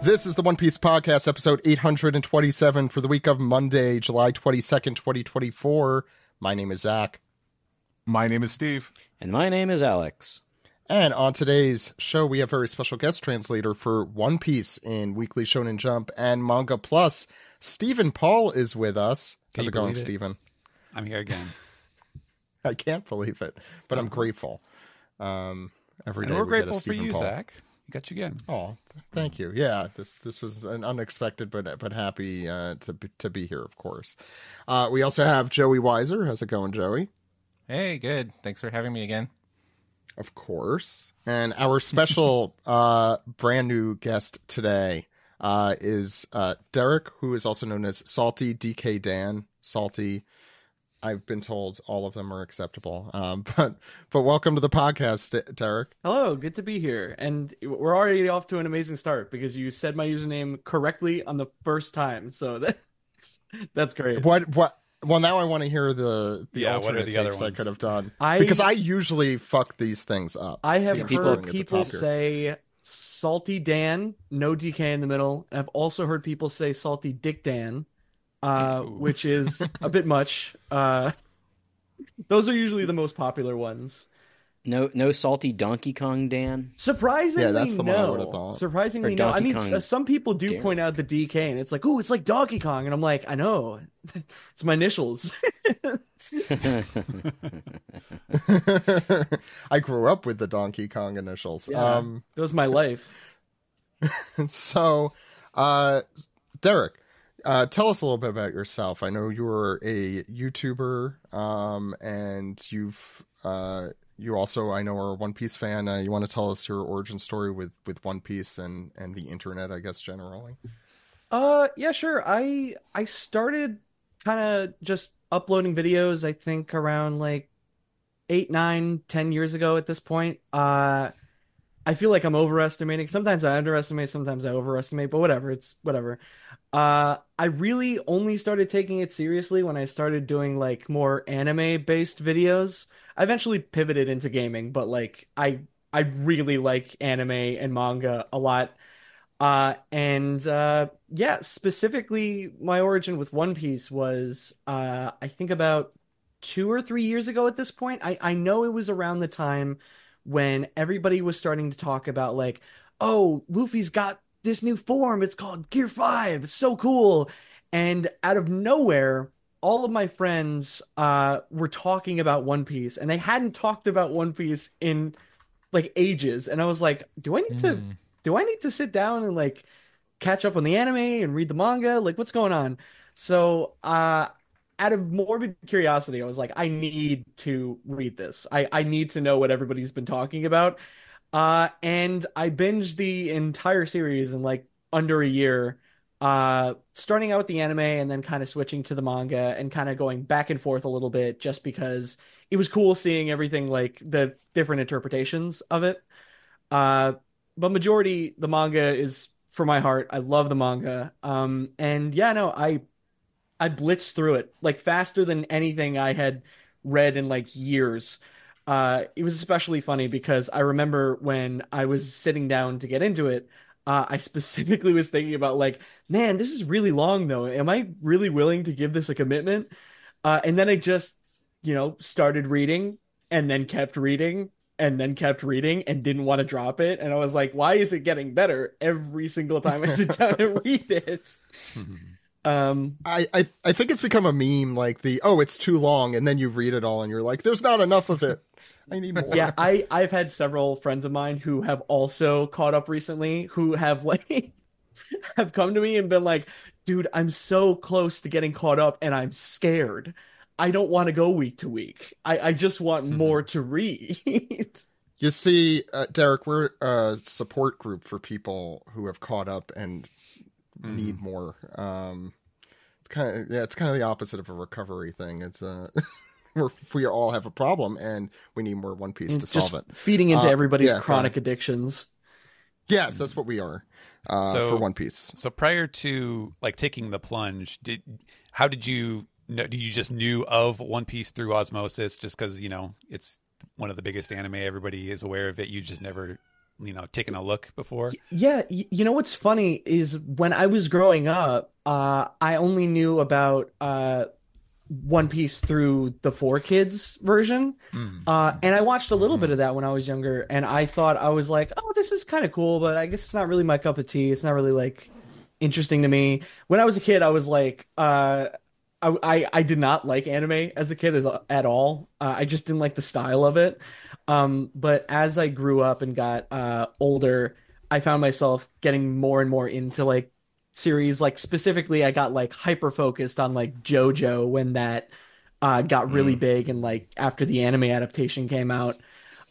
This is the One Piece Podcast, episode 827 for the week of Monday, July 22nd, 2024. My name is Zach. My name is Steve. And my name is Alex. And on today's show, we have a very special guest translator for One Piece in Weekly Shonen Jump and Manga Plus. Stephen Paul is with us. How's it going, Stephen? I'm here again. I can't believe it, but I'm grateful. Every day we're we grateful get a for Stephen you, Paul. Zach. We got you again. Oh, thank you. Yeah, this was an unexpected but happy to be here, of course. We also have Joey Weiser. How's it going, Joey? Hey, good. Thanks for having me again. Of course. And our special brand new guest today is Derek, who is also known as Saltydkdan. Salty. I've been told all of them are acceptable. But welcome to the podcast, Derek. Hello, good to be here. And we're already off to an amazing start because you said my username correctly on the first time. So that's great. What? Well, now I want to hear the alternate what are the other takes I ones? could have done. Because I usually fuck these things up. I have See, heard people say Saltyddan, no DK in the middle. I've also heard people say Saltydkdan, which is a bit much. Those are usually the most popular ones. No salty Donkey Kong Dan. Surprisingly, yeah, that's the one I no. would have thought. Surprisingly, Or no. I Donkey mean, Kong some people do Dairy. point out the DK, and it's like, ooh, it's like Donkey Kong, and I'm like, I know, it's my initials. I grew up with the Donkey Kong initials. Yeah, it was my life. So, Derek, tell us a little bit about yourself. I know you're a YouTuber, and you also, I know, are a One Piece fan. You want to tell us your origin story with One Piece and the internet, I guess, generally? Yeah, sure. I started kind of just uploading videos, I think around like 8, 9, 10 years ago at this point. I feel like I'm overestimating. Sometimes I underestimate, sometimes I overestimate, but whatever. It's whatever. I really only started taking it seriously when I started doing like more anime-based videos. I eventually pivoted into gaming, but like I really like anime and manga a lot. Yeah, specifically my origin with One Piece was I think about 2 or 3 years ago at this point. I know it was around the time when everybody was starting to talk about like, oh, Luffy's got this new form. It's called Gear 5. It's so cool. And out of nowhere, all of my friends were talking about One Piece, and they hadn't talked about One Piece in like ages. And I was like, do I need to sit down and like catch up on the anime and read the manga? Like, what's going on? So, out of morbid curiosity, I was like, I need to read this. I need to know what everybody's been talking about. And I binged the entire series in like under a year, starting out with the anime and then kind of switching to the manga and kind of going back and forth a little bit just because it was cool seeing everything, like the different interpretations of it. But majority, the manga is for my heart. I love the manga. And yeah, no, I blitzed through it like faster than anything I had read in like years. It was especially funny because I remember when I was sitting down to get into it, I specifically was thinking about like, man, this is really long though. Am I really willing to give this a commitment? And then I just, started reading and then kept reading and then kept reading and didn't want to drop it. And I was like, why is it getting better every single time I sit down and read it? I think it's become a meme, like it's too long, and then you read it all and you're like, there's not enough of it. I need more. Yeah, I've had several friends of mine who have also caught up recently who have like have come to me and been like, dude, I'm so close to getting caught up and I'm scared. I don't want to go week to week. I just want more to read. You see, Derek, we're a support group for people who have caught up and need more. It's kind of the opposite of a recovery thing. It's we all have a problem and we need more One Piece to solve it. Feeding into everybody's chronic addictions. Yes, that's what we are for One Piece. So prior to like taking the plunge, did you know? Do you just knew of One Piece through osmosis, just because it's one of the biggest anime, everybody is aware of it? You just never taken a look before? Yeah, you know what's funny is when I was growing up, I only knew about One Piece through the 4Kids version. And I watched a little bit of that when I was younger, and I was like, oh, this is kind of cool, but I guess it's not really my cup of tea. It's not really like interesting to me. When I was a kid, I was like, I did not like anime as a kid at all. I just didn't like the style of it. But as I grew up and got older, I found myself getting more and more into like series. Like specifically, I got like hyper focused on like JoJo when that got really big, and like after the anime adaptation came out.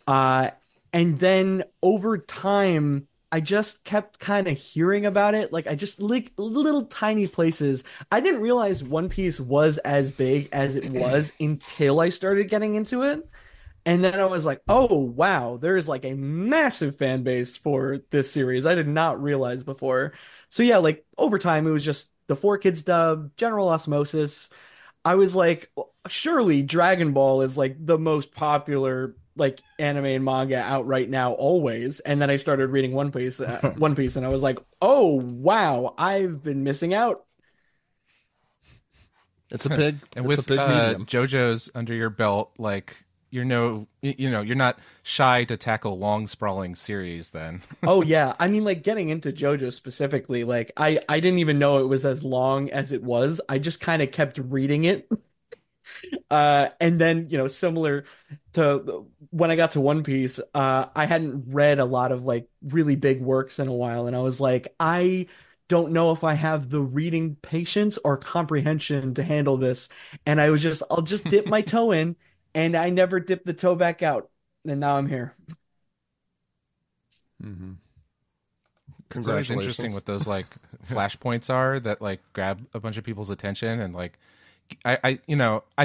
And then over time, I just kept kind of hearing about it. Like I just like little tiny places. I didn't realize One Piece was as big as it was until I started getting into it. And then I was like, oh, wow, there is like a massive fan base for this series. I did not realize before. So yeah, like over time, it was just the 4Kids dub, general osmosis. I was like, surely Dragon Ball is like the most popular like anime and manga out right now always. And then I started reading One Piece, and I was like, oh, wow, I've been missing out. It's a big, And it's with a big medium. JoJo's under your belt, like you're not shy to tackle long sprawling series then. Oh yeah, I mean like getting into JoJo specifically, like I didn't even know it was as long as it was. I just kind of kept reading it. And then, similar to when I got to One Piece, I hadn't read a lot of like really big works in a while, and I was like, I don't know if I have the reading patience or comprehension to handle this. And I'll just dip my toe in, and I never dipped the toe back out. And now I'm here. Mm-hmm. It's always Congratulations. interesting what those like flashpoints are that like grab a bunch of people's attention. And like I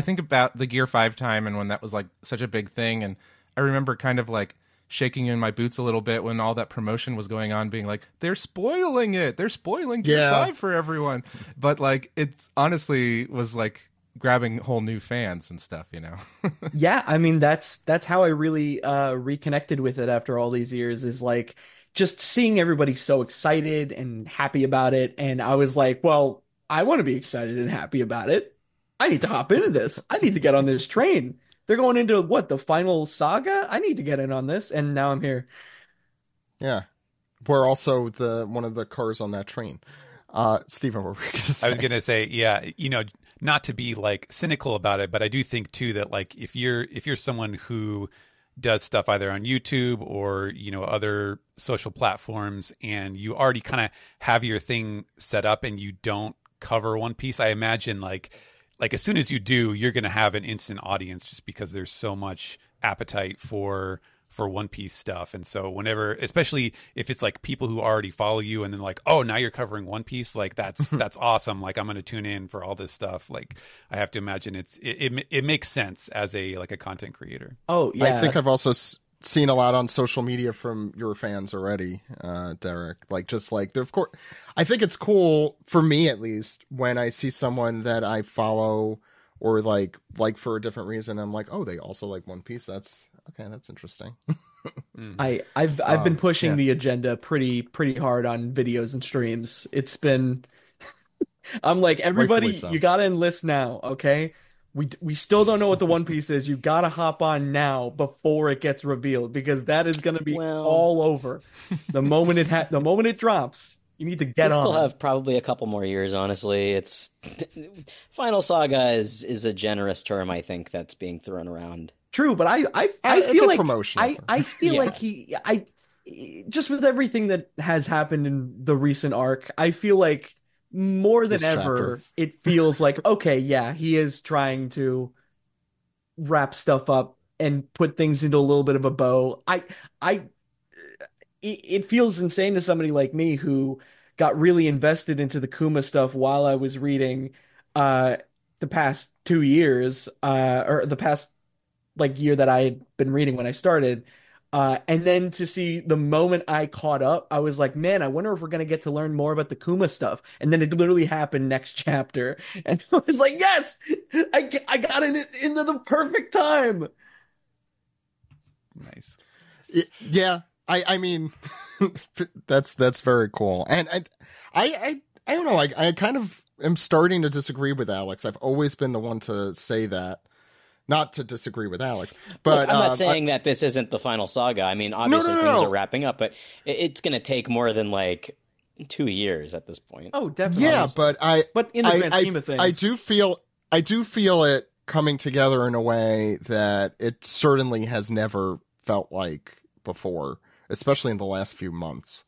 think about the Gear 5 time and when that was like such a big thing, and I remember kind of like shaking in my boots a little bit when all that promotion was going on, being like, they're spoiling it, they're spoiling Gear 5 for everyone. But like it honestly was like grabbing whole new fans and stuff, Yeah, I mean that's how I really reconnected with it after all these years, is like just seeing everybody so excited and happy about it. And I was like, well, I want to be excited and happy about it. I need to hop into this. I need to get on this train. They're going into what, the final saga? I need to get in on this, and now I'm here. Yeah. We're also one of the cars on that train. Stephen, what were you going to say? I was going to say, yeah, not to be like cynical about it, but I do think too that like if you're someone who does stuff either on YouTube or other social platforms, and you already kind of have your thing set up and you don't cover One Piece, I imagine like as soon as you do, you're going to have an instant audience, just because there's so much appetite for One Piece stuff. And so whenever, especially if it's like people who already follow you and then like, oh, now you're covering One Piece, like that's awesome. Like I'm going to tune in for all this stuff. Like I have to imagine it makes sense as a content creator. Oh yeah, I think I've also seen a lot on social media from your fans already, Derek. Like just like of course, I think it's cool for me at least when I see someone that I follow or like for a different reason. I'm like, oh, they also like One Piece. That's okay. That's interesting. I've been pushing yeah. the agenda pretty hard on videos and streams. It's been I'm like, everybody, Rightfully so. you gotta enlist now, okay? We still don't know what the One Piece is. You gotta hop on now before it gets revealed, because that is gonna be all over the moment it drops. You need to get on. Still have probably a couple more years. Honestly, it's Final Saga is a generous term, I think, that's being thrown around. True, but I It's feel a like promotional term. I feel like I just with everything that has happened in the recent arc, I feel like more than This ever, chapter. it feels like, okay, yeah, he is trying to wrap stuff up and put things into a little bit of a bow. It feels insane to somebody like me who got really invested into the Kuma stuff while I was reading the past 2 years, or the past like year that I had been reading when I started. And then to see the moment I caught up, I was like, man, I wonder if we're going to get to learn more about the Kuma stuff. And then it literally happened next chapter. And I was like, yes, I got it into the perfect time. Nice. Yeah. I mean, that's very cool. And I don't know. I kind of am starting to disagree with Alex. I've always been the one to say that. Not to disagree with Alex, but Look, I'm not saying that this isn't the final saga. I mean, obviously things are wrapping up, but it's going to take more than like 2 years at this point. Oh, definitely. Yeah, but in the grand scheme of things, I do feel it coming together in a way that it certainly has never felt like before, especially in the last few months.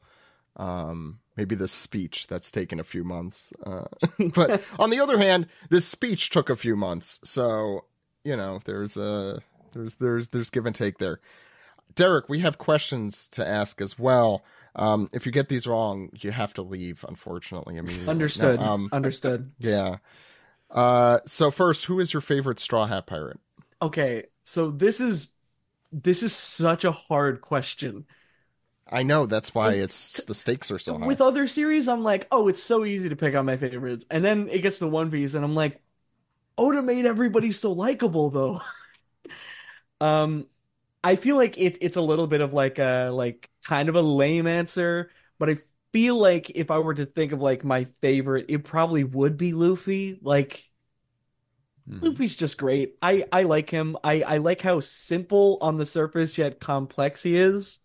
Maybe this speech that's taken a few months, but on the other hand, this speech took a few months, so. You know, there's give and take there. Derek, we have questions to ask as well. If you get these wrong, you have to leave, unfortunately. Immediately. Understood. No, Understood. Yeah. So first, who is your favorite Straw Hat Pirate? Okay, so this is such a hard question. I know, that's why the stakes are so high. With other series, I'm like, oh, it's so easy to pick out my favorites. And then it gets to One Piece, and I'm like, Oda made everybody so likable, though. I feel like it's a little bit of like kind of a lame answer, but I feel like if I were to think of like my favorite, it probably would be Luffy. Like, Luffy's just great. I like him. I like how simple on the surface yet complex he is.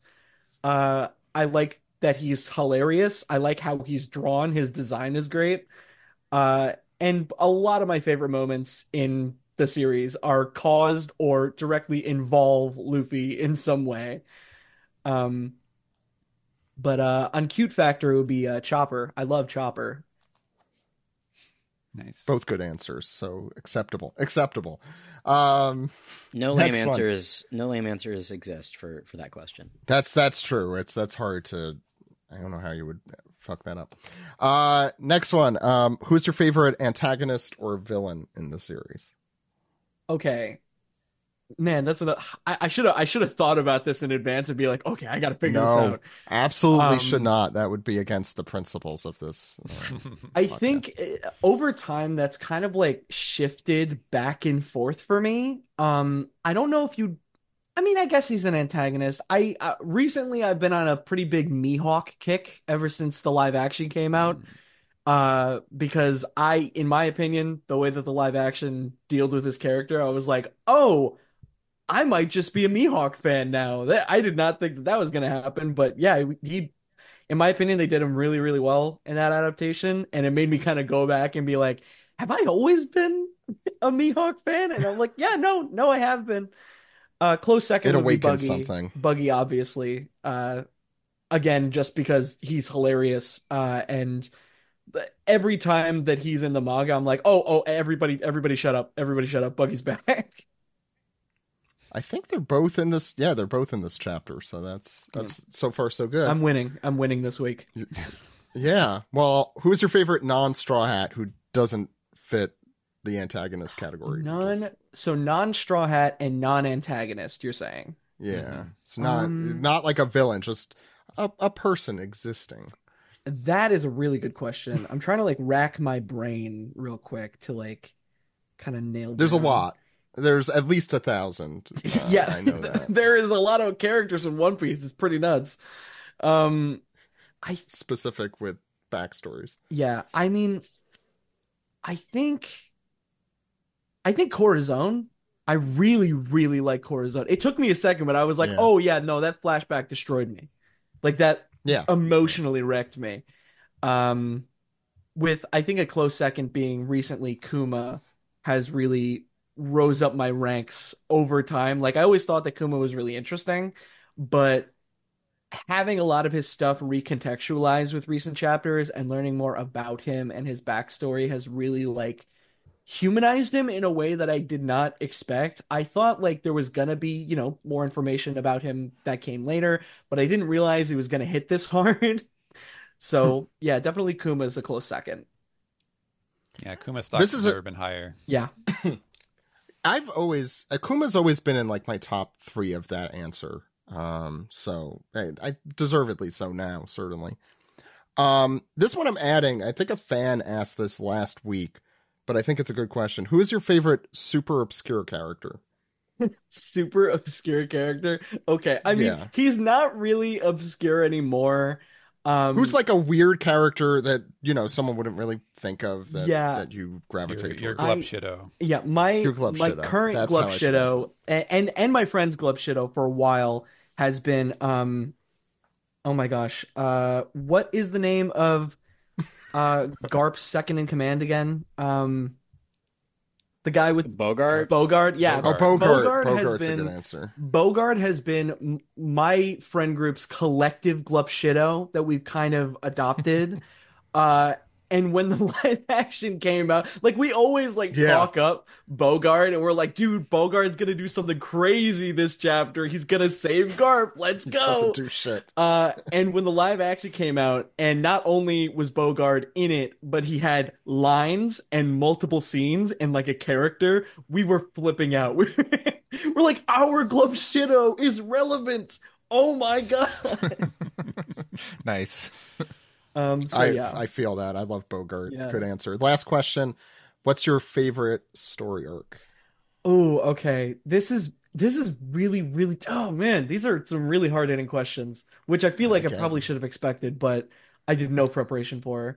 I like that he's hilarious. I like how he's drawn. His design is great. And a lot of my favorite moments in the series are caused or directly involve Luffy in some way. But on cute factor, it would be Chopper. I love Chopper. Nice. Both good answers, so acceptable. No lame answers. No lame answers exist for that question. That's true. That's hard to. I don't know how you would fuck that up. Next one. Who's your favorite antagonist or villain in the series? Okay. Man, that's I should have thought about this in advance and be like, okay, I got to figure this out. Absolutely should not. That would be against the principles of this. I think over time that's kind of like shifted back and forth for me. I don't know if you. I mean, I guess he's an antagonist. Recently I've been on a pretty big Mihawk kick ever since the live action came out. Because in my opinion, the way that the live action dealt with his character, I was like, oh, I might just be a Mihawk fan now. I did not think that was going to happen, but yeah, in my opinion, they did him really, really well in that adaptation, and it made me kind of go back and be like, have I always been a Mihawk fan? And I'm like, yeah, no, I have been. Close second would be Buggy. Something. Buggy, obviously. Again, just because he's hilarious, and every time that he's in the manga, I'm like, oh, everybody shut up. Everybody shut up. Buggy's back. I think they're both in this. Yeah, they're both in this chapter. So that's so far so good. I'm winning this week. Yeah. Well, who's your favorite non-Straw Hat who doesn't fit the antagonist category? So non-Straw Hat and non-antagonist, you're saying? Yeah. It's not like a villain, just a person existing. That is a really good question. I'm trying to like rack my brain real quick to like kind of nail There's down. a lot. There's at least 1,000. Yeah, I know that. There is a lot of characters in One Piece. It's pretty nuts. Specific with backstories. Yeah, I mean, I think Corazon. I really, really like Corazon. It took me a second, but I was like, oh yeah, no, that flashback destroyed me. Like that emotionally wrecked me. With I think a close second being recently Kuma has really rose up my ranks over time. Like I always thought that Kuma was really interesting, but having a lot of his stuff recontextualized with recent chapters and learning more about him and his backstory has really like humanized him in a way that I did not expect. I thought like there was gonna be, more information about him that came later, but I didn't realize it was gonna hit this hard. So yeah, definitely Kuma is a close second. Yeah, Kuma stock has never been higher. Yeah. Akuma's always been in like my top 3 of that answer. So I deservedly so now, certainly. This one I'm adding, I think a fan asked this last week, but I think it's a good question. Who is your favorite super obscure character? super obscure character. Okay, I mean, Yeah. he's not really obscure anymore. Who's like a weird character that, someone wouldn't really think of Yeah, that you gravitate Your towards? Glupshido. yeah, Your my Glupshido. current That's how I should ask Glupshido and my friend's Glupshido for a while has been oh my gosh, what is the name of Garp's second in command again? The guy with Bogart. Yeah, Oh, Bogart has Bogart's a been good answer. Bogart has been my friend group's collective Glupshido that we've kind of adopted. Uh, and when the live action came out, like we always like Yeah. talk up Bogart, and we're like, dude, Bogart's gonna do something crazy this chapter. He's gonna save Garp. Let's go. Doesn't do shit. And when the live action came out, and not only was Bogart in it, but he had lines and multiple scenes and like a character, we were flipping out. We're like, our Glupshido is relevant. Oh my god. Nice. Yeah. I feel that. I love Bogart. Yeah. Good answer. Last question. What's your favorite story arc? Oh, okay. This is really, really. Oh man, these are some really hard hitting questions, which I feel like I probably should have expected, but I did no preparation for.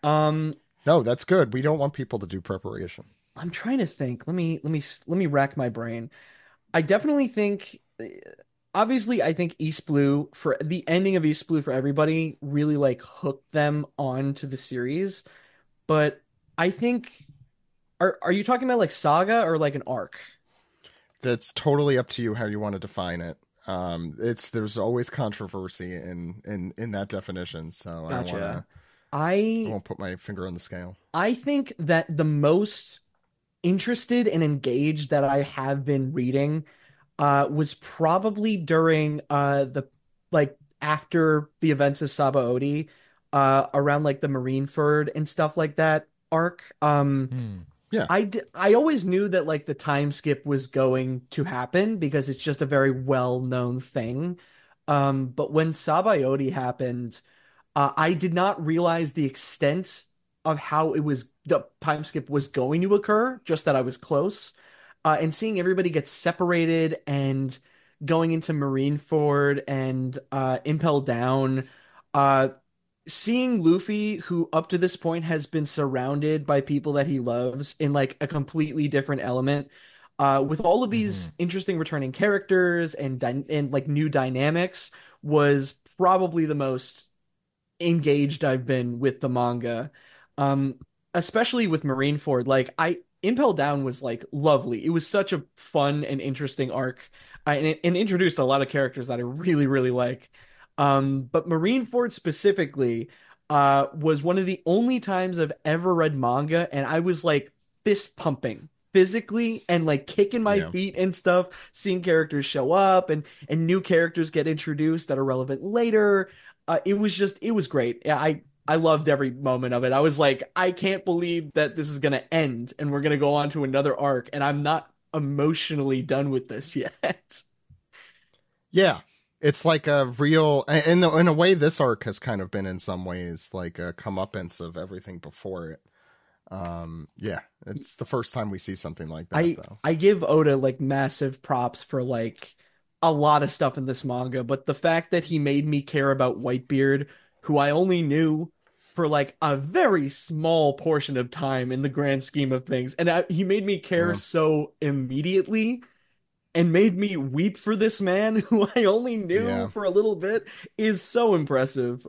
No, that's good. We don't want people to do preparation. I'm trying to think. Let me rack my brain. I definitely think. Obviously, I think East Blue for the ending of East Blue for everybody really like hooked them onto the series. But I think are you talking about like saga or like an arc? That's totally up to you how you want to define it. There's always controversy in that definition, so Gotcha. I won't put my finger on the scale. I think that the most interested and engaged that I have been reading was probably during the like after the events of Sabaody, around like the Marineford and stuff like that arc. Yeah. I always knew that like the time skip was going to happen because it's just a very well-known thing. But when Sabaody happened, I did not realize the extent of how the time skip was going to occur, just that I was close. And seeing everybody get separated and going into Marineford and Impel Down, seeing Luffy, who up to this point has been surrounded by people that he loves in like a completely different element, with all of these interesting returning characters and like new dynamics, was probably the most engaged I've been with the manga. Especially with Marineford. Like Impel Down was like lovely. It was such a fun and interesting arc, and introduced a lot of characters that I really, really like. But Marineford specifically was one of the only times I've ever read manga, and I was like fist pumping physically and like kicking my feet and stuff, seeing characters show up and new characters get introduced that are relevant later. It was great. I loved every moment of it. I was like, I can't believe that this is going to end and we're going to go on to another arc, and I'm not emotionally done with this yet. Yeah. It's like a real, in a way, this arc has kind of been in some ways like a comeuppance of everything before it. Yeah, it's the first time we see something like that, though. I give Oda like massive props for like a lot of stuff in this manga, but the fact that he made me care about Whitebeard, who I only knew for like a very small portion of time in the grand scheme of things, and he made me care so immediately and made me weep for this man who I only knew for a little bit, is so impressive.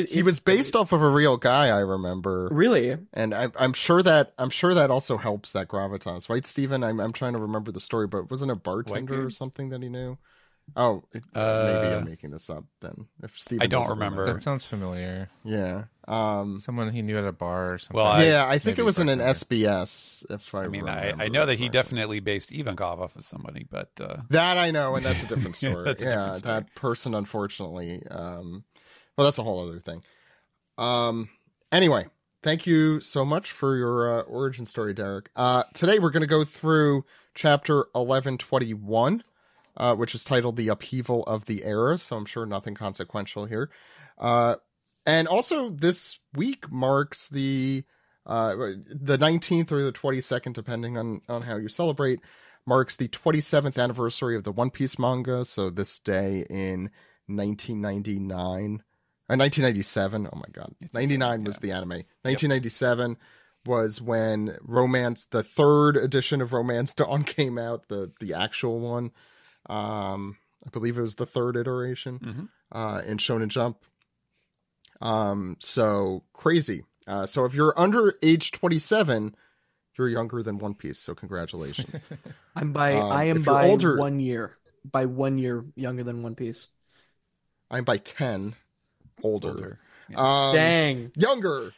He was based off of a real guy, I remember. Really? And I'm sure that also helps that gravitas, right, Steven? I'm trying to remember the story, but wasn't a bartender or something that he knew? Oh, maybe I'm making this up then. If Steven I don't remember. That sounds familiar. Yeah. Someone he knew at a bar or something. Well, I think it was in an SBS. If I mean, I know that he definitely based Ivankov off of somebody, but that I know, and that's a different story. Different story. That person, unfortunately. Well, that's a whole other thing. Anyway, thank you so much for your origin story, Derek. Today we're going to go through chapter 1121. Which is titled The Upheaval of the Era, so I'm sure nothing consequential here. And also this week marks the 19th or the 22nd, depending on how you celebrate, marks the 27th anniversary of the One Piece manga. So this day in 1999, 1997. Oh my God. 99 was the anime. 1997 was when the third edition of Romance Dawn came out, the actual one. I believe it was the third iteration in Shonen Jump. So crazy. So if you're under age 27, you're younger than One Piece. So congratulations. I am by older, 1 year. By 1 year younger than One Piece. I'm by 10 older. Yeah. Dang. Younger.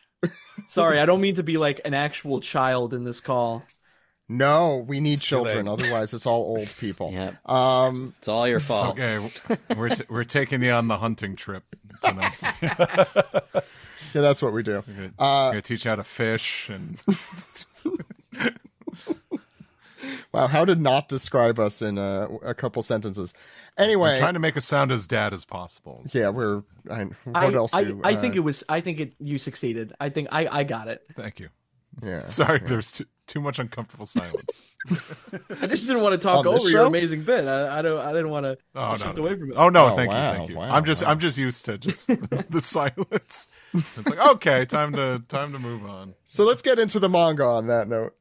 Sorry, I don't mean to be like an actual child in this call. No, we need children. Otherwise, it's all old people. Yep. It's all your fault. Okay, we're taking you on the hunting trip tonight. Yeah, that's what we do. We're gonna teach you how to fish and. Wow, how to not describe us in a couple sentences. Anyway, I'm trying to make us sound as dad as possible. Yeah, what else? You succeeded. I think I got it. Thank you. Yeah. Sorry, there's too much uncomfortable silence. I just didn't want to talk over your amazing bit. I didn't want to shift away from it. Oh no, Oh, thank wow, you, thank you. wow, I'm just used to just the silence. It's like okay, time to move on. So let's get into the manga on that note.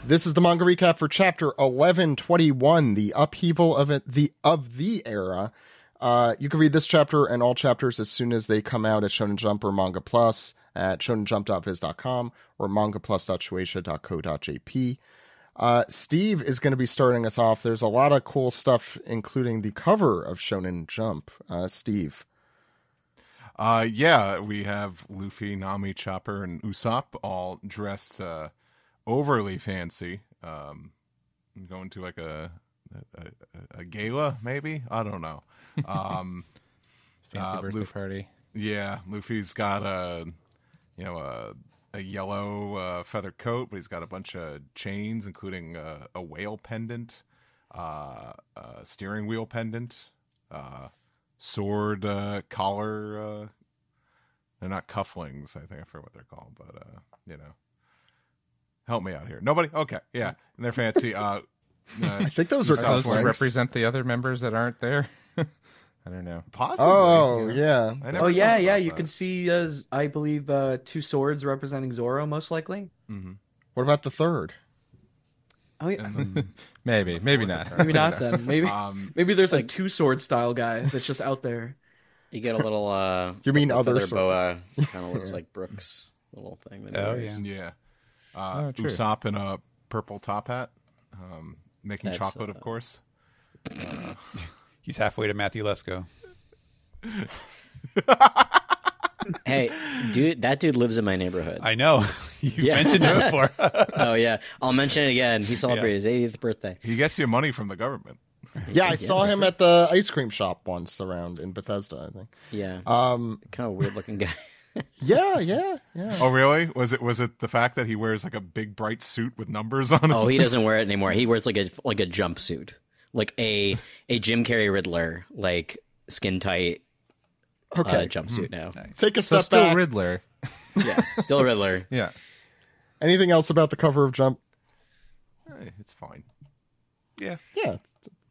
This is the manga recap for chapter 1121, the upheaval of the era. You can read this chapter and all chapters as soon as they come out at Shonen Jump or Manga Plus at shonenjump.viz.com or mangaplus.shueisha.co.jp. Steve is going to be starting us off. There's a lot of cool stuff, including the cover of Shonen Jump. Steve. Yeah, we have Luffy, Nami, Chopper, and Usopp all dressed overly fancy. Going to like a gala, maybe? I don't know. Fancy birthday party. Yeah, Luffy's got a yellow feather coat, but he's got a bunch of chains, including a whale pendant, a steering wheel pendant, sword collar. They're not cufflings, I think. I forget what they're called, but help me out here. Nobody? Okay, yeah, and they're fancy. I think those are Those cufflinks. represent the other members that aren't there. I don't know. Possibly. Oh, yeah. yeah. I never Oh thought yeah, about you that. can see I believe two swords representing Zoro, most likely. Mm-hmm. What about the third? Oh yeah, Maybe not. maybe not then. Maybe maybe there's like like- two sword style guy that's just out there. You get a little You mean little other feather sword? boa, kind of looks like Brooks' little thing. that he Oh, wears. yeah. Yeah. true. Usopp in a purple top hat, making That's, chocolate, of course. He's halfway to Matthew Lesko. Hey, dude, that dude lives in my neighborhood. I know. You've Yeah. mentioned it before. Oh yeah, I'll mention it again. He celebrated his 80th birthday. He gets you money from the government. Yeah, I saw him at the ice cream shop once around in Bethesda, I think. Yeah, Um, kind of weird looking guy. yeah. Oh, really? Was it the fact that he wears like a big bright suit with numbers on it? Oh, he doesn't wear it anymore. He wears like a jumpsuit, like a Jim Carrey Riddler, like skin tight Okay. jumpsuit now. Take a So step still back. Riddler. Yeah, still Riddler. Yeah. Anything else about the cover of Jump? Hey, it's fine. Yeah. Yeah.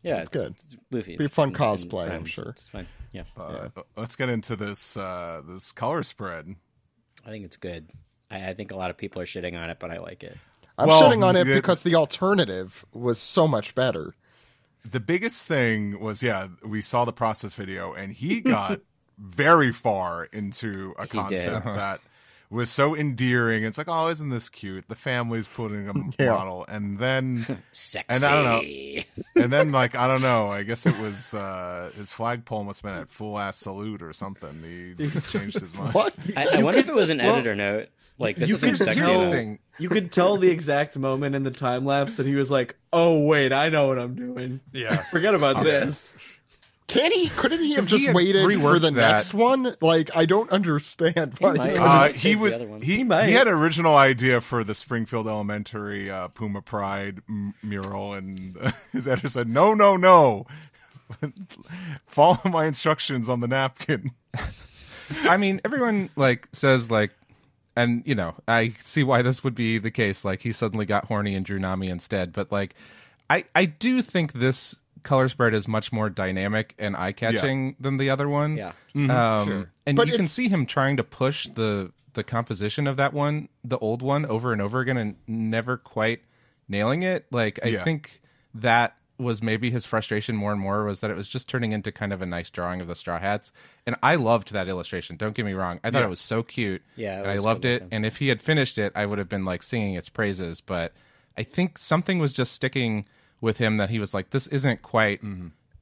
Yeah, It's good. It's Luffy. Be a fun and cosplay, I'm friends. sure. It's fine. Yeah, Let's get into this this color spread. I think it's good. I think a lot of people are shitting on it, but I like it. I'm Well, shitting on it yeah. because the alternative was so much better. The biggest thing was, we saw the process video, and he got very far into a He did. concept that was so endearing. It's like, oh, isn't this cute? The family's putting a Yeah. model, and then Sexy. And I don't know. And then, like, I don't know. I guess it was his flagpole must have been at full ass salute or something. He changed his mind. What? I wonder if it was an editor note. Like, this you isn't could sexy tell- enough. You could tell the exact moment in the time lapse that he was like, "Oh wait, I know what I'm doing. Yeah. Forget about this." Couldn't he have He just had waited for reworked the that. next one? Like, I don't understand why. might. couldn't- He Take was the other one. he might. had an original idea for the Springfield Elementary Puma Pride mural, and his editor said, "No, follow my instructions on the napkin." I mean, everyone like says like, and you know, I see why this would be the case. Like, he suddenly got horny and drew Nami instead. But like, I do think this color spread is much more dynamic and eye catching than the other one. Yeah. Sure. And But you can it's- see him trying to push the composition of that one, the old one, over and over again, and never quite nailing it. Like, I Yeah. think that was maybe his frustration more and more, was that it was just turning into kind of a nice drawing of the Straw Hats. And I loved that illustration. Don't get me wrong. I thought Yeah. it was so cute. Yeah, it and I was loved good it. looking. And if he had finished it, I would have been like singing its praises. But I think something was just sticking with him, that he was like, this isn't quite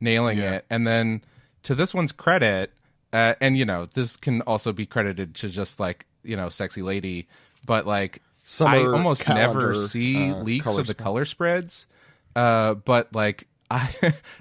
nailing Yeah. it. And then to this one's credit, and you know, this can also be credited to just like, you know, Sexy Lady, but like, I Summer almost never calendar, see leaks color of the spread. color spreads. But like,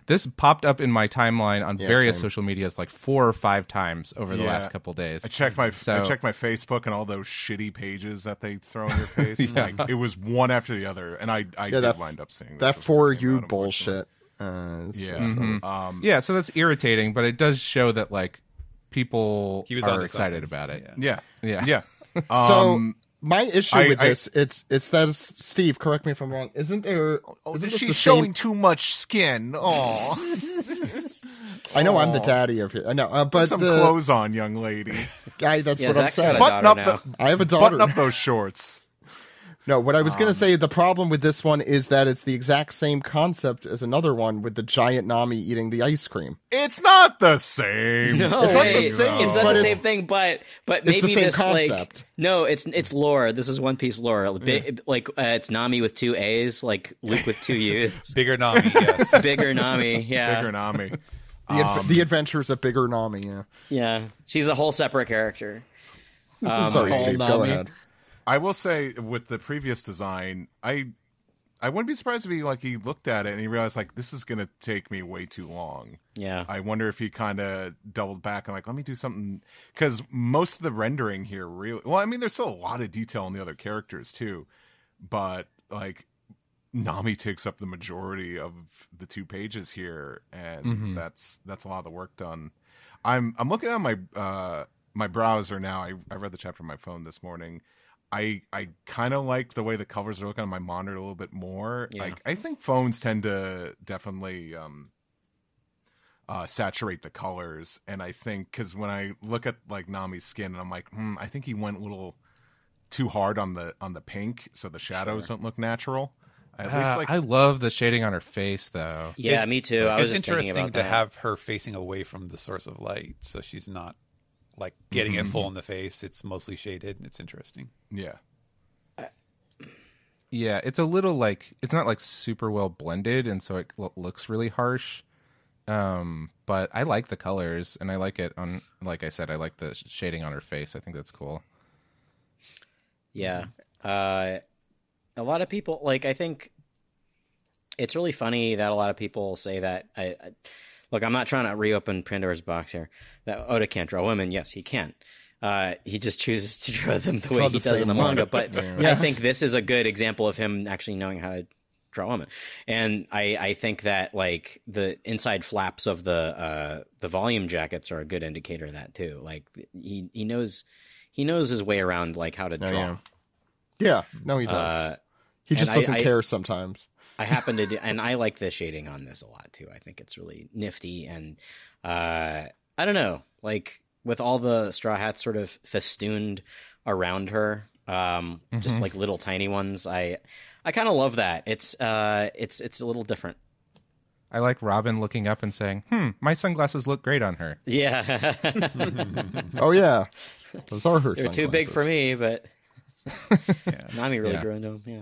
this popped up in my timeline on various same. social medias like 4 or 5 times over the Yeah. last couple days. I checked my So- Facebook and all those shitty pages that they throw in your face. Like, it was one after the other, and I did that- wind up seeing that before for it came you out, unfortunately. bullshit. Yeah. Mm-hmm. Yeah, so that's irritating, but it does show that like people He was are onto excited something. about it. Yeah. Yeah. So my issue I- with I- this, it's that Steve. Correct me if I'm wrong. Isn't there? isn't this the she's same- showing too much skin. Oh, I know I'm the daddy of it. I know, put but some the clothes on, young lady. guy. That's Yeah, what I'm Zach's got saying. a Button daughter up now. I have a daughter. Button up those shorts. No, what I was going to say, the problem with this one is that it's the exact same concept as another one with the giant Nami eating the ice cream. It's not the same. No, It's not the way. same, It's not but the it's- same thing, but the maybe same this concept. like no, it's lore. This is One Piece lore. Like it's Nami with 2 A's, like Luke with 2 U's. Bigger Nami, yes. Bigger Nami, yeah, Bigger Nami. The Adventures of Bigger Nami. Yeah. yeah. She's a whole separate character. Sorry, Steve. Go Nami. ahead. I will say, with the previous design, I wouldn't be surprised if he looked at it and he realized, like, this is going to take me way too long. Yeah, I wonder if he kind of doubled back and like, let me do something, because most of the rendering here really, well, I mean, there's still a lot of detail in the other characters too, but like Nami takes up the majority of the 2 pages here, and that's a lot of the work done. I'm looking at my my browser now. I read the chapter on my phone this morning. I kind of like the way the colors are looking on my monitor a little bit more. Yeah. Like, I think phones tend to definitely saturate the colors, and I think because when I look at like Nami's skin, I'm like, I think he went a little too hard on the pink, so the shadows don't look natural. At least like I love the shading on her face, though. yeah, It's- me too. I was It's just thinking interesting about to that. have her facing away from the source of light, so she's not like getting it full in the face. It's mostly shaded. It's interesting. yeah. Yeah, it's a little like, it's not like super well blended, and so it looks really harsh. But I like the colors, and I like it on, like I said, I like the shading on her face. I think that's cool. Yeah. A lot of people, like, I think it's really funny that a lot of people say that. Look, I'm not trying to reopen Pandora's box here. That Oda can't draw women. Yes, he can. He just chooses to draw them the way he the does in the same one. manga. But I think this is a good example of him actually knowing how to draw women. And I think that, like, the inside flaps of the volume jackets are a good indicator of that too. Like, he knows his way around, like, how to draw. Yeah. Yeah. No, he does. He just and doesn't I- care sometimes. I happen to do, and I like the shading on this a lot too. I think it's really nifty, and I don't know, like with all the Straw Hats sort of festooned around her, just like little tiny ones. I kind of love that. It's a little different. I like Robin looking up and saying, my sunglasses look great on her. Yeah, Oh yeah, those are her. they're too big for me, but Nami really Yeah. grew into them. Yeah.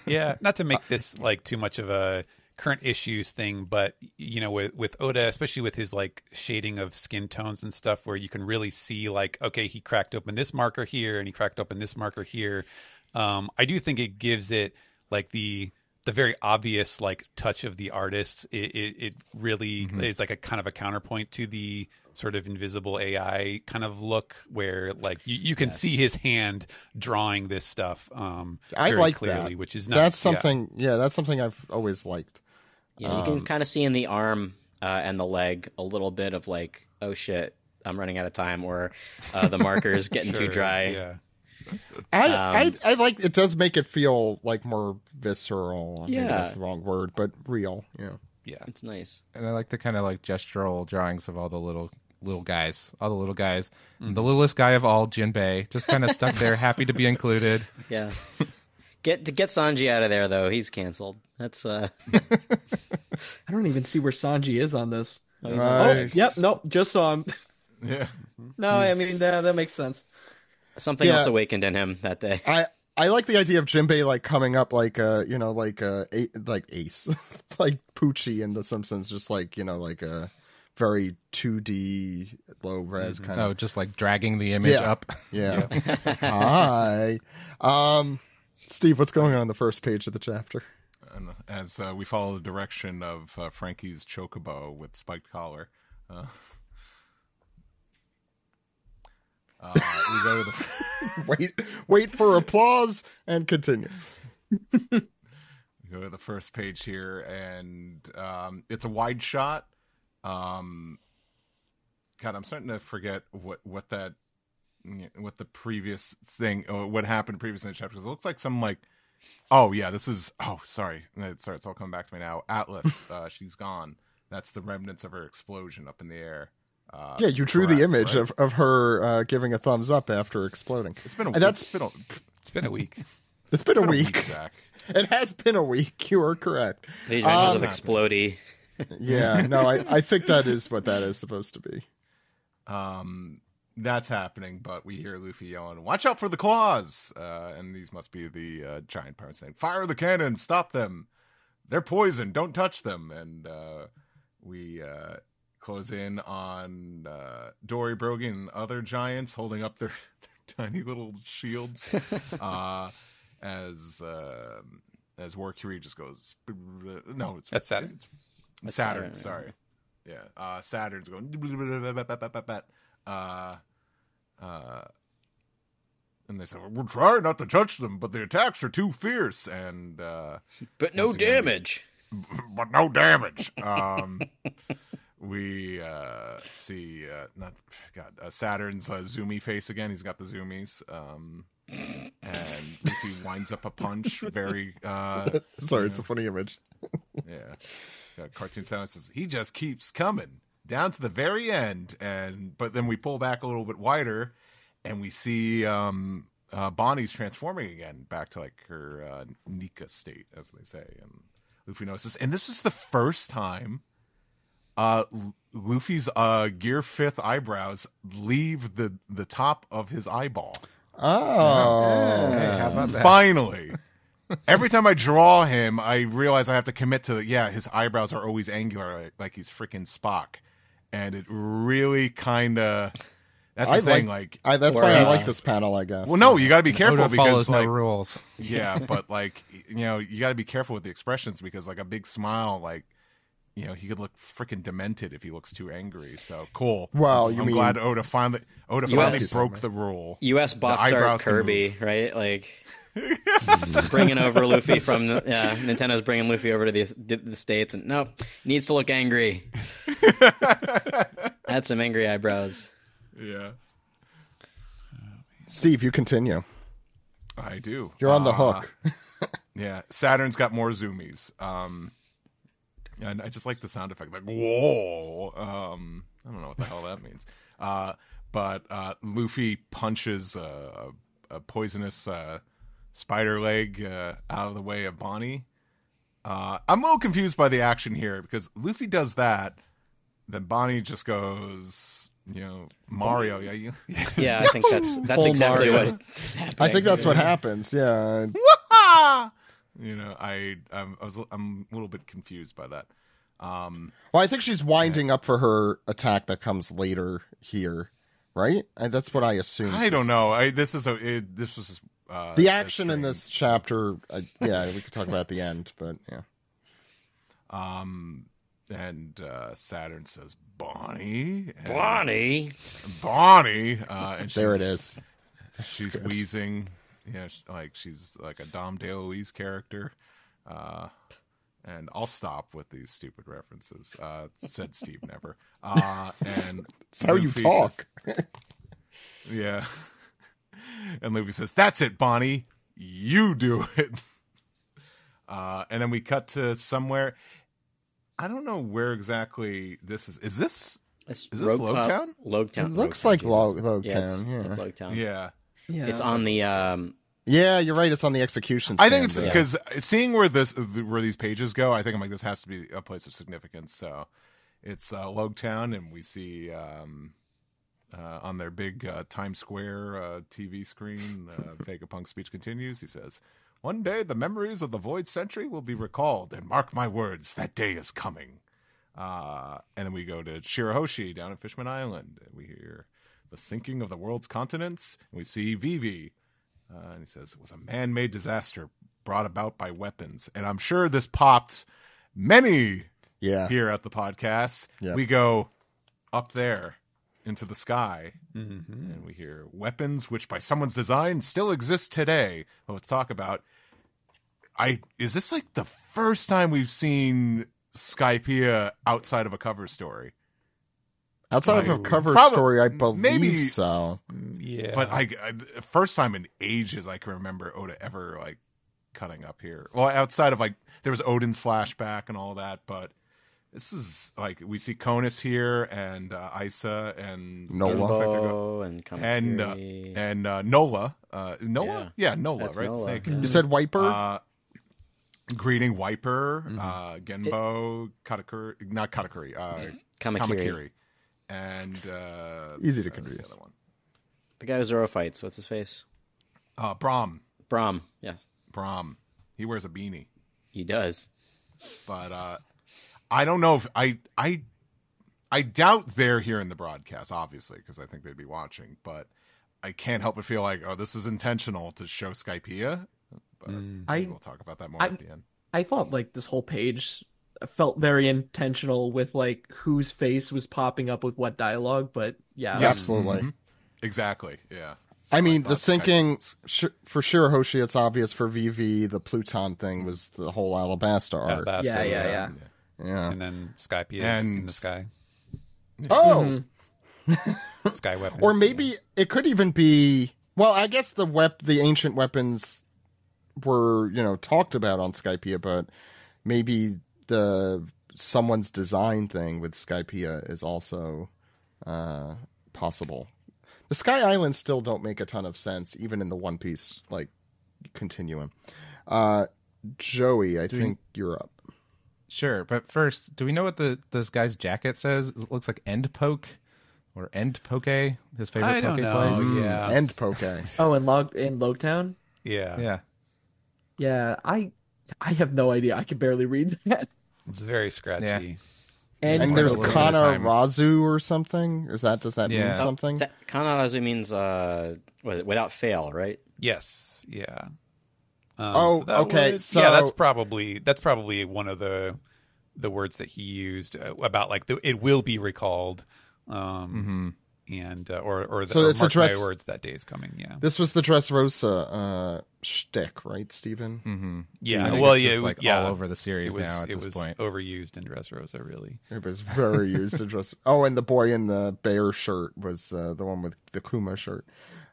Yeah, not to make this like too much of a current issues thing, but you know, with Oda, especially with his like shading of skin tones and stuff, where you can really see like, okay, he cracked open this marker here and he cracked open this marker here. I do think it gives it like the the very obvious like touch of the artist. It really is like a kind of a counterpoint to the sort of invisible AI kind of look where like you can see his hand drawing this stuff I very like clearly, that. which is nice. That's something that's something I've always liked. Yeah, you can kind of see in the arm and the leg a little bit of like, oh shit, I'm running out of time, or the marker's getting too dry. Yeah. I like it. Does make it feel like more visceral. Maybe Yeah. that's the wrong word, but real. Yeah. It's nice. And I like the kind of like gestural drawings of all the little guys, all the little guys. The littlest guy of all, Jinbei, just kind of stuck there, happy to be included. Yeah. Get Sanji out of there though. He's canceled. That's I don't even see where Sanji is on this. Right. Yep, nope, just saw him. Yeah. No, I mean that makes sense. something else awakened in him that day. I like the idea of Jinbei like coming up like like Ace, like Poochie in The Simpsons, just like like a very 2D low res kind of. Oh, just like dragging the image up. Yeah. Hi, Steve. What's going on the first page of the chapter? And as we follow the direction of Frankie's chocobo with spiked collar, we go to the wait for applause and continue. we go to the first page here, and it's a wide shot. God, I'm starting to forget what the previous thing, what happened previous in the chapter. Because it looks like some like, sorry, it's all coming back to me now. Atlas, she's gone. That's the remnants of her explosion up in the air. You drew the image of her giving a thumbs up after exploding. It's been a week. It's been a week. Zach. It has been a week. You are correct. These images of explodey. Yeah, no, I think that is what that is supposed to be. That's happening, but we hear Luffy yelling, "Watch out for the claws!" And these must be the giant pirates saying, "Fire the cannon! Stop them! They're poison! Don't touch them!" And we close in on Dory, Brogy, and other giants holding up their tiny little shields as War Curie just goes, "No, That's Saturn. It's Saturn. Sorry, yeah, Saturn's going." And they say, "We'll try not to touch them, but the attacks are too fierce." And But no damage. But no damage. We see Saturn's zoomy face again. He's got the zoomies. And Luffy winds up a punch. Very Sorry, it's a funny image. yeah. Cartoon Sound says he just keeps coming down to the very end, but then we pull back a little bit wider, and we see Bonnie's transforming again back to like her Nika state, as they say, and Luffy notices. And this is the first time Luffy's Gear 5th eyebrows leave the top of his eyeball. Oh, Hey, how about that? Finally. Every time I draw him, I realize I have to commit to his eyebrows are always angular, like he's freaking Spock. And it really kind of, that's the thing. That's why I like this panel, I guess. Well, no, you got to be careful Oda because follows no rules. yeah, but you got to be careful with the expressions because like a big smile, he could look freaking demented if he looks too angry. So cool. Well, I'm glad Oda finally broke the rule. U.S. box art Kirby, right? Like bringing over Luffy from Nintendo's bringing Luffy over to the States, and no, needs to look angry. Had some angry eyebrows. Yeah, Steve, you continue. I do. You're on the hook. Yeah, Saturn's got more zoomies. And I just like the sound effect, like whoa. I don't know what the hell that means. But Luffy punches a poisonous spider leg out of the way of Bonney. I'm a little confused by the action here because Luffy does that, then Bonney just goes, Mario. Yeah, I think that's exactly Mario. what is happening. I think that's what happens. Yeah. I'm a little bit confused by that. Well, I think she's winding up for her attack that comes later here, right? That's what I assume. I don't know. This was The action in this chapter, yeah, we could talk about the end, but yeah. And Saturn says, Bonney. Bonney. And There it is. She's wheezing. Yeah, she's like a Dom DeLuise character. And I'll stop with these stupid references. Said Steve never. And That's how you talk. Yeah. And Luffy says, "That's it, Bonney. You do it." And then we cut to somewhere. I don't know where exactly this is. Is this Logtown? Logtown. It looks like Logtown. Yeah, it's Yeah. Logtown. Yeah. It's on the Yeah, you're right. It's on the execution I stand. think it's because seeing where these pages go, I think I'm like, this has to be a place of significance. So it's Logtown, and we see on their big Times Square TV screen, Vegapunk's speech continues. He says, "One day the memories of the Void Century will be recalled, and mark my words, that day is coming." And then we go to Shirahoshi down at Fishman Island, and we hear the sinking of the world's continents. And we see Vivi. And he says, "It was a man-made disaster brought about by weapons." And I'm sure this popped many here at the podcast. Yeah. We go up there into the sky, and we hear weapons which by someone's design still exist today. Well, let's talk about... Is this like the first time we've seen Skypiea outside of a cover story? Outside of a cover story, I believe so. Yeah. But first time in ages I can remember Oda ever like cutting up here. Well, outside of like there was Odin's flashback and all that, but this is like we see Konus here and Isa and Nola. and Kamakiri. and Nola. Nola? Yeah, Nola, That's right? Nola. Snake. You said Wiper? Greeting Wiper, Genbo, Katakuri, not Katakuri, Kamakiri. And Easy to confuse. The other one. The guy who Zoro fights. What's his face? Brahm. Yes, Brahm. He wears a beanie. he does. But I don't know if I doubt they're hearing the broadcast, obviously, because I think they'd be watching. But I can't help but feel like, oh, this is intentional to show Skypiea. But we'll talk about that more at the end. I thought like this whole page felt very intentional with like whose face was popping up with what dialogue, but yeah. Absolutely. Mm-hmm. Exactly, yeah. So I mean, the thought sinking for Shirahoshi, it's obvious. For VV, the Pluton thing was the whole Alabasta art. Alabasta, Yeah. Yeah. And then Skypiea is in the sky. Oh, Sky weapon. or maybe it could even be. Well, I guess the ancient weapons were talked about on Skypiea, but maybe someone's design thing with Skypiea is also possible. The Sky Islands still don't make a ton of sense, even in the One Piece continuum. Joey, I think you're up. Sure, but first, do we know what this guy's jacket says? It looks like End Poke or End Poke, his favorite I don't poke know. place. Yeah. End Poke. Oh, in Logtown? Yeah. Yeah. Yeah, I have no idea. I can barely read that. It's very scratchy. Yeah. And there's a little bit of Kana time. Razu or something. Does that Yeah. mean something? Kanarazu means without fail, right? Yes. Yeah. Okay. So yeah, that's probably one of the words that he used about like it will be recalled, and or So it's a mark my dress- words that day is coming. Yeah. this was the Dressrosa shtick, right, Stephen? Mm-hmm. Yeah. I think Well, it's yeah. just, like yeah. all over the series now at it this was point. overused in Dressrosa, really. It was very used to dress. Oh, and the boy in the bear shirt was the one with the Kuma shirt.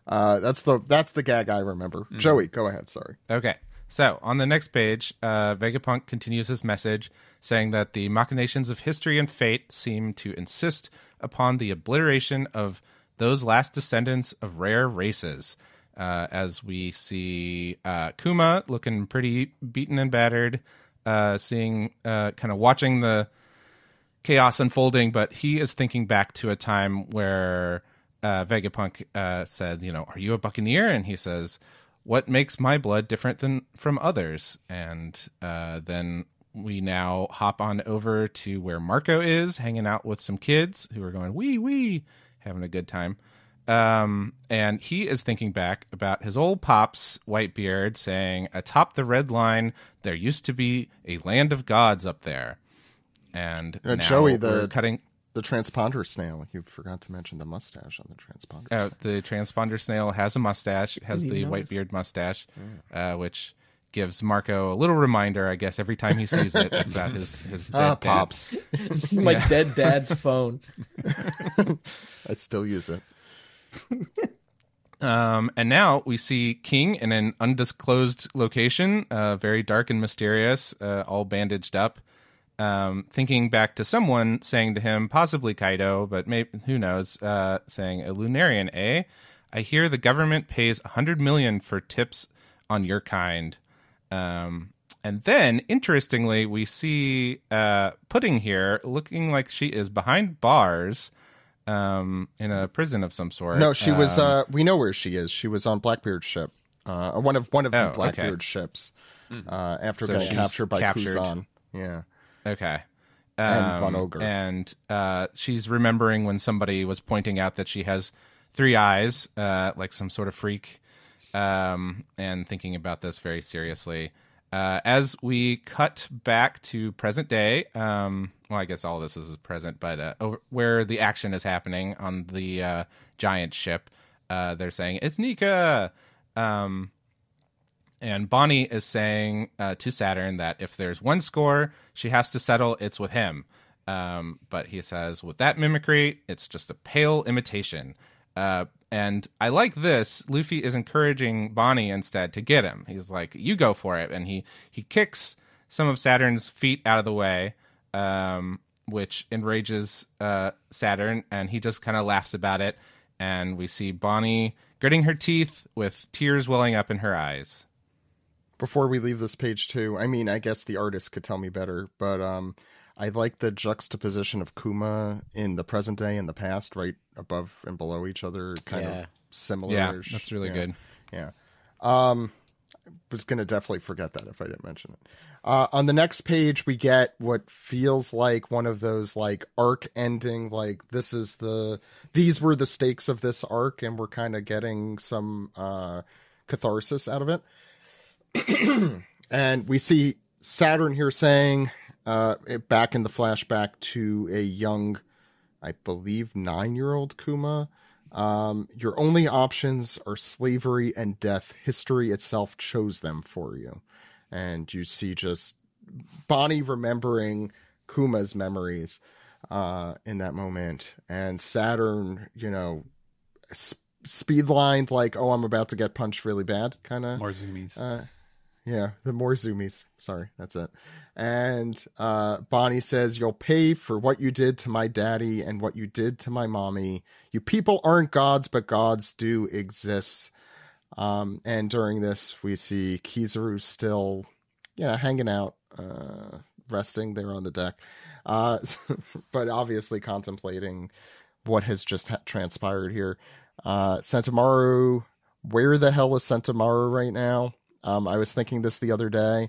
That's the gag I remember. Joey, go ahead. Sorry. Okay. So, on the next page, Vegapunk continues his message, saying that the machinations of history and fate seem to insist upon the obliteration of those last descendants of rare races. As we see Kuma looking pretty beaten and battered, seeing kind of watching the chaos unfolding, but he is thinking back to a time where Vegapunk said, are you a buccaneer? And he says, what makes my blood different than from others? And then we now hop on over to where Marco is, hanging out with some kids who are going, wee, having a good time. And he is thinking back about his old pop's Whitebeard saying, atop the red line, there used to be a land of gods up there. And now Joey, we're cutting... The transponder snail. You forgot to mention the mustache on the transponder snail. The transponder snail has a mustache. It has the Whitebeard mustache, which gives Marco a little reminder, I guess, every time he sees it about his dead pops. My dead dad's phone. I still use it. And now we see King in an undisclosed location, very dark and mysterious, all bandaged up. Thinking back to someone saying to him, possibly Kaido, but maybe, who knows, saying, a Lunarian, eh? I hear the government pays 100 million for tips on your kind. And then, interestingly, we see Pudding here looking like she is behind bars in a prison of some sort. No, she was, we know where she is. She was on Blackbeard's ship, one of the Blackbeard ships, after So getting captured by captured. Kuzan. Yeah. Okay. And Von Ogre. And she's remembering when somebody was pointing out that she has 3 eyes, like some sort of freak, and thinking about this very seriously. As we cut back to present day, well, I guess all this is present, but where the action is happening on the giant ship, they're saying, it's Nika! And Bonney is saying to Saturn that if there's one score she has to settle, it's with him. But he says, with that mimicry, it's just a pale imitation. And I like this. Luffy is encouraging Bonney instead to get him. He's like, you go for it. And he kicks some of Saturn's feet out of the way, which enrages Saturn. And he just kind of laughs about it. And we see Bonney gritting her teeth with tears welling up in her eyes. Before we leave this page too, I mean, I guess the artist could tell me better, but I like the juxtaposition of Kuma in the present day and the past, right above and below each other, kind of similar. Yeah, that's really good. Yeah. Was going to definitely forget that if I didn't mention it. On the next page, we get what feels like one of those like arc ending, like these were the stakes of this arc, and we're kind of getting some catharsis out of it. And we see Saturn here saying, back in the flashback to a young, I believe 9-year-old Kuma, your only options are slavery and death. History itself chose them for you. And you see just Bonney remembering Kuma's memories in that moment. And Saturn, speedlined like, oh, I'm about to get punched really bad, kind of. More zoomies. Yeah, the more zoomies. Sorry, that's it. And Bonney says, you'll pay for what you did to my daddy and what you did to my mommy. You people aren't gods, but gods do exist. And during this, we see Kizaru still, hanging out, resting there on the deck. But obviously contemplating what has just transpired here. Sentomaru, where the hell is Sentomaru right now? I was thinking this the other day.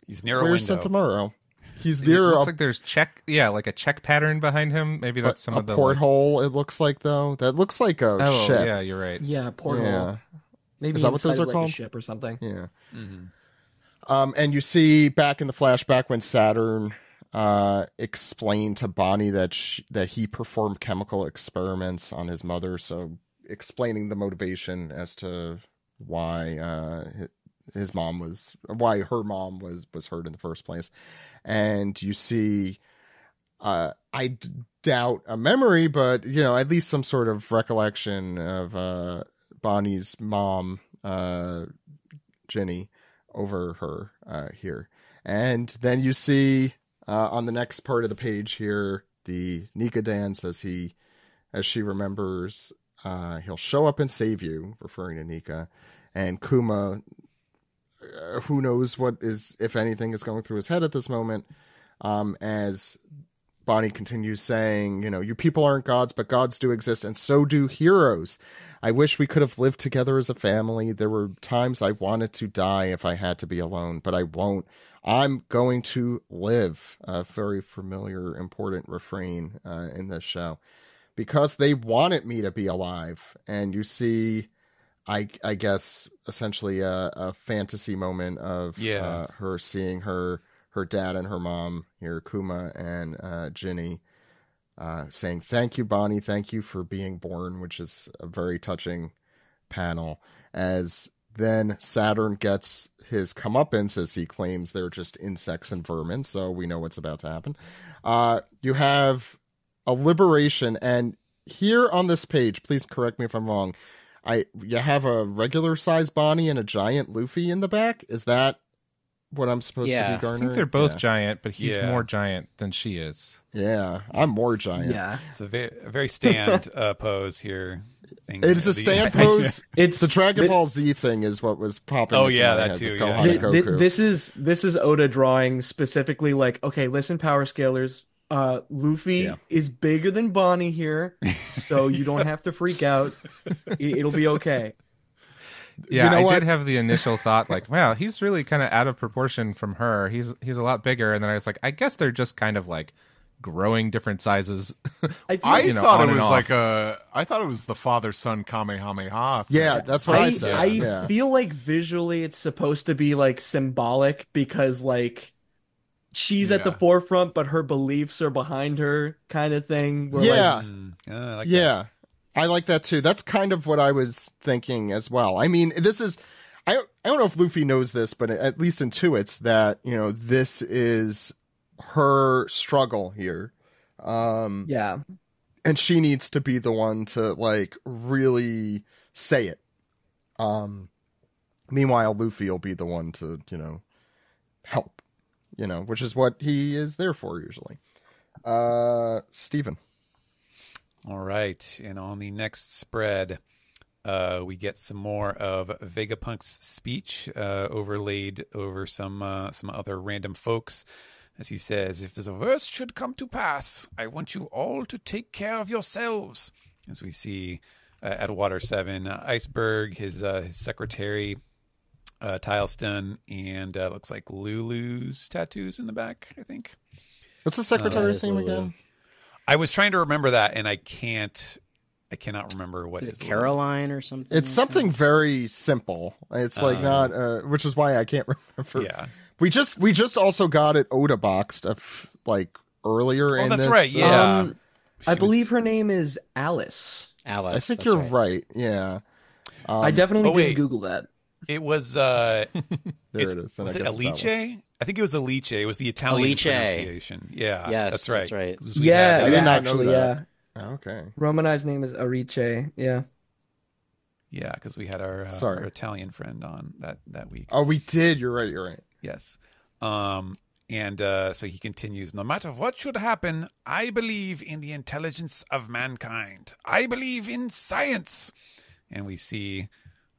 He's near a where's window. Sentomaru? He's It near looks like there's like a check pattern behind him. Maybe that's some of the porthole. It looks like though. That looks like a ship. Yeah, you're right. Yeah, porthole. Yeah. Maybe Is that what those are like called? A ship or something. Yeah. Mm-hmm. And you see back in the flashback when Saturn explained to Bonney that he performed chemical experiments on his mother, so explaining the motivation as to why her mom was hurt in the first place. And you see, I doubt a memory, but at least some sort of recollection of Bonnie's mom, Ginny, over her here. And then you see on the next part of the page here, the Nika dance as she remembers, he'll show up and save you, referring to Nika. And Kuma, who knows what is, if anything, is going through his head at this moment, as Bonney continues saying, you people aren't gods, but gods do exist, and so do heroes. I wish we could have lived together as a family. There were times I wanted to die if I had to be alone, but I won't. I'm going to live. A very familiar, important refrain in this show. because they wanted me to be alive. And you see, I guess, essentially a fantasy moment of her seeing her dad and her mom here, Kuma and Ginny, saying, "Thank you, Bonney. Thank you for being born," which is a very touching panel. As then Saturn gets his comeuppance as he claims they're just insects and vermin, so we know what's about to happen. You have a liberation, and here on this page, please correct me if I'm wrong, you have a regular size Bonney and a giant Luffy in the back. Is that what I'm supposed to be garnering? I think they're both giant, but he's more giant than she is. Yeah, I'm more giant. Yeah, it's a very stand pose here. It is a stand pose. It's the Dragon Ball Z thing is what was popping. Oh into yeah, my that head too. with Yeah. Gohan and Goku. This is Oda drawing specifically like, okay, listen, power scalers. Luffy is bigger than Bonney here, so you don't have to freak out. It'll be okay. Yeah, I did have the initial thought, like, wow, he's really kind of out of proportion from her. He's a lot bigger, and then I was like, I guess they're just kind of like growing different sizes. I thought it was the father-son Kamehameha thing. Yeah, that's what I said. I feel like visually it's supposed to be like symbolic because like she's at the forefront, but her beliefs are behind her, kind of thing. Where I like that too. That's kind of what I was thinking as well. I mean, this is, I don't know if Luffy knows this, but at least intuits that, you know, this is her struggle here. And she needs to be the one to like really say it. Meanwhile, Luffy will be the one to, you know, help, you know, which is what he is there for usually. Steven. All right, and on the next spread, we get some more of Vegapunk's speech overlaid over some other random folks. As he says, "If the worst should come to pass, I want you all to take care of yourselves." As we see at Water 7, Iceberg, his secretary, Tileston, and looks like Lulu's tattoos in the back, I think. What's the secretary's name again? I was trying to remember that, and I cannot remember what is his it, Caroline or something. It's something very simple. It's like not, which is why I can't remember. Yeah, we just also got it Oda boxed like earlier. Oh, in that's this, right. Yeah, I believe her name is Alice. I think you're right. Yeah, I definitely didn't Google that. It was there it is. Was it Alice? I think it was Alice. It was the Italian pronunciation. Yeah, yes, that's right. That's right. Yeah, I did not know actually, that. yeah. Oh, okay. Romanized name is Arice. Yeah. Yeah, because we had our Italian friend on that week. Oh, we did. You're right. Yes. And so he continues, "No matter what should happen, I believe in the intelligence of mankind. I believe in science." And we see,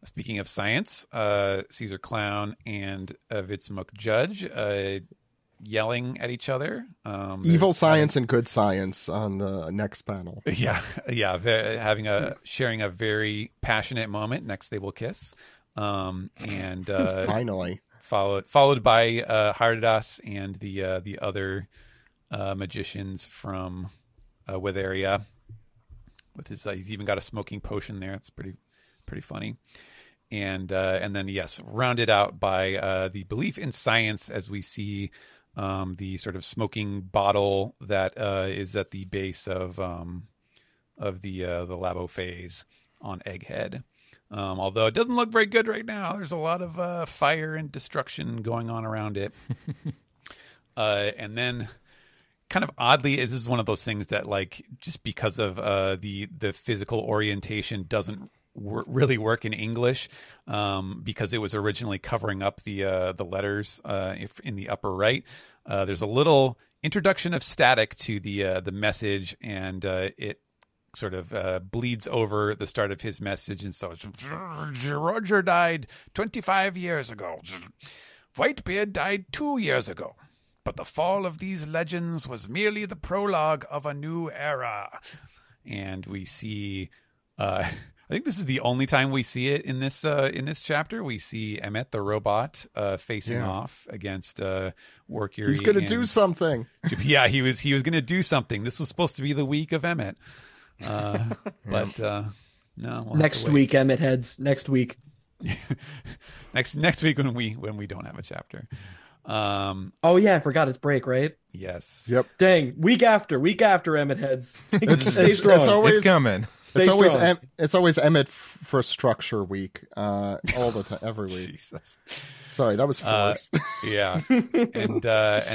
speaking of science, Caesar Clown and Vitsmuk Judge yelling at each other. Evil science and good science on the next panel. Yeah, sharing a very passionate moment. Next, they will kiss. And finally. Followed by Hardas and the other magicians from Witheria. With his, he's even got a smoking potion there. It's pretty funny. And then yes, rounded out by the belief in science as we see the sort of smoking bottle that is at the base of the Labo phase on Egghead. Although it doesn't look very good right now. There's a lot of fire and destruction going on around it. And then, kind of oddly, this is one of those things that, like, just because of the physical orientation doesn't really work in English, because it was originally covering up the letters in the upper right. There's a little introduction of static to the message, and it sort of bleeds over the start of his message, and so it's, Roger died 25 years ago. Whitebeard died 2 years ago. But the fall of these legends was merely the prologue of a new era. And we see, I think this is the only time we see it in this chapter. We see Emmet the robot facing off against Workyuri. He's going to do something. Yeah, he was going to do something. This was supposed to be the week of Emmet. But no, we'll Next week, Emmett heads. Next week. next week when we don't have a chapter. Oh yeah, I forgot it's break, right? Yes. Yep. Dang, week after Emmett heads. Stay It's strong. always It's coming. it's always strong. it's always Emmett for structure week. All the time, every week. Jesus. Sorry, that was forced. Yeah. And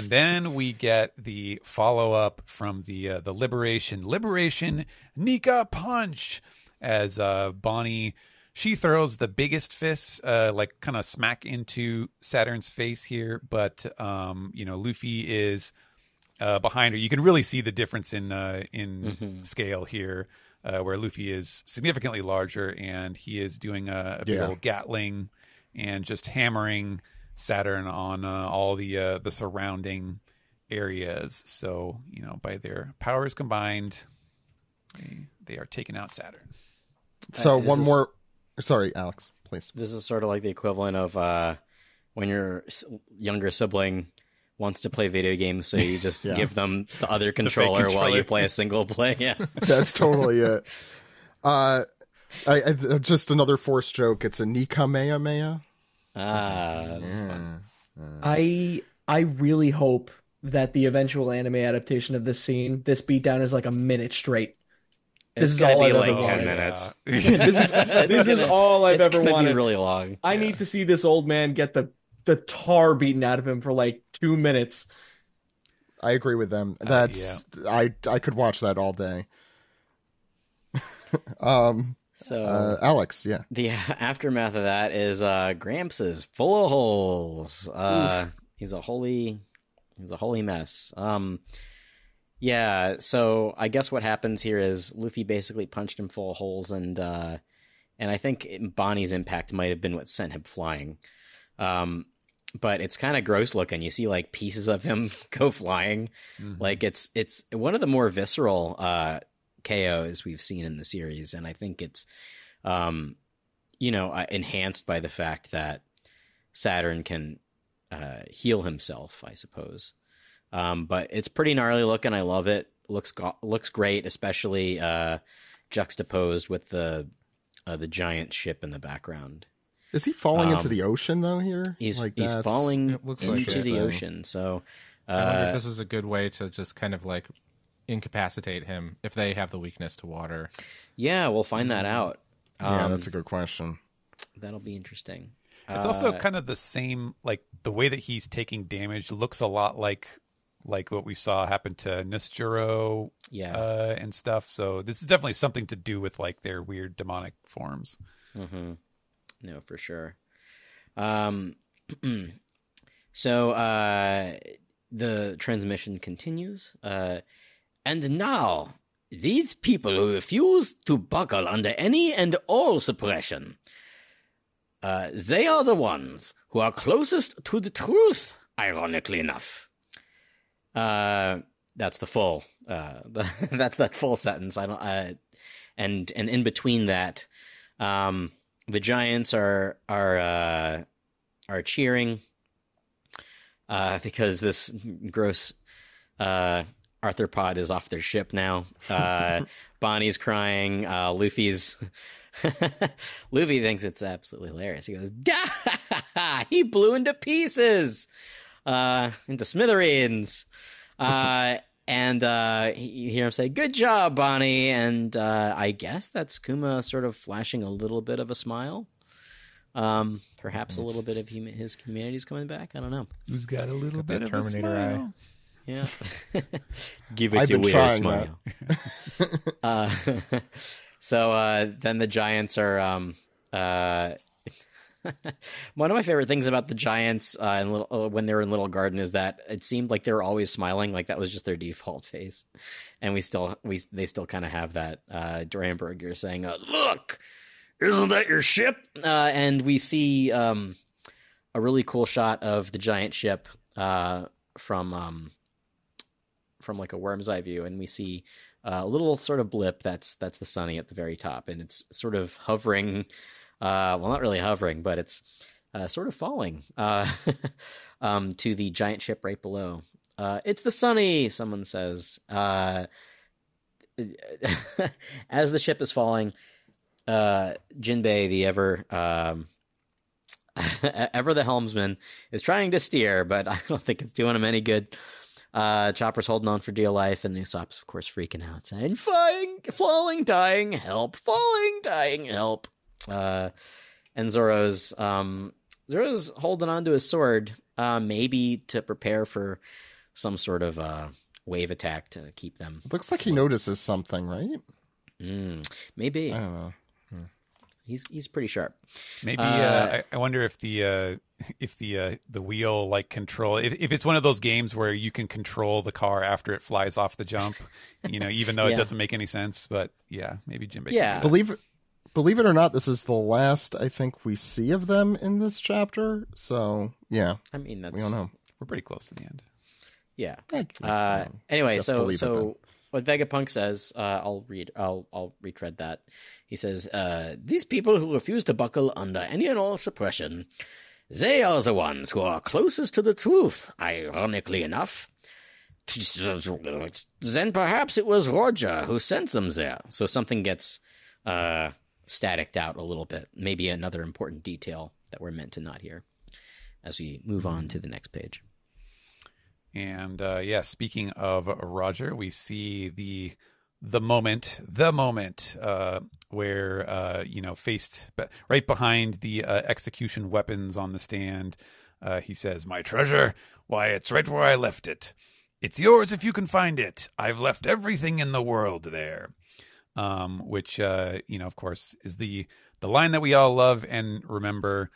then we get the follow up from the Liberation Nika Punch as Bonney. She throws the biggest fist, like kind of smack into Saturn's face here, but Luffy is behind her. You can really see the difference in scale here, where Luffy is significantly larger, and he is doing a big old Gatling and just hammering Saturn on all the surrounding areas. So by their powers combined, they are taking out Saturn. So one more. Sorry, Alex, please. This is sort of like the equivalent of when your younger sibling wants to play video games, so you just give them the other controller while you play a single play. Yeah, That's totally it. I just another forced joke. It's a Nikamehameha. That's fun. I really hope that the eventual anime adaptation of this scene, this beatdown, is like a minute straight. This is gonna be like 10 minutes. This is all I've ever It's gonna wanted. be really long. I need to see this old man get the tar beaten out of him for like 2 minutes. I agree with them. That's I could watch that all day. So Alex, yeah. the aftermath of that is Gramps is full of holes. He's a holy mess. Yeah, so I guess what happens here is Luffy basically punched him full of holes, and I think Bonnie's impact might have been what sent him flying. But it's kind of gross looking. You see like pieces of him go flying. Mm-hmm. Like it's one of the more visceral KOs we've seen in the series, and I think it's enhanced by the fact that Saturn can heal himself, I suppose. But it's pretty gnarly looking. I love it. Looks great, especially juxtaposed with the giant ship in the background. Is he falling into the ocean though? Here, he's falling looks into the ocean. So I wonder if this is a good way to just kind of like incapacitate him if they have the weakness to water. Yeah, we'll find that out. Yeah, that's a good question. That'll be interesting. It's also kind of the same, like the way that he's taking damage looks a lot like what we saw happen to Nojiko and stuff. So this is definitely something to do with like their weird demonic forms. Mm-hmm. No, for sure. So the transmission continues. And now, these people who refuse to buckle under any and all suppression, they are the ones who are closest to the truth, ironically enough. That's the full. That's that full sentence. And in between that, the giants are cheering because this gross arthropod is off their ship now. Bonnie's crying. Luffy thinks it's absolutely hilarious. He goes, he blew into pieces, into smithereens. And you hear him say, "Good job, Bonney." And I guess that's Kuma sort of flashing a little bit of a smile. Perhaps a little bit of his humanity's coming back. I don't know. Who's got a little bit of Terminator a smile? Yeah. Give us I've your been weird trying smile. So then the giants are one of my favorite things about the giants when they were in Little Garden is that it seemed like they were always smiling, like that was just their default face, and they still kind of have that. Duranberg, you're saying, "Look, isn't that your ship?" And we see a really cool shot of the giant ship from like a worm's eye view, and we see a little sort of blip that's the Sunny at the very top, and it's sort of hovering. Well, not really hovering, but it's sort of falling to the giant ship right below. It's the Sunny, someone says. as the ship is falling, Jinbei, the ever the helmsman, is trying to steer, but I don't think it's doing him any good. Chopper's holding on for dear life, and Usopp's, of course, freaking out, saying, falling, dying, help, falling, dying, help. And Zoro's holding onto his sword, maybe to prepare for some sort of wave attack to keep them. It looks like he notices something, right? Maybe. I don't know. He's pretty sharp. Maybe I wonder if the wheel like control if it's one of those games where you can control the car after it flies off the jump, even though it doesn't make any sense. But yeah, maybe Jinbei. Yeah, believe it or not, this is the last I think we see of them in this chapter. So yeah, I mean we don't know. We're pretty close to the end. Yeah. Anyway, so what Vegapunk says, I'll retread that. He says, these people who refuse to buckle under any and all suppression, they are the ones who are closest to the truth, ironically enough. Then perhaps it was Roger who sent them there. So something gets staticked out a little bit. Maybe another important detail that we're meant to not hear as we move on to the next page. And speaking of Roger, we see the moment where faced right behind the execution weapons on the stand, he says, "My treasure, why, it's right where I left it. It's yours if you can find it. I've left everything in the world there." Which of course is the line that we all love and remember.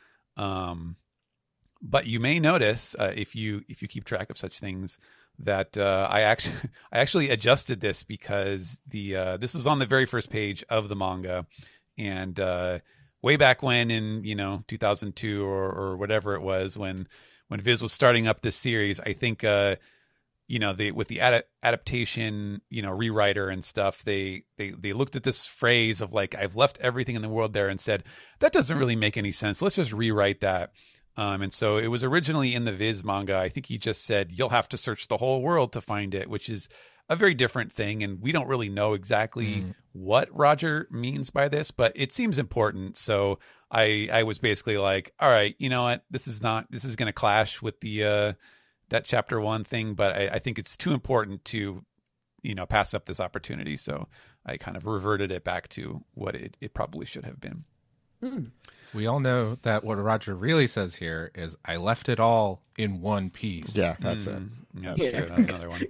But you may notice, if you keep track of such things, that I actually adjusted this because this is on the very first page of the manga, and way back when in 2002 or whatever it was when Viz was starting up this series, I think with the adaptation rewriter and stuff, they looked at this phrase of like, I've left everything in the world there, and said that doesn't really make any sense. Let's just rewrite that. And so it was originally in the Viz manga. I think he just said, you'll have to search the whole world to find it, which is a very different thing. And we don't really know exactly what Roger means by this, but it seems important. So I was basically like, all right, you know what? This is going to clash with the, that chapter 1 thing, but I think it's too important to, pass up this opportunity. So I kind of reverted it back to what it probably should have been. We all know that what Roger really says here is, I left it all in one piece. Yeah, that's it. That's true. That's another one.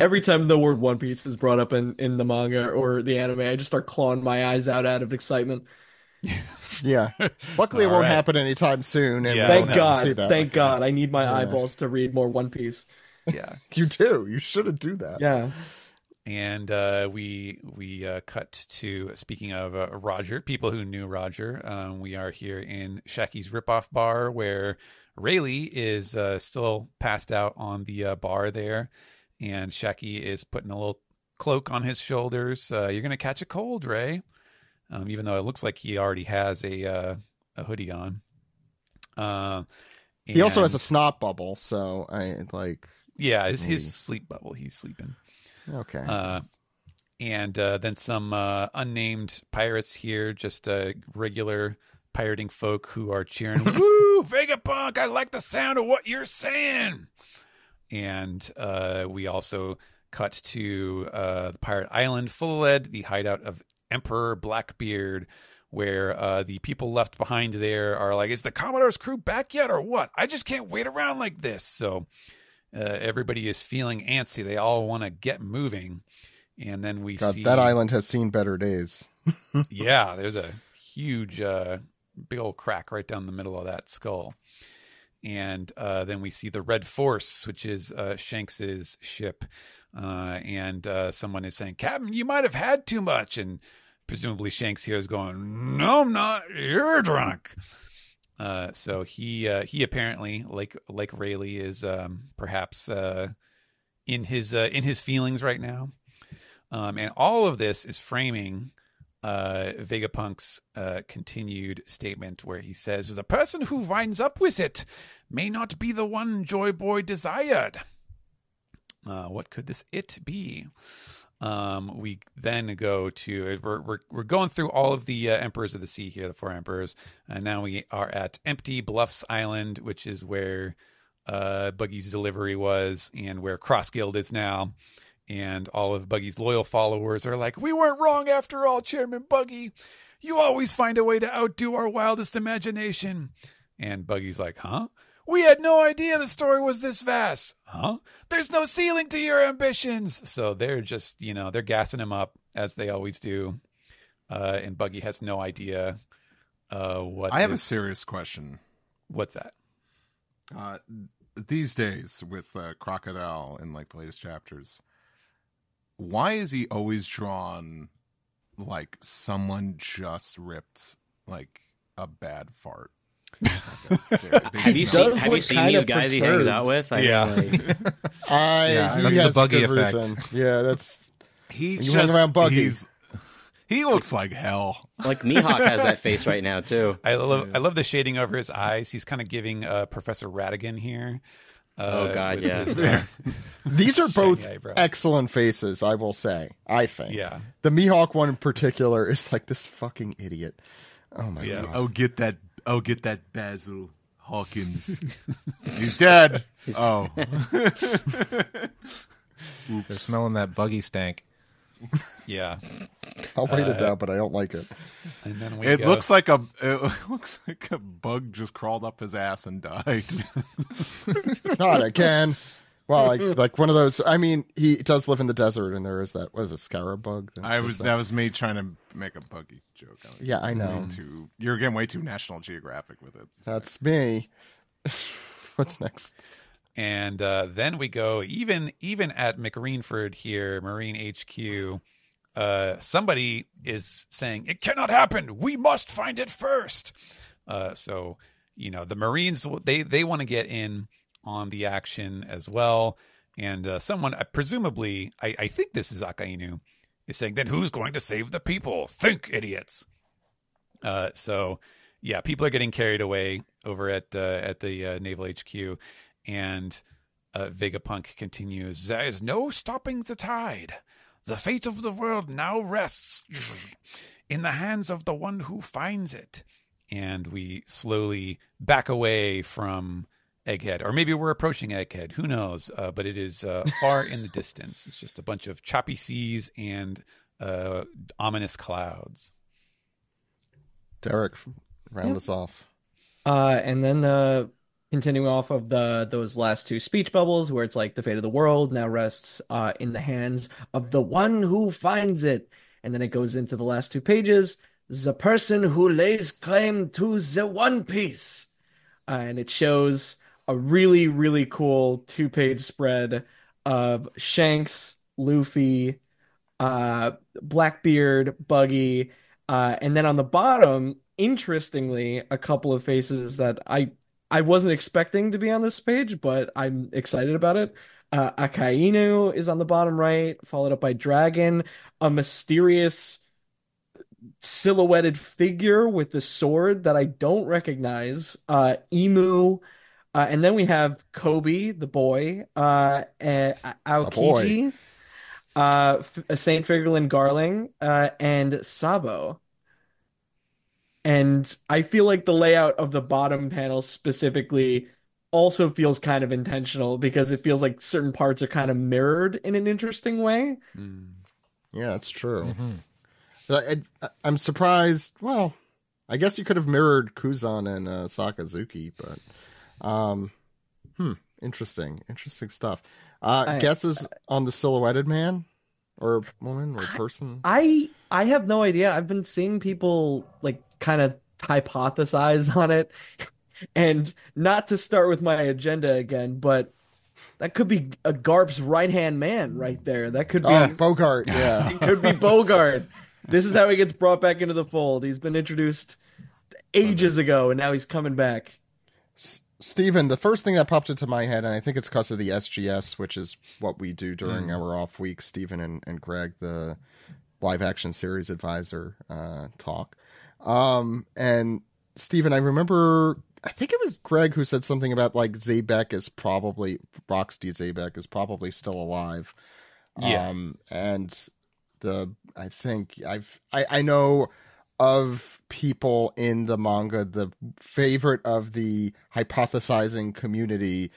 Every time the word One Piece is brought up in the manga or the anime, I just start clawing my eyes out of excitement. Yeah. Luckily, it won't happen anytime soon. And Thank God. Thank God. I need my eyeballs to read more One Piece. Yeah. You do. You shouldn't do that. Yeah. And we cut to, speaking of Roger, people who knew Roger, we are here in Shaki's Ripoff Bar, where Rayleigh is still passed out on the bar there, and Shaki is putting a little cloak on his shoulders. You're going to catch a cold, Ray, even though it looks like he already has a hoodie on. He also has a snot bubble, so I like... Yeah, it's his sleep bubble. He's sleeping. Okay. And then some unnamed pirates here, just regular pirating folk who are cheering, "Woo, Vegapunk, I like the sound of what you're saying." And we also cut to the pirate island, Fulled, the hideout of Emperor Blackbeard, where the people left behind there are like, "Is the Commodore's crew back yet or what? I just can't wait around like this." So everybody is feeling antsy. They all want to get moving. And then we see... that island has seen better days. Yeah, there's a huge, big old crack right down the middle of that skull. And then we see the Red Force, which is Shanks's ship. And someone is saying, "Captain, you might have had too much." And presumably Shanks here is going, "No, I'm not. You're drunk." So he apparently, like Rayleigh, is perhaps in his feelings right now, and all of this is framing Vegapunk's continued statement, where he says, "The person who winds up with it may not be the one Joy Boy desired." What could this it be? We then go to we're going through all of the Emperors of the Sea here, the 4 Emperors, and now we are at Empty Bluffs Island, which is where Buggy's delivery was and where Cross Guild is now. And all of Buggy's loyal followers are like, "We weren't wrong after all, Chairman Buggy. You always find a way to outdo our wildest imagination." And Buggy's like, "Huh? We had no idea the story was this vast. Huh? There's no ceiling to your ambitions." So they're just, they're gassing him up as they always do. And Buggy has no idea what. I have a serious question. What's that? These days with Crocodile in like the latest chapters, why is he always drawn like someone just ripped like a bad fart? Have you seen these guys he hangs out with? He that's has the Buggy good effect. reason. Yeah, that's he you hang around Buggy. He looks like hell. Like Mihawk has that face right now too. I love the shading over his eyes. He's kind of giving Professor Ratigan here. Oh God, with yes. These are both eyebrows. excellent faces, I will say. I think. Yeah. The Mihawk one in particular is like this fucking idiot. Oh my god. I'll get that Basil Hawkins. He's dead. Oh. They're smelling that Buggy stank. Yeah. I'll write it down, but I don't like it. And then It looks like a bug just crawled up his ass and died. Not again. Well, like one of those. I mean, he does live in the desert, and there is that. What is it, scarab bug? That was me trying to make a Buggy joke. Yeah, I know. You're getting way too National Geographic with it. That's me. What's next? And then we go even at McReanford here, Marine HQ. Somebody is saying it cannot happen. We must find it first. So the Marines they want to get in on the action as well. And someone presumably I think this is Akainu is saying, then who's going to save the people? Think, idiots. So yeah, people are getting carried away over at the Naval HQ. And Vegapunk continues, there is no stopping the tide. The fate of the world now rests in the hands of the one who finds it. And we slowly back away from Egghead. Or maybe we're approaching Egghead. Who knows? But it is far in the distance. It's just a bunch of choppy seas and ominous clouds. Derek, round this off. And then continuing off of those last 2 speech bubbles, where it's like the fate of the world now rests in the hands of the one who finds it, and then it goes into the last 2 pages, the person who lays claim to the One Piece, and it shows a really, really cool 2-page spread of Shanks, Luffy, Blackbeard, Buggy, and then on the bottom, interestingly, a couple of faces that I wasn't expecting to be on this page, but I'm excited about it. Akainu is on the bottom right, followed up by Dragon, a mysterious silhouetted figure with the sword that I don't recognize, Emu, and then we have Kobe, the boy, Aokiji, Saint Figurlin Garling, and Sabo. And I feel like the layout of the bottom panel specifically also feels kind of intentional because it feels like certain parts are kind of mirrored in an interesting way. Yeah, that's true. I'm surprised. Well, I guess you could have mirrored Kuzan and Sakazuki, but interesting stuff. Guesses on the silhouetted man or woman or person? I have no idea. I've been seeing people like kind of hypothesize on it, and not to start with my agenda again, but that could be a Garp's right-hand man right there. That could be Bogart. Yeah, it could be Bogart. This is how he gets brought back into the fold. He's been introduced ages ago, and now he's coming back. Steven, the first thing that popped into my head, and I think it's because of the SGS, which is what we do during our off weeks, Steven and Greg, the live action series advisor talk. And Steven, I remember, I think it was Greg who said something about like Zabek is probably, Roxy Zabek is probably still alive. Yeah. And I know of people in the manga, the favorite of the hypothesizing community,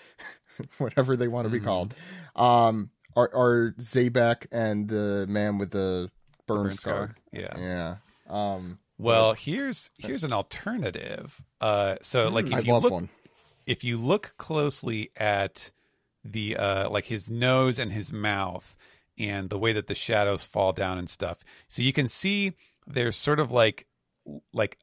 whatever they want to be called, are Zabek and the man with the burn scar. Yeah. Yeah. Well, here's an alternative. So like if you look closely at the like his nose and his mouth and the way that the shadows fall down and stuff, so you can see there's sort of like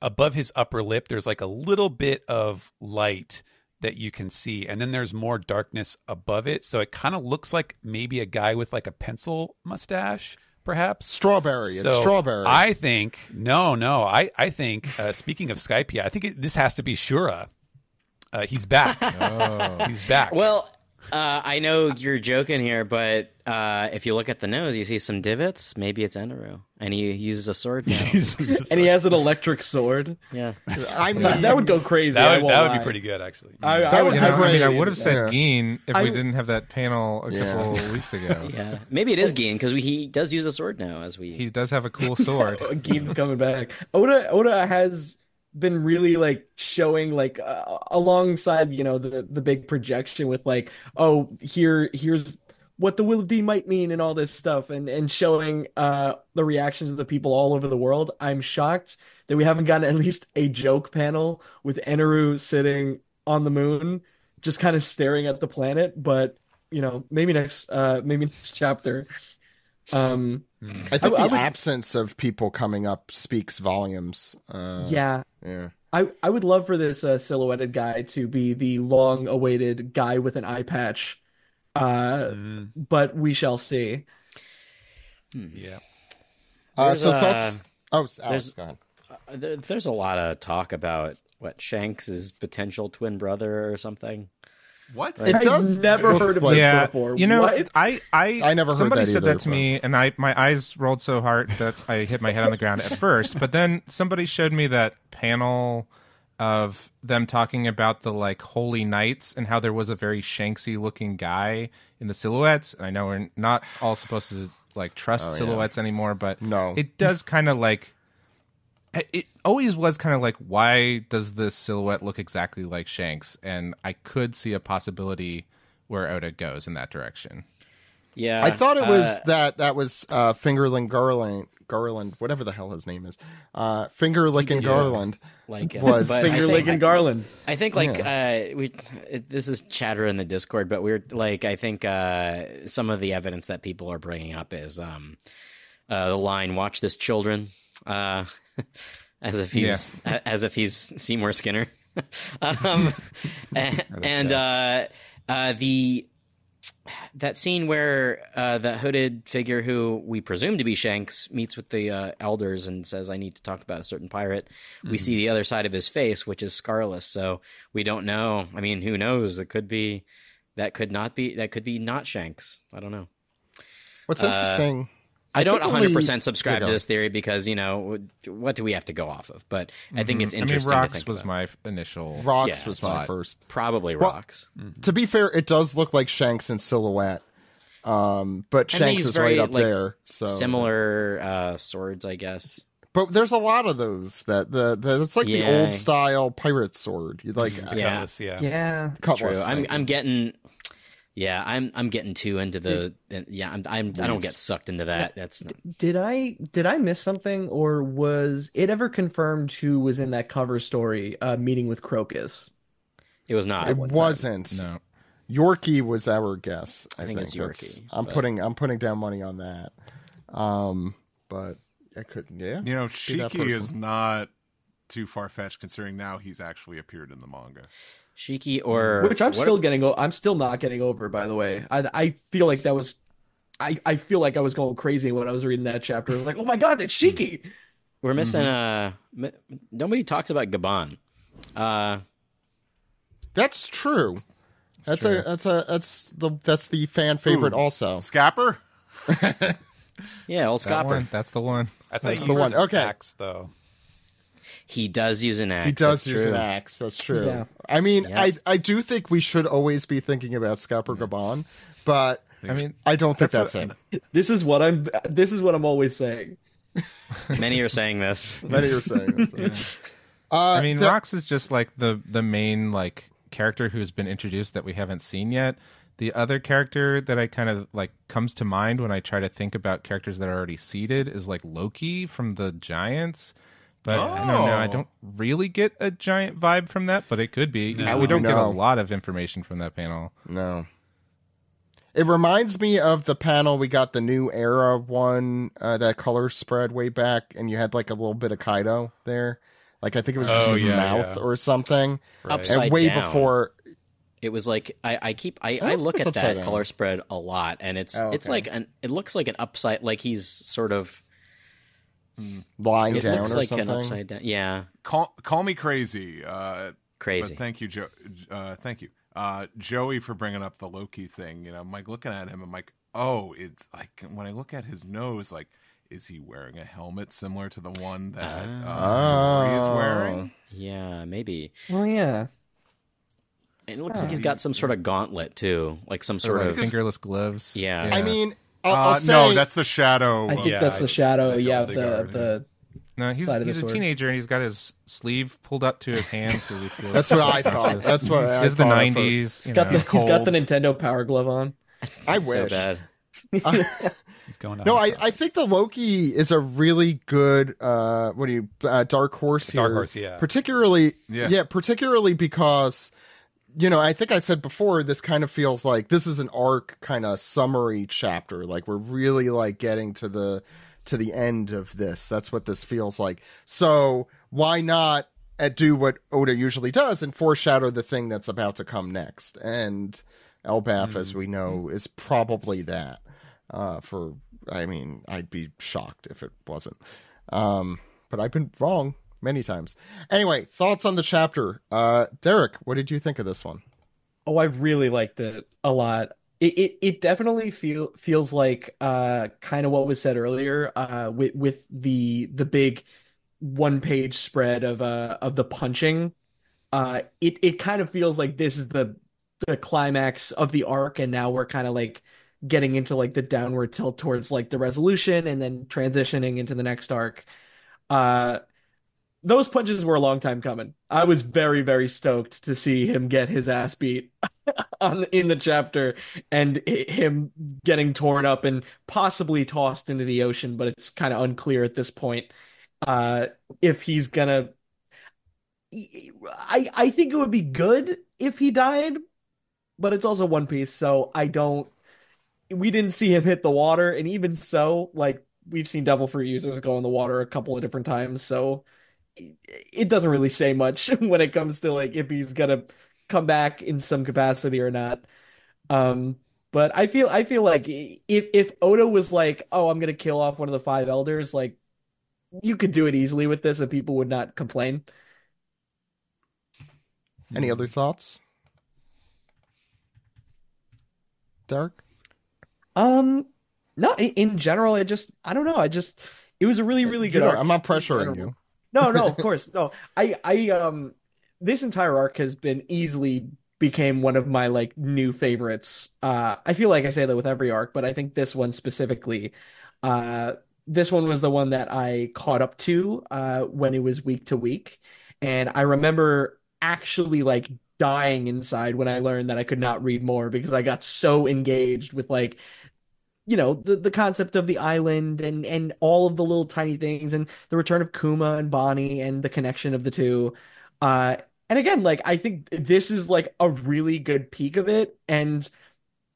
above his upper lip, there's like a little bit of light that you can see, and then there's more darkness above it. So it kind of looks like maybe a guy with like a pencil mustache, perhaps. Strawberry. So it's strawberry. I think I think speaking of Skype, I think this has to be Shura. He's back. He's back. Well, I know you're joking here, but if you look at the nose, you see some divots. Maybe it's Eneru, and he uses a sword now. And he has an electric sword. Yeah, I mean, that would go crazy. that would be pretty good, actually. I would have said Geen if we didn't have that panel a couple weeks ago. Yeah, maybe it is Geen because he does use a sword now. He does have a cool sword. Geen's coming back. Oda has been really like showing like alongside the big projection with like, oh, here's what the will of D might mean and all this stuff, and showing the reactions of the people all over the world. I'm shocked that we haven't gotten at least a joke panel with Eneru sitting on the moon just kind of staring at the planet, but maybe next chapter. I think the absence of people coming up speaks volumes. Yeah. I would love for this silhouetted guy to be the long-awaited guy with an eye patch, but we shall see. Yeah. So thoughts? Alex, go ahead. There's a lot of talk about Shanks' potential twin brother or something. What? It does. I've never heard of this before. What? I never heard somebody that said either, that to me, and my eyes rolled so hard that I hit my head on the ground at first. But then somebody showed me that panel of them talking about the like holy knights and how there was a very Shanksy looking guy in the silhouettes. And I know we're not all supposed to like trust silhouettes anymore, but no, it does kind of like. It always was kind of like, why does this silhouette look exactly like Shanks? And I could see a possibility where Oda goes in that direction. Yeah, I thought it was that was Fingerling Garland, whatever the hell his name is, Fingerlicking Garland, was Fingerlicking Garland. I think this is chatter in the Discord, but we're like, I think some of the evidence that people are bringing up is the line "Watch this, children." As if he's Seymour Skinner, that scene where the hooded figure who we presume to be Shanks meets with the elders and says, "I need to talk about a certain pirate." We see the other side of his face, which is scarless. So we don't know. I mean, who knows? It could be that could be not Shanks. I don't know. What's interesting. I don't 100% subscribe to this theory because, what do we have to go off of? But I think it's interesting. I mean, Rocks to think was about. My initial. Rocks was my first. Probably Rocks. To be fair, it does look like Shanks in silhouette, but Shanks is right up there. So similar swords, I guess. But there's a lot of those it's like the old style pirate sword. You like, Cutlass, yeah, True. I'm getting. Yeah, I'm getting too into the. Yeah, I don't get sucked into that. That's Did I miss something, or was it ever confirmed who was in that cover story meeting with Crocus? It was not. It wasn't. No. Yorkie was our guess. I think it's Yorkie. I'm putting down money on that. But I couldn't. Yeah. Shiki is not too far fetched considering now he's actually appeared in the manga. Shiki or which I'm still not getting over, by the way. I feel like that was I feel like I was going crazy when I was reading that chapter. I was like, oh my god, that's Shiki. We're missing nobody talks about Gabon. That's true. That's the fan favorite also. Scapper? Yeah, old Scapper. That's the one. That's the one. Okay. Axe, though. He does use an axe. He does use an axe. That's true. Yeah. I mean, I do think we should always be thinking about Scapper Gabon, but I mean, I don't think that's it. This is what I'm always saying. Many are saying this. Many are saying this. I mean, Rox is just like the main like character who's been introduced that we haven't seen yet. The other character that I kind of like comes to mind when I try to think about characters that are already seated is like Loki from the Giants. But I don't know. I don't really get a giant vibe from that, but it could be. No. We don't get a lot of information from that panel. No. It reminds me of the panel we got the New Era one, that color spread way back, and you had like a little bit of Kaido there. Like I think it was just his mouth or something. Right. Upside and way down. before. It was like I look at that color spread a lot, and it's like it looks like an upside, like he's sort of lying it down looks or like something. an upside down. Yeah, Call me crazy. crazy. But thank you, thank you, Joey, for bringing up the Loki thing. You know, I'm like looking at him. I'm like, oh, it's like when I look at his nose, like, is he wearing a helmet similar to the one that Dory is wearing? Yeah, maybe. Oh yeah. And it looks like he's got some sort of gauntlet too, like some sort of fingerless gloves. Yeah. I mean, I'll say, no, that's the shadow. I think that's the shadow. Yeah, the No, he's side of the a sword. teenager and he's got his sleeve pulled up to his hands. So he feels that's what I thought. That's what I It's the thought at first. '90s. he's got the Nintendo Power Glove on. I so wish. bad. He's going on. No, I think the Loki is a really good dark horse here. Dark horse, yeah. Particularly Yeah. particularly because I think I said before, this kind of feels like this is an arc kind of summary chapter. Like we're really like getting to the end of this. That's what this feels like. So why not do what Oda usually does and foreshadow the thing that's about to come next? And Elbaf, as we know, is probably that. I'd be shocked if it wasn't. But I've been wrong many times. Anyway, thoughts on the chapter. Derek, what did you think of this one? Oh, I really liked it a lot. It definitely feels like kind of what was said earlier with the big 1-page spread of the punching. It kind of feels like this is the climax of the arc, and now we're kind of like getting into like the downward tilt towards like the resolution and then transitioning into the next arc. Those punches were a long time coming. I was very, very stoked to see him get his ass beat in the chapter and him getting torn up and possibly tossed into the ocean, but it's kind of unclear at this point if he's gonna. I think it would be good if he died, but it's also One Piece, so we didn't see him hit the water, and even so, like, we've seen Devil Fruit users go in the water a couple of different times, so it doesn't really say much when it comes to like if he's gonna come back in some capacity or not. But I feel like if Oda was like, oh, I'm gonna kill off one of the 5 elders, like you could do it easily with this and people would not complain. Any other thoughts, Derek? No, in general, I don't know. It was a really, really good arc. I'm not pressuring you. No, of course. No. This entire arc has been easily became one of my like new favorites. I feel like I say that with every arc, but I think this one specifically, this one was the one that I caught up to when it was week to week. And I remember actually like dying inside when I learned that I could not read more because I got so engaged with like the concept of the island and all of the little tiny things and the return of Kuma and Bonney and the connection of the two. And again, like I think this is like a really good peak of it, and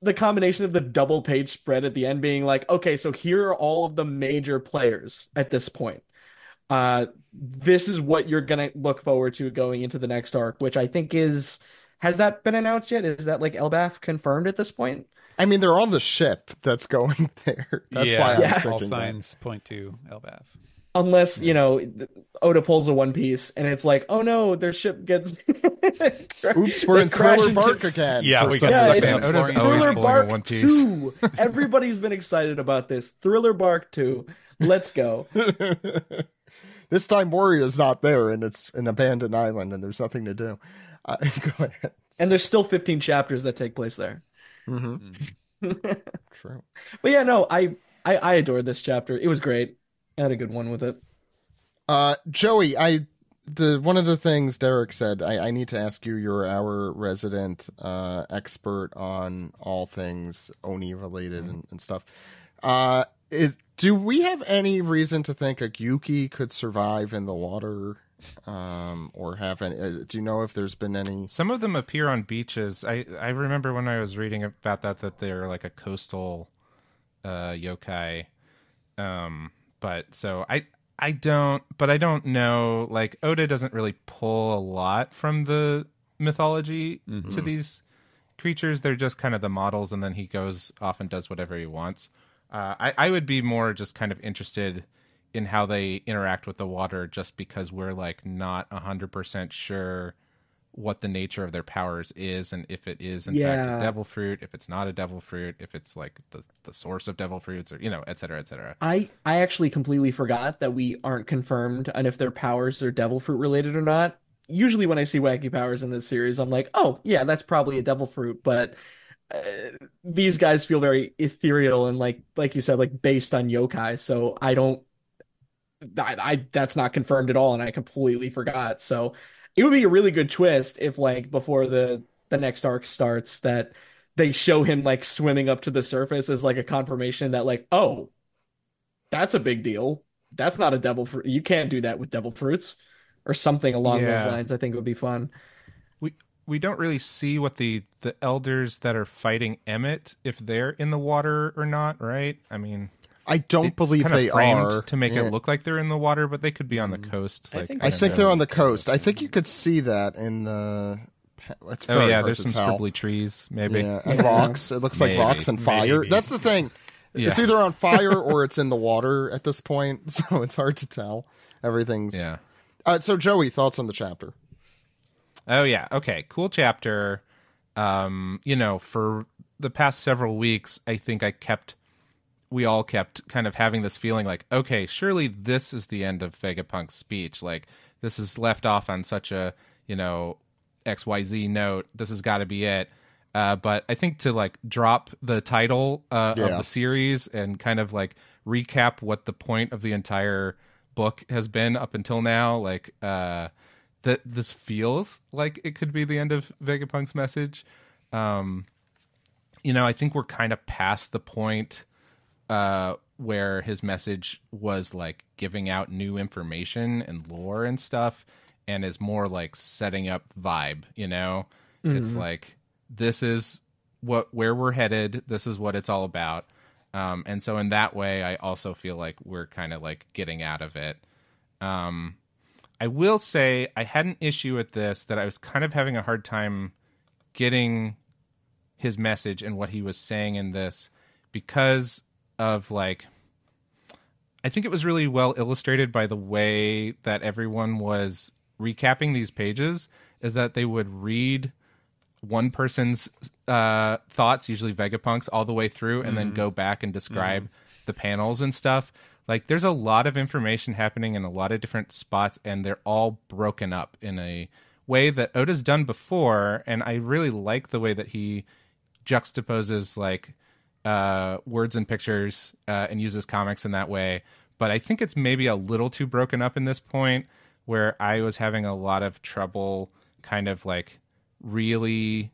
the combination of the double page spread at the end being like, okay, so here are all of the major players at this point. This is what you're gonna look forward to going into the next arc, which I think has that been announced yet? Is that like Elbaf confirmed at this point? I mean, they're on the ship that's going there. That's why I'm thinking all that. signs point to Elbaf. Unless, Oda pulls a One Piece and it's like, oh no, their ship gets Oops, we're in Thriller Bark again. Yeah, for we some got reason. stuck in Oda's Florian. always Thriller pulling a Bark One Piece. 2. Everybody's been excited about this. Thriller Bark 2. Let's go. This time Warrior's not there, and it's an abandoned island, and there's nothing to do. Go ahead. And there's still 15 chapters that take place there. Mm-hmm. True. But yeah, no, I adored this chapter. It was great. I had a good one with it. Joey, one of the things Derek said, I need to ask you. You're our resident expert on all things Oni related and stuff. Do we have any reason to think a Yuki could survive in the water? Or have any? Do you know if there's been any? Some of them appear on beaches. I remember when I was reading about that they're like a coastal yokai. But so I don't know. Like Oda doesn't really pull a lot from the mythology to these creatures. They're just kind of the models, and then he goes off and does whatever he wants. I would be more just kind of interested in how they interact with the water, just because we're like not 100% sure what the nature of their powers is, and if it is in fact a devil fruit, if it's not a devil fruit, if it's like the source of devil fruits, or et cetera, et cetera. I actually completely forgot that we aren't confirmed on if their powers are devil fruit related or not. Usually when I see wacky powers in this series, I'm like, oh yeah, that's probably a devil fruit, but these guys feel very ethereal and like you said, like based on yokai, so I that's not confirmed at all, and I completely forgot. So it would be a really good twist if, like, before the next arc starts, that they show him like swimming up to the surface as like a confirmation that, like, oh, that's a big deal. That's not a devil fruit. You can't do that with devil fruits, or something along those lines. I think it would be fun. We don't really see what the elders that are fighting Emmett, if they're in the water or not, right? I mean, I don't believe they are to make it look like they're in the water, but they could be on the coast. I Like, think I think they're on the coast. I think you could see that in the. It's very hard there's to some tell. scribbly trees, maybe. Yeah, and rocks. It looks like rocks and fire. Maybe. That's the thing. It's either on fire or it's in the water at this point, so it's hard to tell. Everything's so Joey, thoughts on the chapter? Oh yeah, okay, cool chapter. For the past several weeks, I think we all kept kind of having this feeling like, okay, surely this is the end of Vegapunk's speech. Like, this is left off on such a, XYZ note. This has got to be it. But I think to like drop the title of the series and kind of like recap what the point of the entire book has been up until now, like that this feels like it could be the end of Vegapunk's message. I think we're kind of past the point where his message was like giving out new information and lore and stuff, and is more like setting up vibe. It's like, this is where we're headed. This is what it's all about. And so in that way, I also feel like we're kind of like getting out of it. I will say I had an issue with this, that I was kind of having a hard time getting his message and what he was saying in this, because of like, I think it was really well illustrated by the way that everyone was recapping these pages, is that they would read one person's thoughts, usually Vegapunk's, all the way through, and then go back and describe the panels and stuff. Like, there's a lot of information happening in a lot of different spots, and they're all broken up in a way that Oda's done before, and I really like the way that he juxtaposes like words and pictures and uses comics in that way. But I think it's maybe a little too broken up in this point, where I was having a lot of trouble kind of like really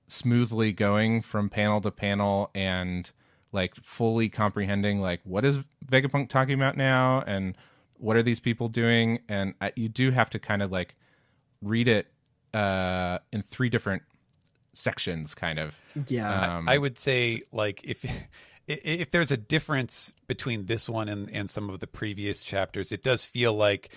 smoothly going from panel to panel and like fully comprehending like, what is Vegapunk talking about now, and what are these people doing? And you do have to kind of like read it in three different sections, kind of. I would say like if there's a difference between this one and some of the previous chapters, it does feel like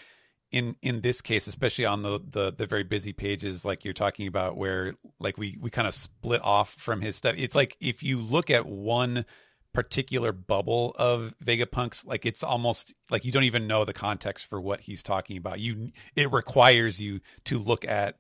in this case, especially on the very busy pages like you're talking about, where like we kind of split off from his stuff. It's like, if you look at one particular bubble of Vegapunk's, like, it's almost like you don't even know the context for what he's talking about. It requires you to look at,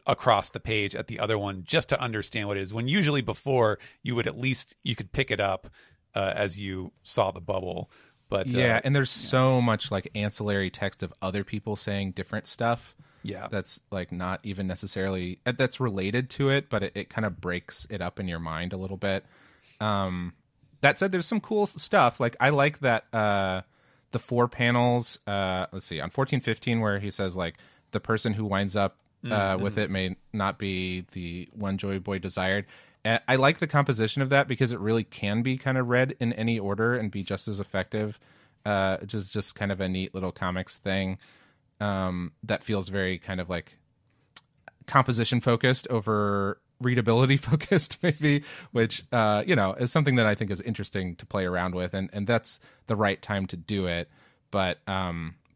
across the page at the other one just to understand what it is, when usually before you could pick it up as you saw the bubble. But and there's so much like ancillary text of other people saying different stuff Yeah. that's like not even necessarily that's related to it, but it kind of breaks it up in your mind a little bit. That said, there's some cool stuff. Like I like that the 4 panels. Let's see, on 1415, where he says like the person who winds up with it may not be the one Joy Boy desired. I like the composition of that because it really can be kind of read in any order and be just as effective. Just kind of a neat little comics thing that feels very kind of like composition focused over readability focused, maybe, which is something that I think is interesting to play around with, and that's the right time to do it. But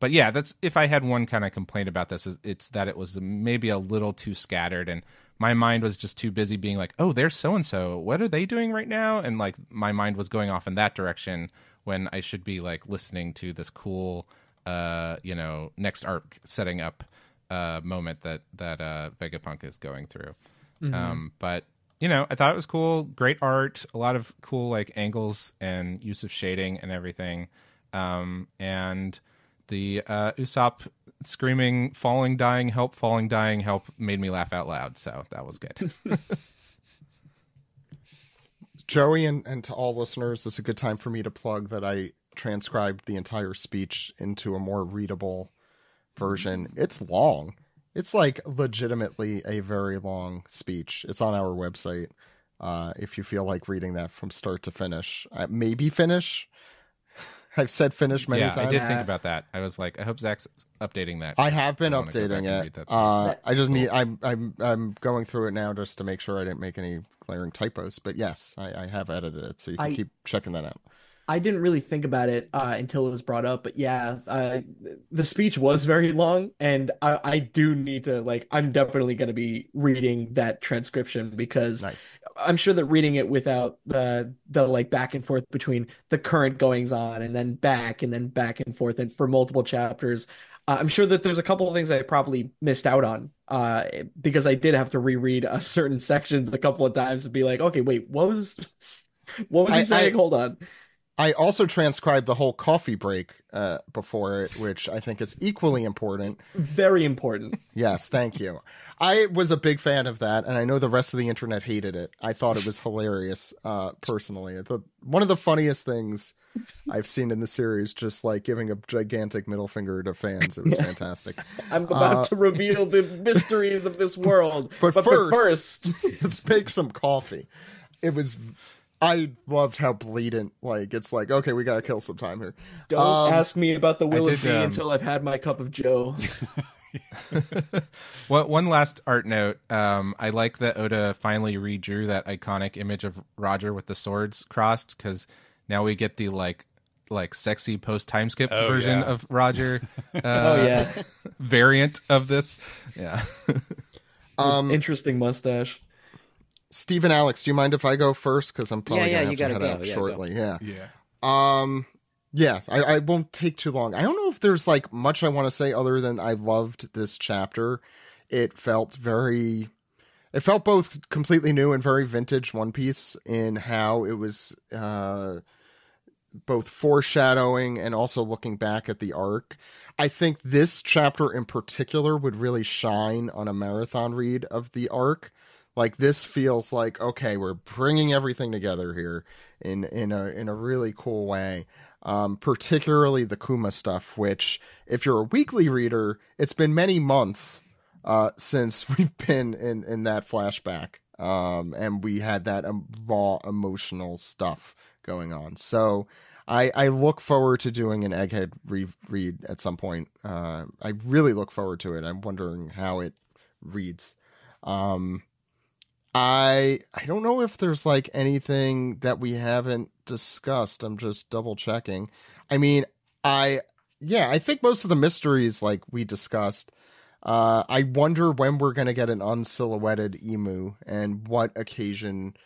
yeah, that's, if I had one kind of complaint about this, it's that it was maybe a little too scattered, and my mind was just too busy being like, oh, there's so and so, what are they doing right now? And like my mind was going off in that direction when I should be like listening to this cool next arc setting up moment that Vegapunk is going through. But I thought it was cool, great art, a lot of cool like angles and use of shading and everything. And the Usopp screaming, falling, dying, help, made me laugh out loud. So that was good. Joey, and to all listeners, this is a good time for me to plug that I transcribed the entire speech into a more readable version. It's long. It's like legitimately a very long speech. It's on our website. If you feel like reading that from start to finish, maybe finish. I've said finish many times. I did think about that. I was like, I hope Zach's updating that. I have been updating it. I just need. I'm going through it now just to make sure I didn't make any glaring typos. But yes, I have edited it, so you can keep checking that out. I didn't really think about it until it was brought up, but yeah, the speech was very long, and I do need to, like, I'm definitely going to be reading that transcription because nice. I'm sure that reading it without the like back and forth between the current goings on and then back and forth and for multiple chapters, I'm sure that there's a couple of things I probably missed out on because I did have to reread certain sections a couple of times to be like, okay, wait, what was he saying? Hold on. I also transcribed the whole coffee break before it, which I think is equally important. Very important. Yes, thank you. I was a big fan of that, and I know the rest of the internet hated it. I thought it was hilarious, personally. One of the funniest things I've seen in the series, just like giving a gigantic middle finger to fans. It was fantastic. I'm about to reveal the mysteries of this world. But first, let's make some coffee. I loved how blatant, like, it's like, okay, we gotta kill some time here. Don't ask me about the will of me until I've had my cup of joe. Well, one last art note. I like that Oda finally redrew that iconic image of Roger with the swords crossed, because now we get the like sexy post time skip version of Roger. Variant of this. Yeah. Interesting mustache. Steve and Alex, do you mind if I go first? Because I'm probably going to have to head out shortly. Go. Yeah. Yes, I won't take too long. I don't know if there's like much I want to say other than I loved this chapter. It felt both completely new and very vintage One Piece in how it was both foreshadowing and also looking back at the arc. I think this chapter in particular would really shine on a marathon read of the arc. Like, this feels like, okay, we're bringing everything together here in a really cool way. Particularly the Kuma stuff, which, if you're a weekly reader, it's been many months since we've been in that flashback. And we had that raw emotional stuff going on. So I look forward to doing an Egghead read at some point. I really look forward to it. I'm wondering how it reads. I don't know if there's like anything that we haven't discussed. I'm just double checking. I mean, I think most of the mysteries like we discussed. I wonder when we're going to get an unsilhouetted emu and what occasion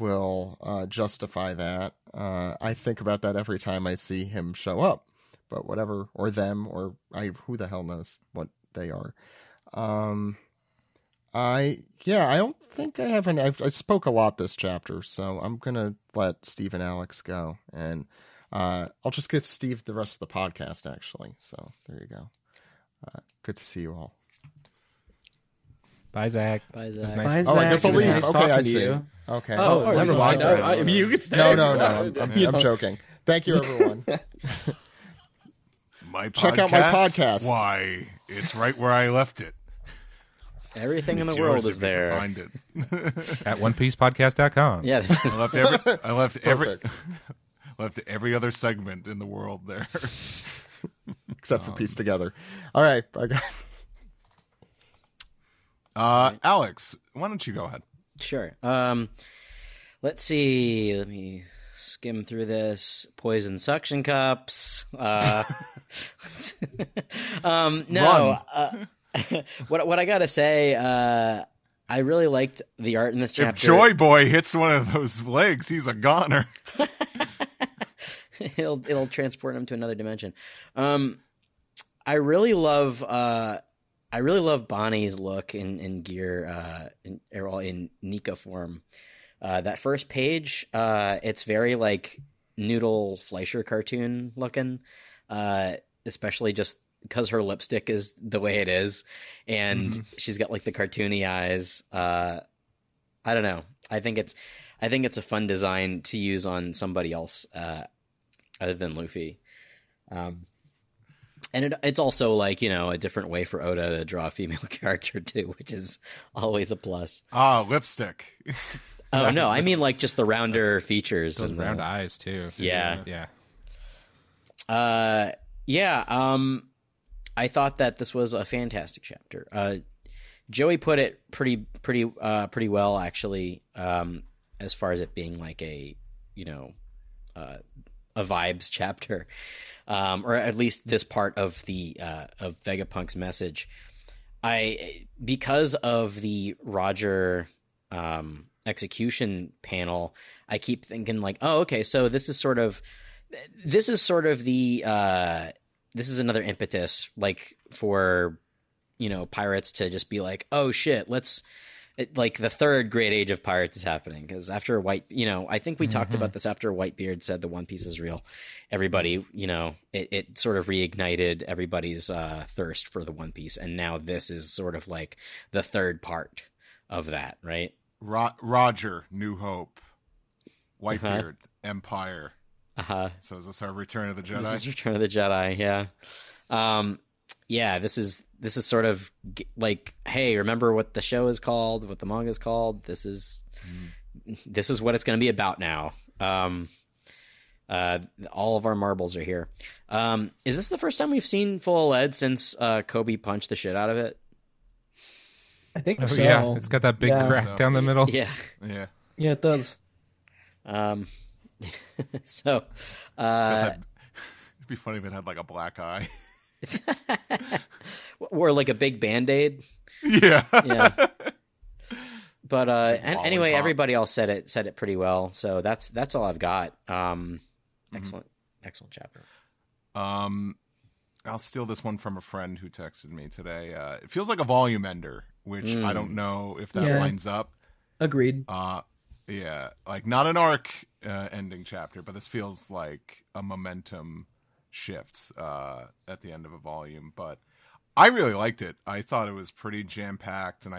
will justify that. I think about that every time I see him show up, but whatever, or them, or who the hell knows what they are. I don't think I have any. I spoke a lot this chapter, so I'm gonna let Steve and Alex go, and I'll just give Steve the rest of the podcast, actually. So there you go. Good to see you all. Bye, Zach. Bye, It Zach. was nice. Bye, Oh, I Zach. guess I'll It was leave. nice Okay, talking I to see. you. Okay. Oh, course, never it's mind. fine. You can stay. No, I'm know. joking. Thank you, everyone. My Check out my podcast. Why? It's right where I left it. Everything in It's the world yours is if you can there. Find it. At OnePiecePodcast.com. Yeah. I left Perfect. every other segment in the world there. Except for Piece Together. All right. Bye, guys. Alex, why don't you go ahead? Sure. Let's see. Let me skim through this. Poison suction cups. No. What I gotta say, I really liked the art in this chapter. If Joy Boy hits one of those legs, he's a goner. It'll transport him to another dimension. I really love Bonnie's look in gear in Nika form. That first page, it's very like Noodle Fleischer cartoon looking, especially just because her lipstick is the way it is, and she's got like the cartoony eyes. I don't know. I think it's a fun design to use on somebody else other than Luffy. And it's also like, a different way for Oda to draw a female character too, which is always a plus. Lipstick. Oh no, I mean like just the rounder features Those and round eyes, too. Yeah. Yeah. I thought that this was a fantastic chapter. Joey put it pretty well actually, as far as it being like a vibes chapter, or at least this part of the of Vegapunk's message. Because of the Roger execution panel, I keep thinking like, oh, okay, so this is sort of the this is another impetus like for pirates to just be like, oh shit, like the third great age of pirates is happening, because after I think we talked about this after Whitebeard said the One Piece is real. Everybody, it sort of reignited everybody's thirst for the One Piece, and now this is sort of like the third part of that, right? Roger, New Hope, Whitebeard, Empire. So is this our Return of the Jedi? This is Return of the Jedi, yeah. Yeah, this is sort of like, hey, remember what the show is called, what the manga is called? This is what it's going to be about now. All of our marbles are here. Is this the first time we've seen full lead since Kobe punched the shit out of it? I think Oh, so. yeah. It's got that big crack down the middle. Yeah. Yeah. Yeah, it does. So, It'd be funny if it had like a black eye. or like a big Band-Aid. Yeah. Yeah. But anyway, Lollipop. everybody else said it pretty well. So that's all I've got. Excellent chapter. I'll steal this one from a friend who texted me today. It feels like a volume ender, which I don't know if that lines up. Agreed. Yeah, like not an arc ending chapter, but this feels like a momentum shifts at the end of a volume. But I really liked it. I thought it was pretty jam packed, and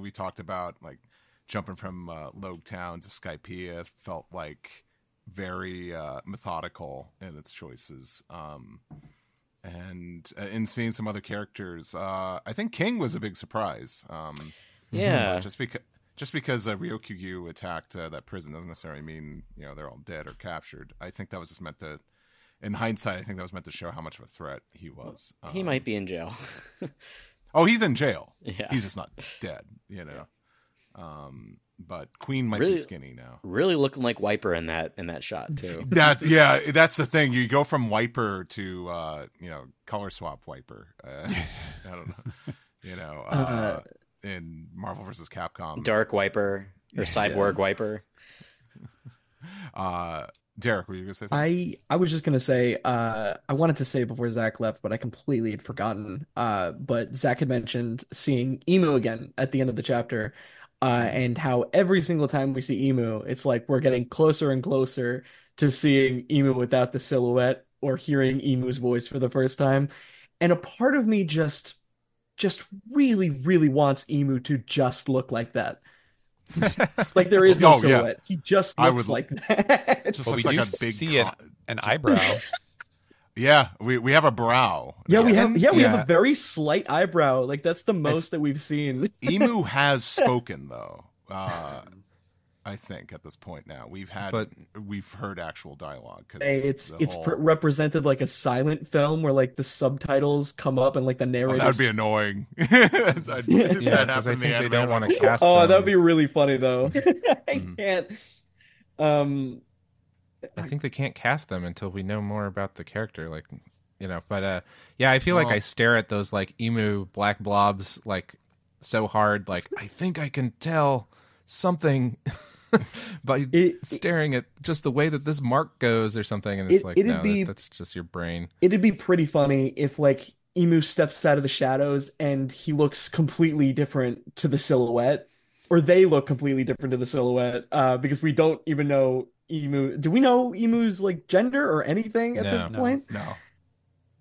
we talked about like jumping from Logue Town to Skypiea. It felt like very methodical in its choices. And in seeing some other characters, I think King was a big surprise. Yeah. Just because Ryokugyu attacked that prison doesn't necessarily mean they're all dead or captured. I think that was just meant to, in hindsight, I think that was meant to show how much of a threat he was. He might be in jail. Oh, he's in jail. Yeah. He's just not dead, But Queen might be skinny now. Really looking like Wiper in that shot too. That's the thing. You go from Wiper to color swap Wiper. I don't know. In Marvel vs. Capcom, Dark Wiper or Cyborg Wiper. Derek, were you gonna say something? I was just gonna say, I wanted to say before Zach left, but I completely had forgotten. But Zach had mentioned seeing Emu again at the end of the chapter, and how every single time we see Emu, it's like we're getting closer and closer to seeing Emu without the silhouette or hearing Emu's voice for the first time. And a part of me just just really, really wants Emu to just look like that. Like there is no silhouette. He just looks like that. Just But we looks like do a big see an eyebrow. Yeah, we have a brow. Yeah, we now. have a very slight eyebrow. Like that's the most that we've seen. Emu has spoken though. I think at this point now we've heard actual dialogue. It's represented like a silent film where like the subtitles come up and like the narrator. That'd be annoying. Because I think they don't want to cast. Oh, them. that'd be really funny though. I can't. I think they can't cast them until we know more about the character, like But I feel like I stare at those like emu black blobs like so hard, like I think I can tell something by staring at just the way that this mark goes or something, and it's that's just your brain. It'd be pretty funny if like Emu steps out of the shadows and he looks completely different to the silhouette, or they look completely different to the silhouette, because we don't even know Emu. Do we know Emu's like gender or anything at this point? No.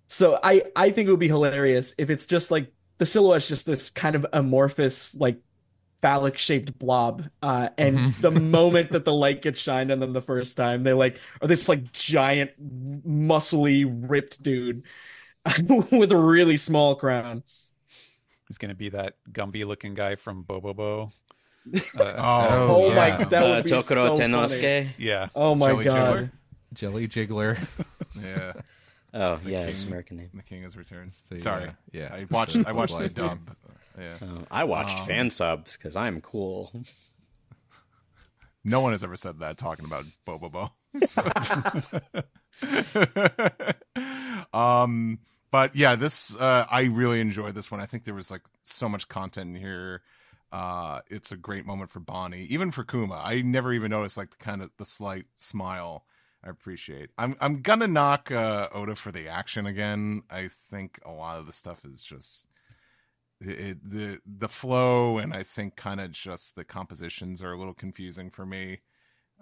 So I think it would be hilarious if it's just like the silhouette's just this kind of amorphous like phallic shaped blob, and the moment that the light gets shined on them the first time, they like are this like giant muscly ripped dude with a really small crown. He's gonna be that Gumby looking guy from Bobobo. My, that would be Tokuro so Tenosuke. funny. Yeah. Oh my Jelly god. Jelly Jiggler. Yeah. Oh yeah, it's American name. The King has returned. The, Sorry. yeah. I watched the dub. Yeah. I watched fan subs because I'm cool. No one has ever said that talking about Bobobo. But yeah, this I really enjoyed this one. I think there was like so much content in here. It's a great moment for Bonney, even for Kuma. I never even noticed like kind of the slight smile. I appreciate. I'm gonna knock Oda for the action again. I think a lot of the stuff is just the flow, and I think kind of just the compositions are a little confusing for me.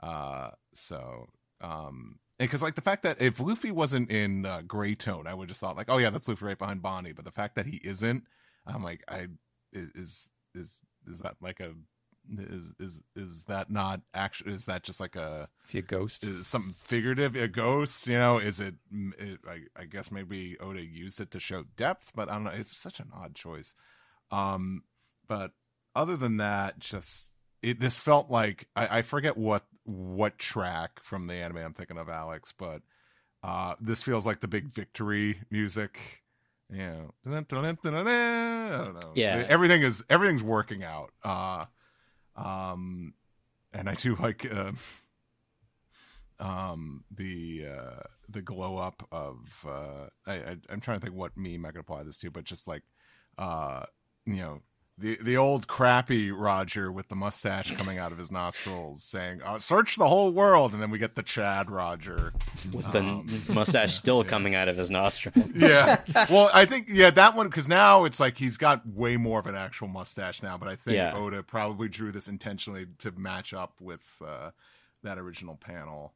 Because like the fact that if Luffy wasn't in gray tone, I would just thought like, oh yeah, that's Luffy right behind Bonney. But the fact that he isn't, I'm like, is that like a is that not actually? Is that just like a? Is he a ghost? Is it something figurative? A ghost? Is it? I guess maybe Oda used it to show depth, but I don't know. It's such an odd choice. But other than that, just this felt like I forget what track from the anime I'm thinking of, Alex, but this feels like the big victory music. I don't know. Yeah, everything's working out. And I do like the glow up of I'm trying to think what meme I could apply this to, but just like the old crappy Roger with the mustache coming out of his nostrils saying search the whole world, and then we get the Chad Roger with the mustache still coming out of his nostril. Yeah, well, I think that one, because now it's like he's got way more of an actual mustache now, but I think Oda probably drew this intentionally to match up with that original panel.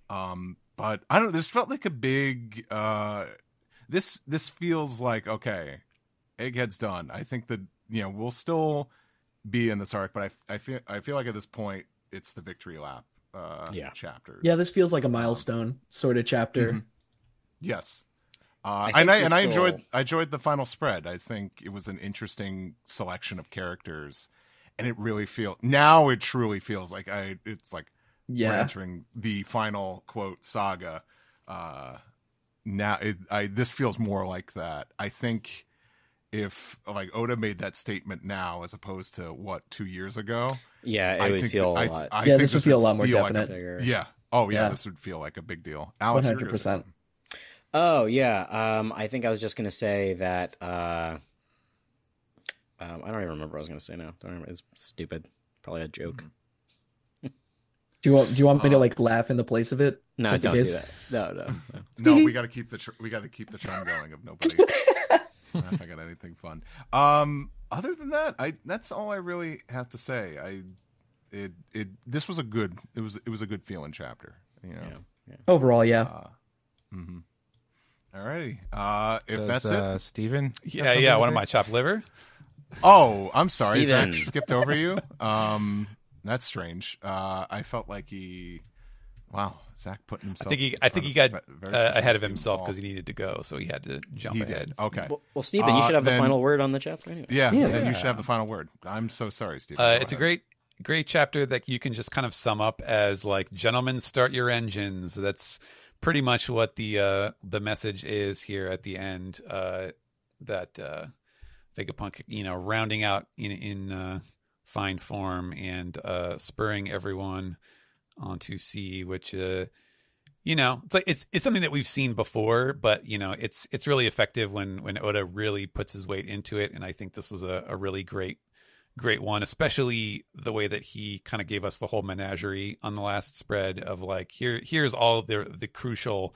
But I don't know, this felt like a big this feels like, okay, Egghead's done. I think that we'll still be in this arc, but I feel like at this point it's the victory lap chapters. Yeah, this feels like a milestone sort of chapter. Mm-hmm. Yes. I enjoyed the final spread. I think it was an interesting selection of characters, and it truly feels like we're entering the final quote saga. Now this feels more like that. I think if like Oda made that statement now as opposed to 2 years ago, it would feel a lot. I think this would feel a lot more definite. This would feel like a big deal. Alex, 100%. Oh yeah, I think I was just gonna say that. I don't even remember what I was gonna say now. Don't remember. It's stupid. Probably a joke. Do you want me to like laugh in the place of it? No, don't do that. No. No, we got to keep the charm going of nobody. If I got anything fun. Other than that, that's all I really have to say. This was a good feeling chapter. Overall, yeah. Alrighty. If Does, that's it. Steven? Yeah. One of my chopped liver. Oh, I'm sorry. Steven. Zach skipped over you. That's strange. I felt like he. Wow, Zach putting himself. I think he got very special ahead of Steven himself Paul. because he needed to go, so he had to jump He ahead. did. Okay. Well, Stephen, you should have the then- final word on the chapter anyway. Yeah, Yeah. then you should have the final word. I'm so sorry, Steven. It's a great chapter that you can just kind of sum up as like, gentlemen, start your engines. That's pretty much what the message is here at the end. That Vegapunk, rounding out in fine form and spurring everyone onto C, which it's like it's something that we've seen before, but it's really effective when Oda really puts his weight into it, and I think this was a really great one, especially the way that he kind of gave us the whole menagerie on the last spread of like, here's all of the crucial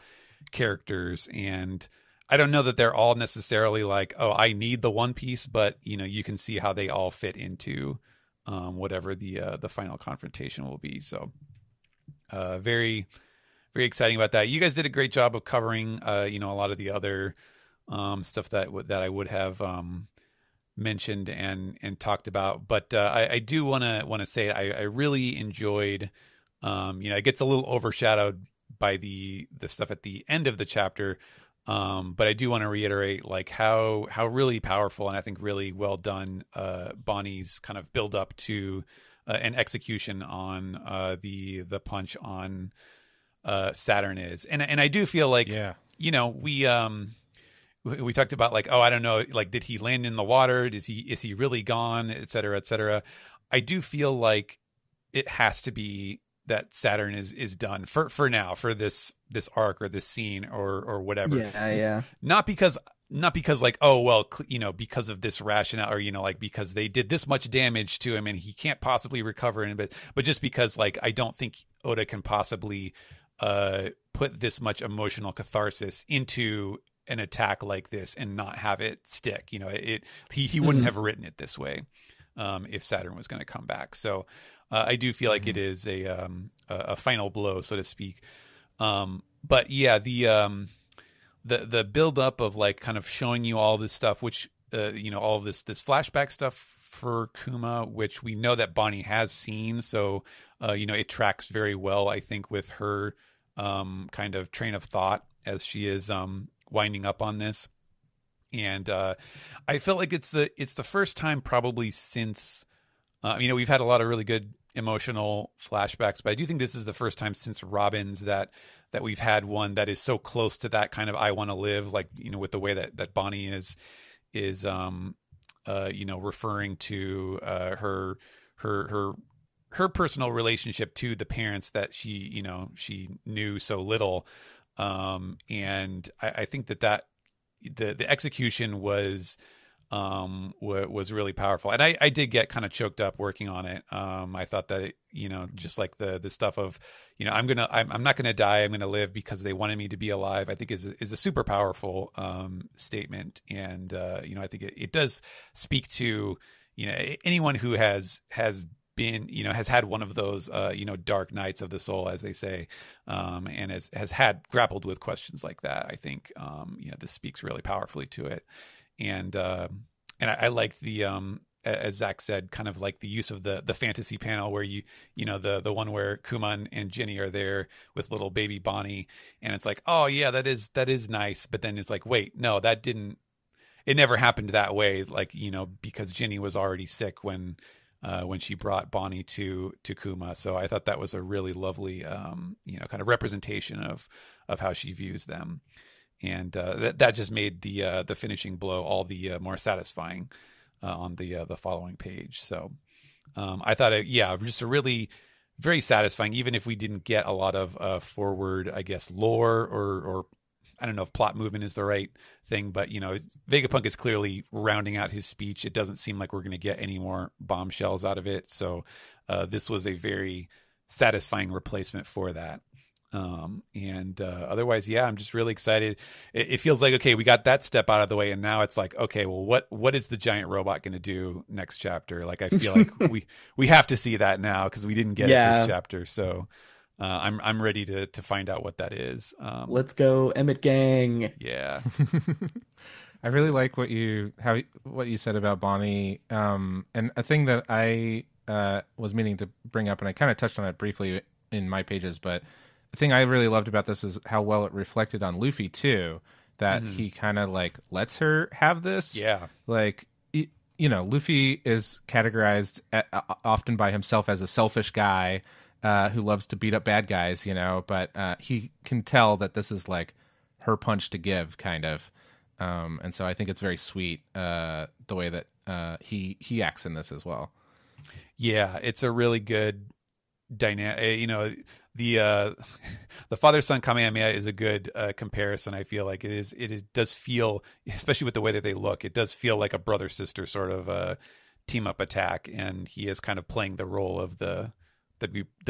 characters, and I don't know that they're all necessarily like, oh, I need the One Piece, but you can see how they all fit into whatever the final confrontation will be. So very, very exciting about that. You guys did a great job of covering a lot of the other stuff that I would have mentioned and talked about, but I do want to say I really enjoyed. It gets a little overshadowed by the stuff at the end of the chapter, but I do want to reiterate like how really powerful and I think really well done Bonney's kind of build up to an execution on the punch on Saturn is, and I do feel like we talked about like, oh, I don't know, like, did he land in the water? Is he really gone, et cetera, et cetera. I do feel like it has to be that Saturn is done for now, for this arc or this scene or whatever. Yeah. Not because like, oh, well, because of this rationale, or, like, because they did this much damage to him and he can't possibly recover in it, but just because, like, I don't think Oda can possibly put this much emotional catharsis into an attack like this and not have it stick. He wouldn't have written it this way if Saturn was going to come back. So I do feel like it is a final blow, so to speak. But yeah, the build up of like kind of showing you all this stuff, which all of this flashback stuff for Kuma, which we know that Bonney has seen. So it tracks very well, I think, with her kind of train of thought as she is winding up on this. And I felt like it's the first time probably since we've had a lot of really good emotional flashbacks, but I do think this is the first time since Robin's that we've had one that is so close to that kind of I want to live, like, with the way that Bonney is referring to her personal relationship to the parents that she knew so little. And I think that the execution was really powerful, and I did get kind of choked up working on it. I thought that just like the stuff of I'm not gonna die, I'm gonna live because they wanted me to be alive, I think is a super powerful statement. And I think it does speak to anyone who has been has had one of those dark nights of the soul, as they say, and has had grappled with questions like that. I think this speaks really powerfully to it. And I liked the as Zach said, kind of like the use of the fantasy panel where the one where Kuma and Ginny are there with little baby Bonney, and it's like, oh yeah, that is nice, but then it's like, wait, no, it never happened that way, like, because Ginny was already sick when she brought Bonney to Kuma. So I thought that was a really lovely kind of representation of how she views them. And that just made the finishing blow all the more satisfying on the following page. So I thought, just a really very satisfying, even if we didn't get a lot of forward, I guess, lore or I don't know if plot movement is the right thing, but Vegapunk is clearly rounding out his speech. It doesn't seem like we're going to get any more bombshells out of it. So this was a very satisfying replacement for that. Otherwise, I'm just really excited. It feels like, okay, we got that step out of the way, and now it's like, okay, well, what is the giant robot going to do next chapter? Like, I feel like we have to see that now because we didn't get it this chapter. So I'm ready to find out what that is. Let's go, Emmett Gang. Yeah. I really like what you said about Bonney, and a thing that I was meaning to bring up, and I kind of touched on it briefly in my pages, but the thing I really loved about this is how well it reflected on Luffy too. That he kind of like lets her have this. Yeah. Like, Luffy is categorized often by himself as a selfish guy who loves to beat up bad guys, but he can tell that this is like her punch to give, kind of. And so I think it's very sweet the way that he acts in this as well. Yeah, it's a really good dynamic. The father-son Kamehameha is a good comparison. I feel like it does feel, especially with the way that they look, it does feel like a brother-sister sort of team-up attack, and he is kind of playing the role of the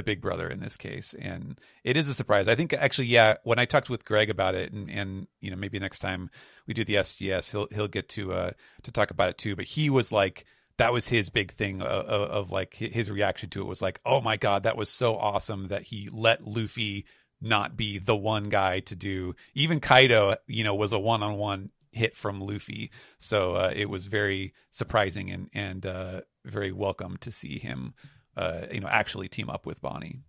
big brother in this case, and it is a surprise. I think actually, when I talked with Greg about it, and maybe next time we do the SGS, he'll get to talk about it too. But he was like, that was his big thing of like his reaction to it was like, oh my God, that was so awesome that he let Luffy not be the one guy to do. Even Kaido, was a one-on-one hit from Luffy. So it was very surprising and very welcome to see him, actually team up with Bonney.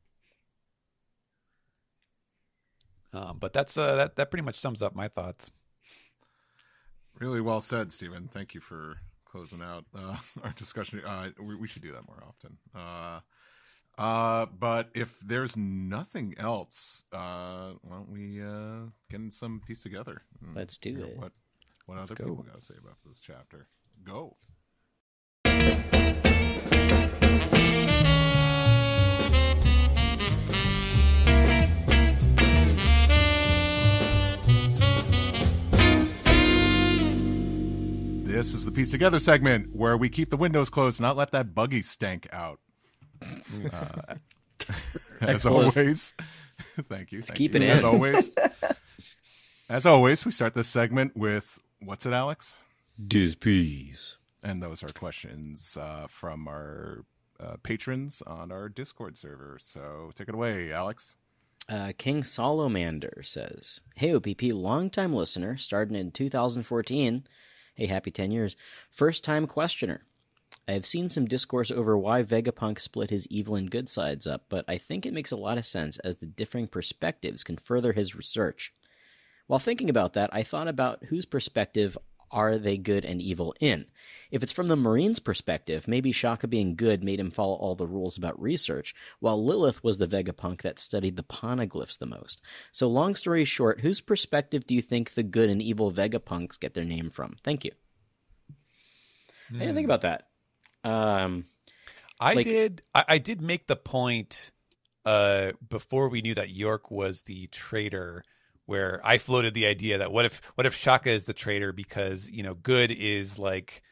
But that's that pretty much sums up my thoughts. Really well said, Stephen. Thank you for closing out our discussion. We should do that more often. But if there's nothing else, why don't we get in some piece together? Let's do it. What other people got to say about this chapter? Go. This is the Piece Together segment where we keep the windows closed, not let that buggy stank out. As always, thank you. Keep it in. As always, we start this segment with, what's it, Alex? Displease. And those are questions from our patrons on our Discord server. So take it away, Alex. King Solomander says, "Hey OPP, longtime listener, starting in 2014. Hey, happy 10 years. First-time questioner. I have seen some discourse over why Vegapunk split his evil and good sides up, but I think it makes a lot of sense as the differing perspectives can further his research. While thinking about that, I thought about whose perspective are they good and evil in? If it's from the Marine's perspective, maybe Shaka being good made him follow all the rules about research, while Lilith was the Vegapunk that studied the poneglyphs the most. So long story short, whose perspective do you think the good and evil Vegapunks get their name from? Thank you." I didn't think about that. I did make the point before we knew that York was the traitor, where I floated the idea that what if Shaka is the traitor because good is like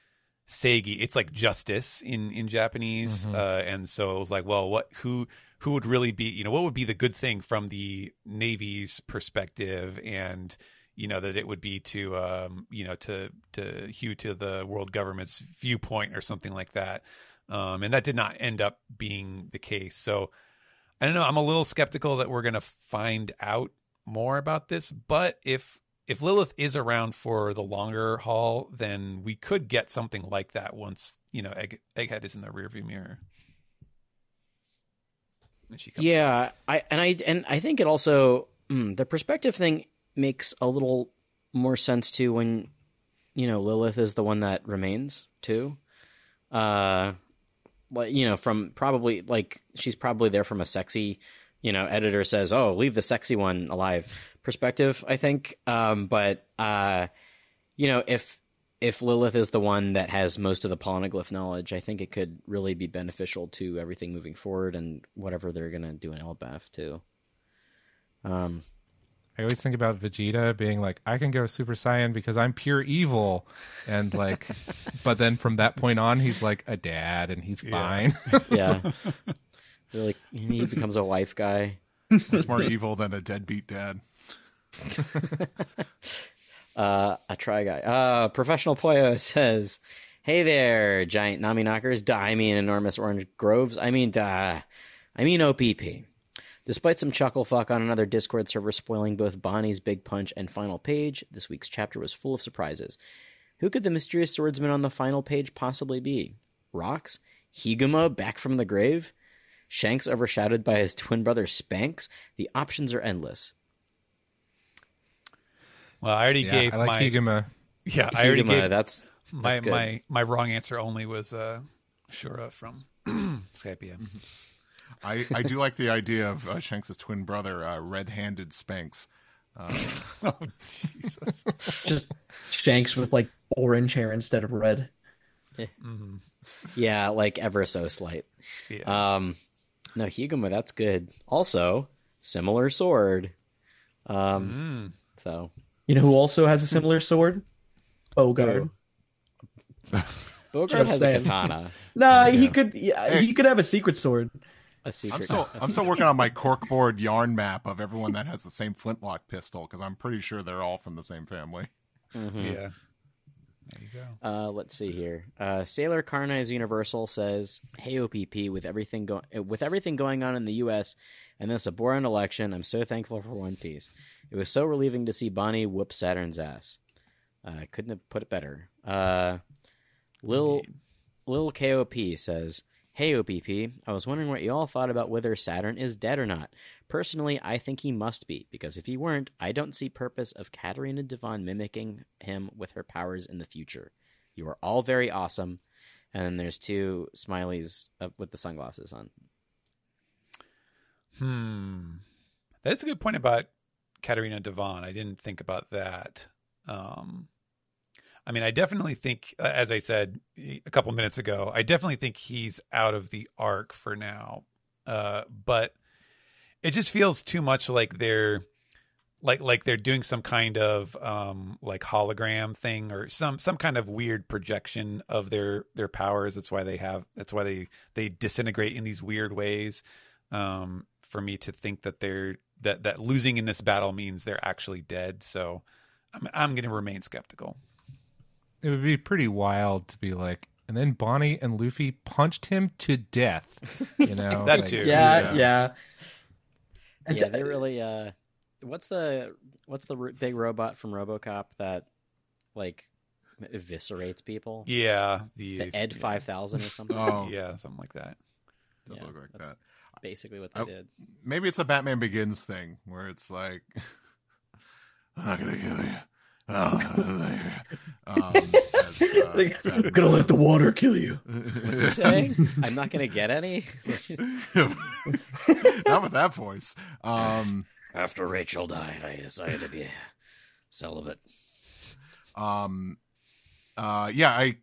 seigi, it's like justice in Japanese, and so it was like, well, who would really be what would be the good thing from the Navy's perspective, and that it would be to hew to the world government's viewpoint or something like that, and that did not end up being the case. So I don't know. I'm a little skeptical that we're gonna find out more about this, but if Lilith is around for the longer haul, then we could get something like that once Egghead is in the rearview mirror. Yeah, I think it also the perspective thing makes a little more sense too when Lilith is the one that remains too. From probably like she's probably there from a sexy. Editor says, "Oh, leave the sexy one alive." Perspective, I think. But if Lilith is the one that has most of the poneglyph knowledge, I think it could really be beneficial to everything moving forward and whatever they're gonna do in Elbaf too. I always think about Vegeta being like, "I can go Super Saiyan because I'm pure evil," and like, but then from that point on, he's like a dad and he's fine. Yeah. Like he becomes a wife guy. What's more evil than a deadbeat dad? A try guy. Professional Poyo says, "Hey there, giant Nami knockers. I mean enormous orange groves. I mean OPP. Despite some chuckle fuck on another Discord server spoiling both Bonney's big punch and final page, this week's chapter was full of surprises. Who could the mysterious swordsman on the final page possibly be? Rocks? Higuma back from the grave? Shanks overshadowed by his twin brother Spanx? The options are endless. Well, I already gave I like my Higuma. Yeah, I already gave that's my wrong answer only was Shura from Skypiea. I do like the idea of Shanks' twin brother, red-handed Spanx. Oh, Jesus. Just Shanks with like orange hair instead of red. Yeah, like ever so slight. Yeah. No, Higuma, that's good. Also, similar sword. So You know who also has a similar sword? Bogard. Bogart has a katana. Nah, he could have a secret sword. A secret. I'm still working on my corkboard yarn map of everyone that has the same flintlock pistol, because I'm pretty sure they're all from the same family. Yeah. There you go. Let's see here. Sailor Carnize Universal says, "Hey OPP, with everything going on in the U.S. and this abhorrent election, I'm so thankful for One Piece. It was so relieving to see Bonney whoop Saturn's ass. Couldn't have put it better." Lil KOP says, "Hey OPP, I was wondering what you all thought about whether Saturn is dead or not. Personally, I think he must be, because if he weren't, I don't see purpose of Katarina Devon mimicking him with her powers in the future. You are all very awesome." And then there's two smileys with the sunglasses on. That's a good point about Katarina Devon. I didn't think about that. I mean, I definitely think, as I said a couple minutes ago, I definitely think he's out of the arc for now. But it just feels too much like they're doing some kind of like hologram thing or some kind of weird projection of their powers. That's why they disintegrate in these weird ways. For me to think that that losing in this battle means they're actually dead. So I'm going to remain skeptical. It would be pretty wild to be like, and then Bonney and Luffy punched him to death. You know, That like, too. Yeah. Yeah, they really. What's the big robot from RoboCop that like eviscerates people? Yeah, The Ed 5000 or something. Oh, yeah, something like that. does look like that's that. basically what they did. Maybe it's a Batman Begins thing where it's like, I'm not gonna kill you. Oh, I'm gonna let the water kill you. What's he saying? I'm not gonna get any. Not with that voice. After Rachel died, I decided to be celibate. Yeah,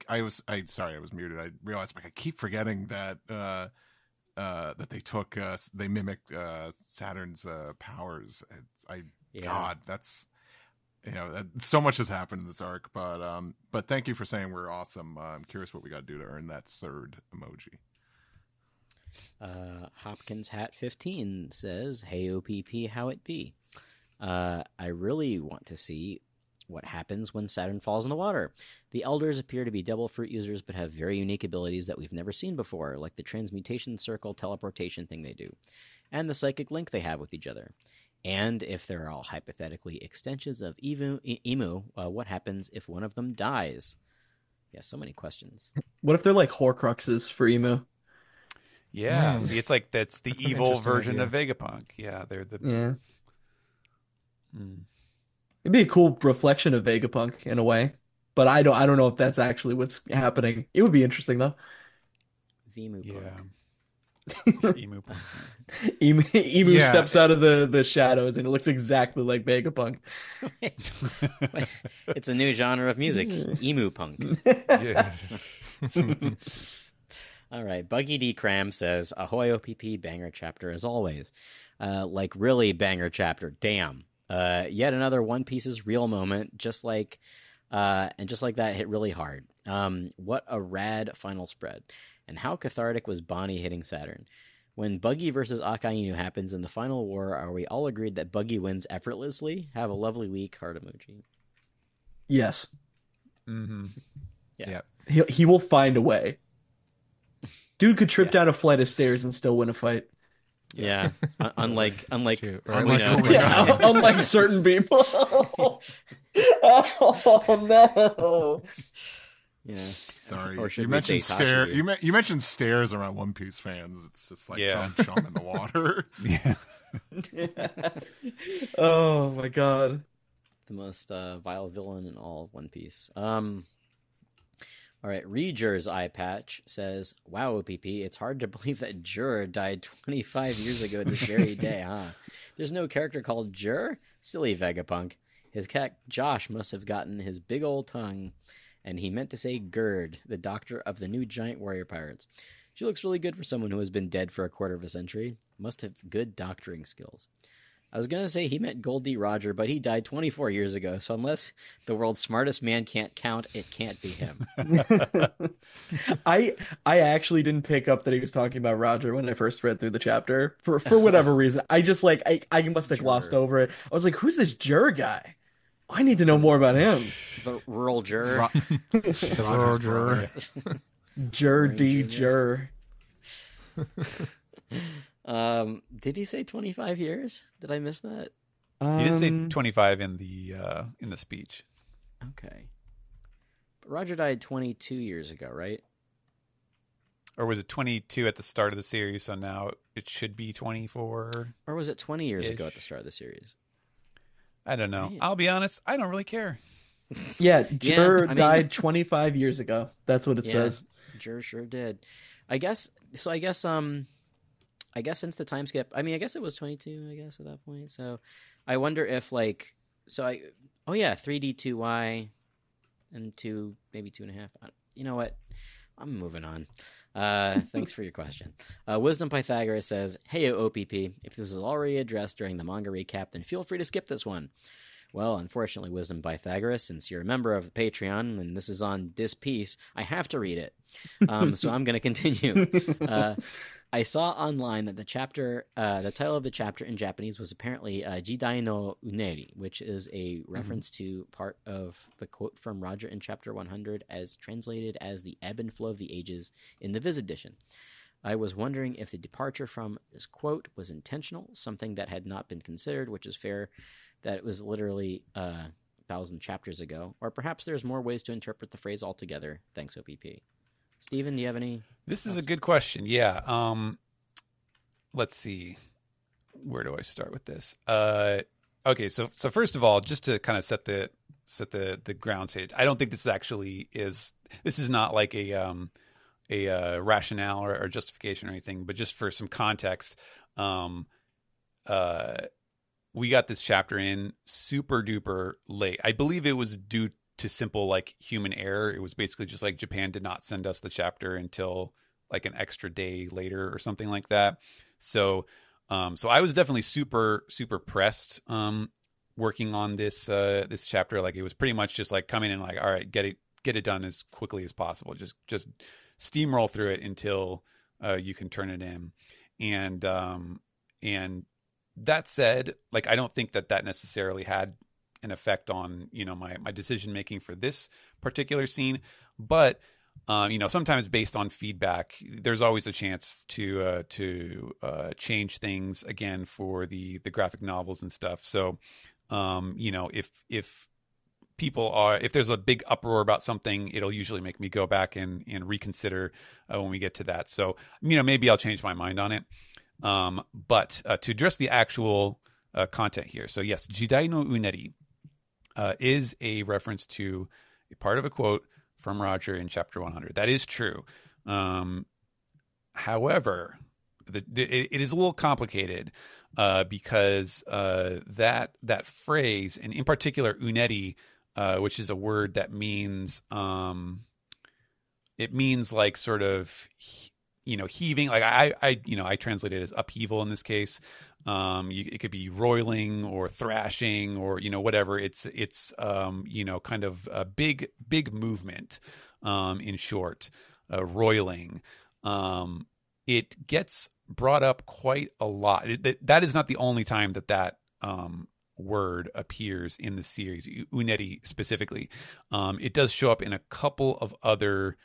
I was sorry, I was muted. I realized I keep forgetting that that they mimicked Saturn's powers. God, that's so much has happened in this arc, but thank you for saying we're awesome. I'm curious what we got to do to earn that third emoji. Hopkins Hat 15 says, "Hey OPP, how it be? I really want to see what happens when Saturn falls in the water. The Elders appear to be double fruit users, but have very unique abilities that we've never seen before, like the transmutation circle teleportation thing they do, and the psychic link they have with each other. And if they're all hypothetically extensions of Emu, what happens if one of them dies?" Yeah, so many questions. What if they're like Horcruxes for Emu? Yeah, see, it's like that's an evil interesting version idea. of Vegapunk. Yeah, they're the. Yeah. Mm. It'd be a cool reflection of Vegapunk in a way, but I don't know if that's actually what's happening. It would be interesting though. Vemu Yeah. Punk. Emu Punk. Emu Yeah. steps out of the shadows and it looks exactly like Vegapunk. It's a new genre of music, emu punk. Yeah. All right, Buggy D. Cram says, "Ahoy OPP, banger chapter as always. Like really banger chapter, damn. Yet another One Piece's real moment, just like that hit really hard. What a rad final spread. And how cathartic was Bonney hitting Saturn? When Buggy versus Akainu happens in the final war, are we all agreed that Buggy wins effortlessly? Have a lovely week, heart emoji." Yes. Mm-hmm. Yeah. He will find a way. Dude could trip down a flight of stairs and still win a fight. Yeah, unlike Shoot. Or you like know, Cooling Yeah, unlike certain people. Oh no. yeah. Sorry, Or should you we mentioned say stare. Tashiyu? You mentioned stairs around One Piece fans. It's just like Yeah. chum in the water. Yeah. Oh my god. The most vile villain in all of One Piece. All right, Reger's eye patch says, "Wow, OPP, it's hard to believe that Jur died 25 years ago this very day, huh? There's no character called Jur? Silly Vegapunk. His cat Josh must have gotten his big old tongue, and he meant to say Gerd, the doctor of the new giant warrior pirates. She looks really good for someone who has been dead for a quarter of a century. Must have good doctoring skills." I was going to say he meant Goldie Roger, but he died 24 years ago, so unless the world's smartest man can't count, it can't be him. I actually didn't pick up that he was talking about Roger when I first read through the chapter for whatever reason. I just like I must have glossed over it. I was like, who's this Jur guy? I need to know more about him. The rural Jur. The Roger. Jur D Jur. Did he say 25 years? Did I miss that? He did say 25 in the speech. Okay. But Roger died 22 years ago, right? Or was it 22 at the start of the series, so now it should be 24? Or was it 20 years ago at the start of the series? I don't know. Man. I'll be honest, I don't really care. Yeah, Jur I mean- died 25 years ago. That's what it says. Jur sure did. I guess since the time skip, I guess it was 22, I guess, at that point. So I wonder if, 3D2Y and 2, maybe 2.5. You know what? I'm moving on. Thanks for your question. Wisdom Pythagoras says, "Hey, OPP, if this was already addressed during the manga recap, then feel free to skip this one." Well, unfortunately, Wisdom Pythagoras, since you're a member of the Patreon and this is on this piece, I have to read it. So I'm going to continue. I saw online that the title of the chapter in Japanese was apparently Jidai no Uneri, which is a reference to part of the quote from Roger in chapter 100 as translated as the ebb and flow of the ages in the Viz edition. I was wondering if the departure from this quote was intentional, something that had not been considered, which is fair, that it was literally 1,000 chapters ago, or perhaps there's more ways to interpret the phrase altogether. Thanks, OPP. Steven, do you have any? This is a good question. Yeah. Let's see. Where do I start with this? Okay. So first of all, just to kind of set the ground stage, I don't think this actually is. This is not like a rationale or justification or anything, but just for some context, we got this chapter in super duper late. I believe it was due to simple like human error. It was basically just like Japan did not send us the chapter until like an extra day later or something like that. So I was definitely super pressed working on this chapter. Like it was pretty much just like coming in like, all right, get it done as quickly as possible. Just steamroll through it until you can turn it in. And that said, like I don't think that necessarily had an effect on, my decision making for this particular scene, but sometimes based on feedback, there's always a chance to change things again for the graphic novels and stuff. So if there's a big uproar about something, it'll usually make me go back and reconsider when we get to that. So maybe I'll change my mind on it. But to address the actual content here, so yes, Jidai no Uneri is a reference to a part of a quote from Roger in chapter 100. That is true. However, it is a little complicated because that phrase, and in particular Uneri, which is a word that means it means like sort of heaving. Like I translate it as upheaval in this case. It could be roiling or thrashing or whatever. It's kind of a big movement. In short, roiling. It gets brought up quite a lot. That is not the only time that word appears in the series, Uneri specifically. It does show up in a couple of other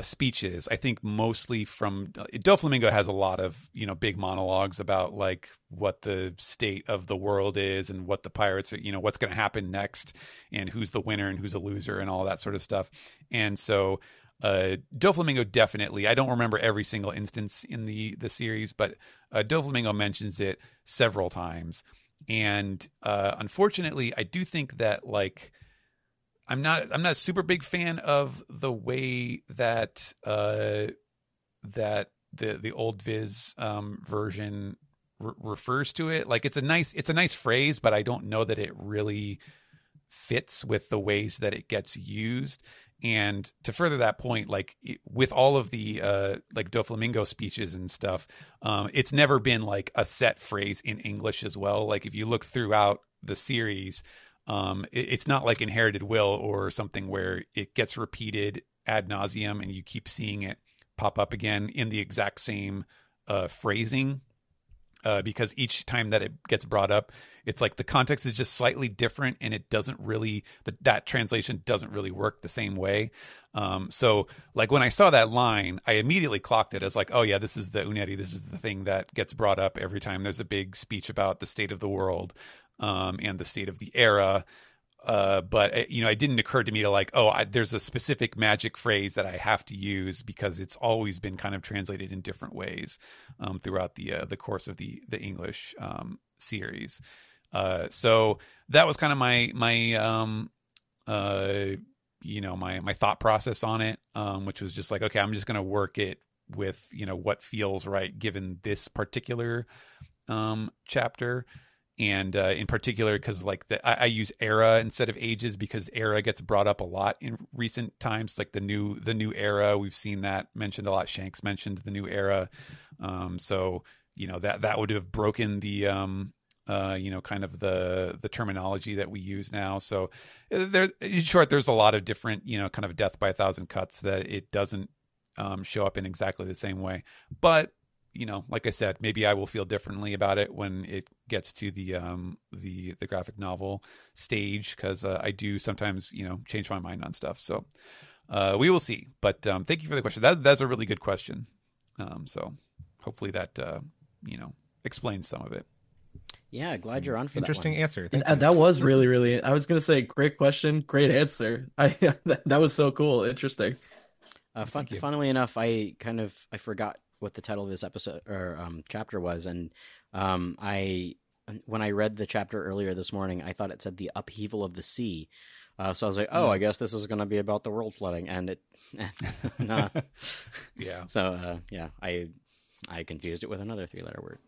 speeches. I think mostly from Doflamingo has a lot of, you know, big monologues about like what the state of the world is and what the pirates are, you know, what's going to happen next and who's the winner and who's a loser and all that sort of stuff. And so Doflamingo definitely, I don't remember every single instance in the series, but Doflamingo mentions it several times. And unfortunately, I do think that like I'm not a super big fan of the way that that the old Viz version refers to it. Like it's a nice phrase, but I don't know that it really fits with the ways that it gets used. And to further that point, like with all of the like Doflamingo speeches and stuff, it's never been like a set phrase in English as well. Like if you look throughout the series, it's not like Inherited Will or something where it gets repeated ad nauseum and you keep seeing it pop up again in the exact same phrasing. Because each time that it gets brought up, it's like the context is just slightly different and it doesn't really, that translation doesn't really work the same way. So like when I saw that line, I immediately clocked it as like, oh yeah, this is the Uneri. This is the thing that gets brought up every time there's a big speech about the state of the world and the state of the era. But you know, it didn't occur to me to like, there's a specific magic phrase that I have to use because it's always been kind of translated in different ways throughout the course of the English series. So that was kind of my thought process on it, which was just like, okay, I'm just going to work it with, you know, what feels right given this particular chapter. And in particular, because like I use era instead of ages because era gets brought up a lot in recent times, like the new era. We've seen that mentioned a lot. Shanks mentioned the new era. So, you know, that would have broken the, you know, kind of the terminology that we use now. So there, in short, there's a lot of different, you know, kind of death by a thousand cuts that it doesn't show up in exactly the same way. But you know, like I said, maybe I will feel differently about it when it gets to the graphic novel stage, because I do sometimes, you know, change my mind on stuff. So we will see. But thank you for the question. That's a really good question. So hopefully that you know, explains some of it. Yeah, glad you're on for Interesting that one. answer. Thank you. That was really, really. I was gonna say, great question, great answer. That was so cool, interesting. Funnily enough, I forgot what the title of this episode or chapter was, and when I read the chapter earlier this morning, I thought it said the upheaval of the sea. So I was like, oh, I guess this is going to be about the world flooding, and it, nah. Yeah. So yeah, I confused it with another 3-letter word.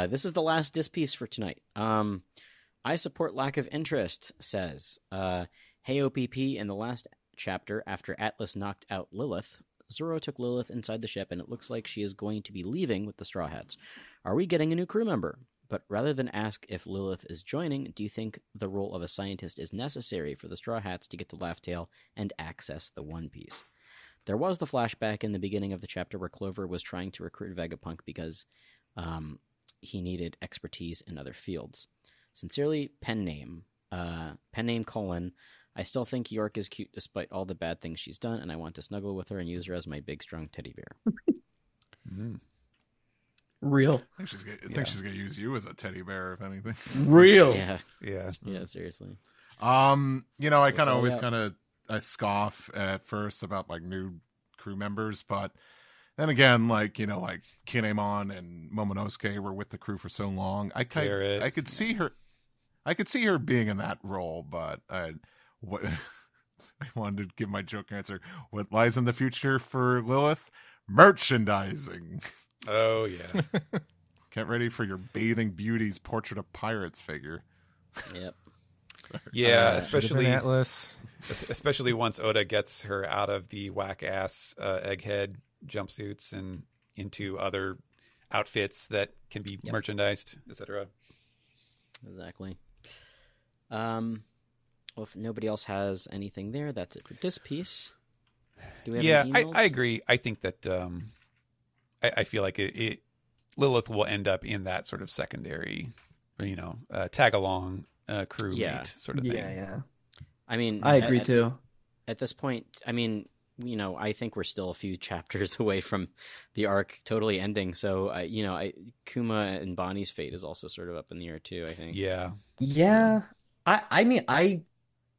This is the last diss piece for tonight. I support lack of interest, says, hey OPP, in the last chapter after Atlas knocked out Lilith, Zoro took Lilith inside the ship, and it looks like she is going to be leaving with the Straw Hats. Are we getting a new crew member? But rather than ask if Lilith is joining, do you think the role of a scientist is necessary for the Straw Hats to get to Laugh Tale and access the One Piece? There was the flashback in the beginning of the chapter where Clover was trying to recruit Vegapunk because he needed expertise in other fields. Sincerely, pen name colon, I still think York is cute despite all the bad things she's done, and I want to snuggle with her and use her as my big, strong teddy bear. Real. I think she's gonna use you as a teddy bear, if anything. Real. Yeah, seriously. You know, I kind of always I scoff at first about like new crew members, but then again, like, you know, like Kinemon and Momonosuke were with the crew for so long. I could see her being in that role, but I wanted to give my joke answer. What lies in the future for Lilith? Merchandising. Oh yeah. Get ready for your Bathing Beauty's Portrait of Pirates figure. Yep. Yeah, especially once Oda gets her out of the whack ass egghead jumpsuits and into other outfits that can be merchandised, etc. Exactly. Well, if nobody else has anything there, that's it for this piece. Do we have any emails? I agree. I think that I feel like Lilith will end up in that sort of secondary, you know, tag along crew mate sort of thing. Yeah. I mean, I agree too. At this point, I mean, I think we're still a few chapters away from the arc totally ending. So, Kuma and Bonnie's fate is also sort of up in the air too, I think. Yeah. Yeah. I mean, I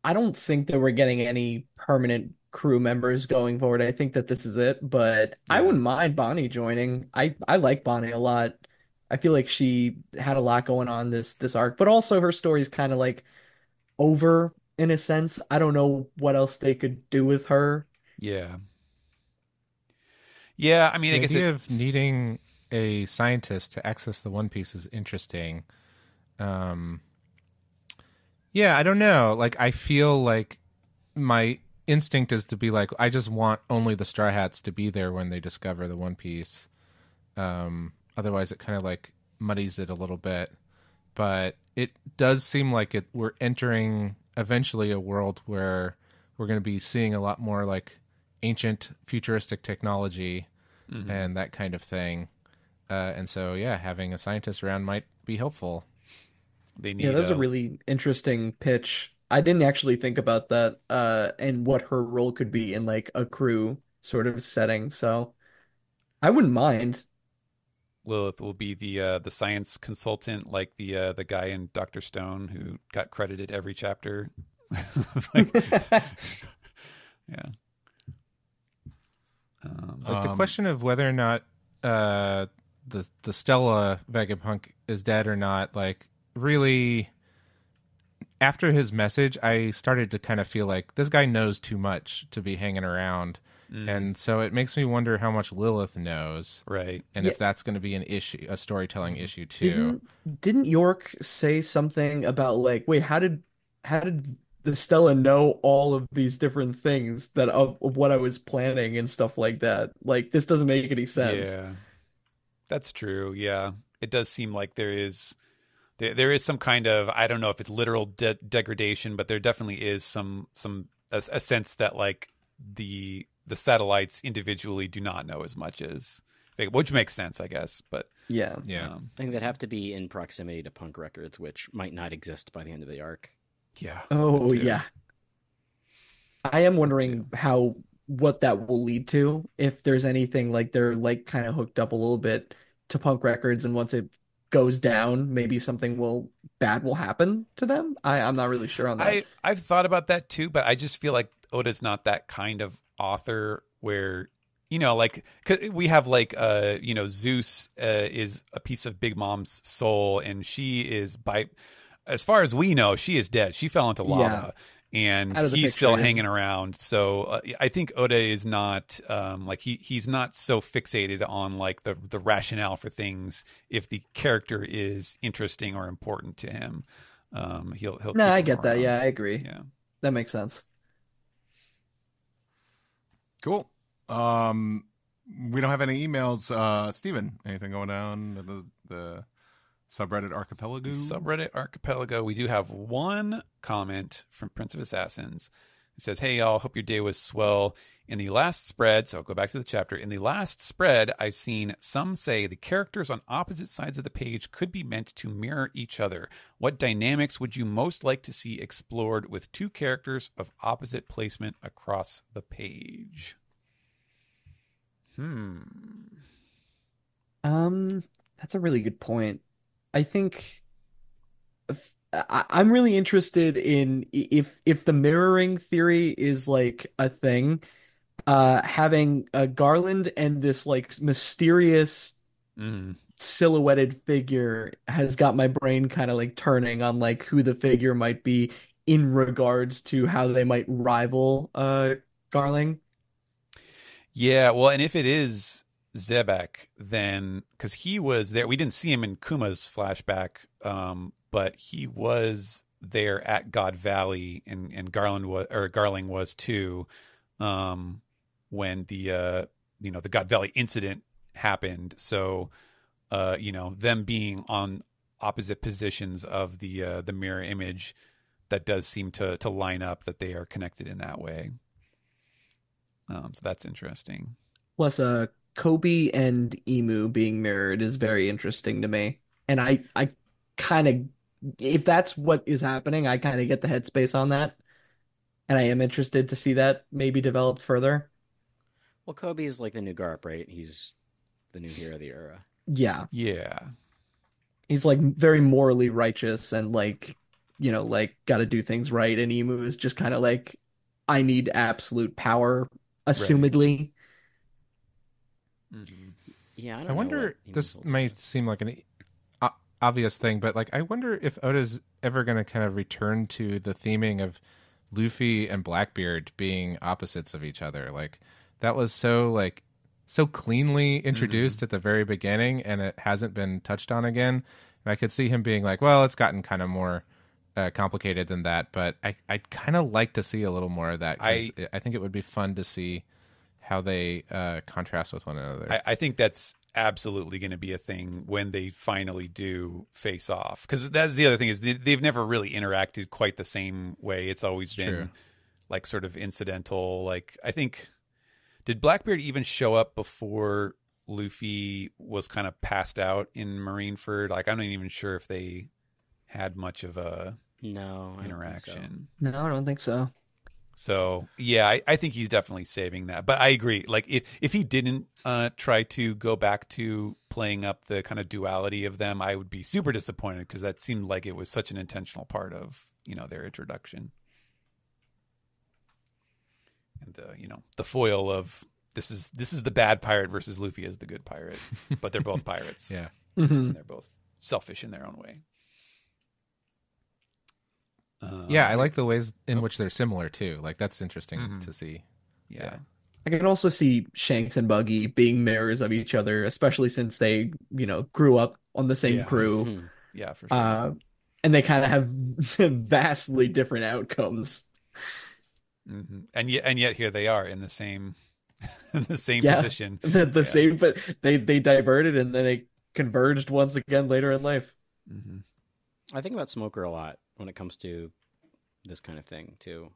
don't think that we're getting any permanent crew members going forward. I think that this is it, but I Yeah. wouldn't mind Bonnie joining. I like Bonnie a lot. I feel like she had a lot going on this arc, but also her story's kind of like over in a sense. I don't know what else they could do with her. Yeah. Yeah, I mean, The I guess idea of needing a scientist to access the One Piece is interesting. Yeah, I don't know. Like, I feel like my instinct is to be like, I just want only the Straw Hats to be there when they discover the One Piece. Otherwise, it kind of like muddies it a little bit. But it does seem like we're entering eventually a world where we're going to be seeing a lot more like ancient futuristic technology and that kind of thing. And so, yeah, having a scientist around might be helpful. they need Yeah, that was a really interesting pitch. I didn't actually think about that, and what her role could be in like a crew sort of setting. So I wouldn't mind. Lilith will be the science consultant, like the guy in Dr. Stone who got credited every chapter. Like, yeah. Like the question of whether or not the Stella Vegapunk is dead or not, like really after his message, I started to kind of feel like this guy knows too much to be hanging around. And so it makes me wonder how much Lilith knows. Right. And if that's going to be an issue, a storytelling issue too. Didn't York say something about like, wait, how did the Stella know all of these different things that of what I was planning and stuff like that? Like this doesn't make any sense. Yeah, that's true. Yeah, it does seem like there is some kind of, I don't know if it's literal degradation, but there definitely is a sense that like the satellites individually do not know as much as, which makes sense, I guess. But Yeah. Yeah. I think they'd have to be in proximity to punk records, which might not exist by the end of the arc. yeah. Oh, that too. yeah. I am wondering what that will lead to, if there's anything like they're like kind of hooked up a little bit to punk records, and once it goes down, maybe something bad will happen to them. I'm not really sure on that. I've thought about that too, but I just feel like Oda's not that kind of author where, like 'cause we have like Zeus is a piece of Big Mom's soul, and she is, by as far as we know, she is dead. She fell into lava. And Out of the he's picture, still yeah. hanging around. So I think Oda is not like he's not so fixated on like the rationale for things. If the character is interesting or important to him, he'll No, keep I him get that. around. Yeah, I agree. Yeah. That makes sense. Cool. We don't have any emails. Steven, anything going on in the subreddit archipelago? Subreddit archipelago. We do have one comment from Prince of Assassins. It says, "Hey y'all, hope your day was swell. In the last spread," so I'll go back to the chapter. "In the last spread, I've seen some say the characters on opposite sides of the page could be meant to mirror each other. What dynamics would you most like to see explored with two characters of opposite placement across the page?" That's a really good point. I think I'm really interested in if the mirroring theory is like a thing, having a Garland and this like mysterious silhouetted figure has got my brain kind of like turning on like who the figure might be in regards to how they might rival Garling. Yeah, well, and if it is Zebek, then because he was there, we didn't see him in Kuma's flashback, but he was there at God Valley, and Garling was too, when the the God Valley incident happened. So, them being on opposite positions of the mirror image, that does seem to line up that they are connected in that way. So that's interesting. Plus, Kobe and Emu being mirrored is very interesting to me. And I kind of, if that's what is happening, I kind of get the headspace on that. And I am interested to see that maybe developed further. Well, Kobe's like the new Garp, right? He's the new hero of the era. Yeah. Yeah. He's like very morally righteous and like, like got to do things right. And Emu is just kind of like, I need absolute power, assumedly. Mm-hmm. Yeah, I don't I know wonder, what Emu's this holding may up. seem like an obvious thing, but like I wonder if Oda's ever going to kind of return to the theming of Luffy and Blackbeard being opposites of each other. Like that was so cleanly introduced at the very beginning, and it hasn't been touched on again. And I could see him being like, well, it's gotten kind of more complicated than that, but I'd kind of like to see a little more of that. 'Cause I think it would be fun to see how they contrast with one another. I think that's absolutely going to be a thing when they finally do face off. Because that's the other thing is they've never really interacted quite the same way. It's always been True. like sort of incidental. Like I think, did Blackbeard even show up before Luffy was kind of passed out in Marineford? Like I'm not even sure if they had much of a No, I don't think so. interaction. No, I don't think so. So yeah, I think he's definitely saving that. But I agree. Like if he didn't try to go back to playing up the kind of duality of them, I would be super disappointed because that seemed like it was such an intentional part of their introduction. And the foil of this is the bad pirate versus Luffy as the good pirate, but they're both pirates. Yeah. And they're both selfish in their own way. Yeah, I like the ways in which they're similar too. Like that's interesting to see. Yeah. I can also see Shanks and Buggy being mirrors of each other, especially since they, grew up on the same Yeah. crew. Hmm. Yeah, for sure. And they kind of have vastly different outcomes. And yet here they are in the same Yeah, position. the same, but they diverted and then they converged once again later in life. I think about Smoker a lot when it comes to this kind of thing too.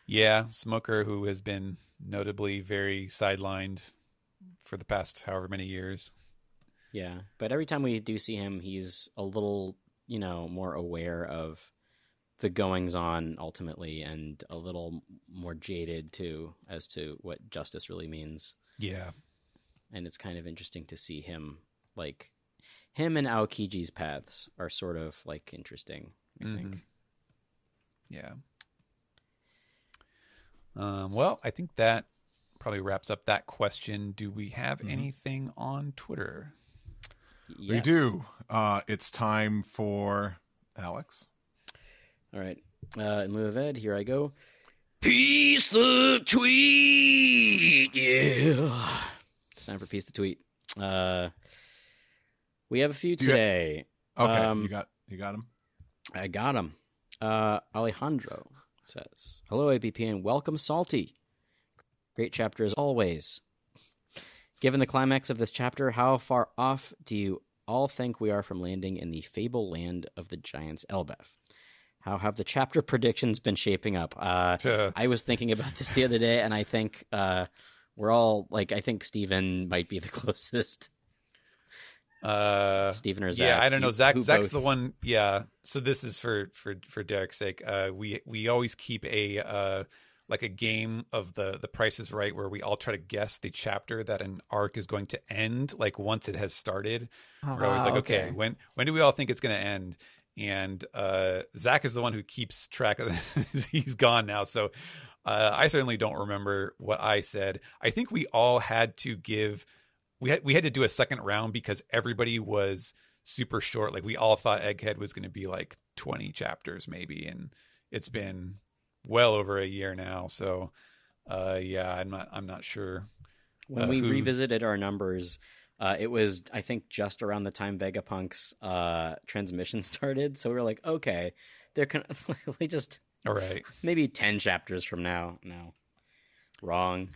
Yeah, Smoker, who has been notably very sidelined for the past however many years. Yeah, but every time we do see him, he's a little, more aware of the goings on ultimately, and a little more jaded too as to what justice really means. Yeah. And it's kind of interesting to see him, like him and Aokiji's paths are sort of like interesting, I think. Yeah. Well, I think that probably wraps up that question. Do we have anything on Twitter? Yes. We do. It's time for Alex. All right. In lieu of Ed, here I go. Peace the tweet. Yeah. It's time for Peace the tweet. We have a few today. Okay, you got him. I got him. Alejandro says, "Hello, APP, and welcome, Salty. Great chapter as always. Given the climax of this chapter, how far off do you all think we are from landing in the fable land of the giants Elbaf? How have the chapter predictions been shaping up?" I was thinking about this the other day, and I think we're all like, I think Steven might be the closest. Steven or Zach? Yeah, I don't know. Zach's both... the one. Yeah. So this is for Derek's sake. We always keep a like a game of the Price is Right, where we all try to guess the chapter that an arc is going to end. Like once it has started, we're always like, okay, when do we all think it's going to end? And Zach is the one who keeps track of this. He's gone now, so I certainly don't remember what I said. I think we all had to give. We had to do a second round because everybody was super short. Like we all thought Egghead was going to be like 20 chapters maybe, and it's been well over a year now. So yeah, I'm not sure. When we revisited our numbers, it was, I think, just around the time Vegapunk's transmission started. So we were like, okay, they're kind of like just all right, maybe 10 chapters from now. No, wrong.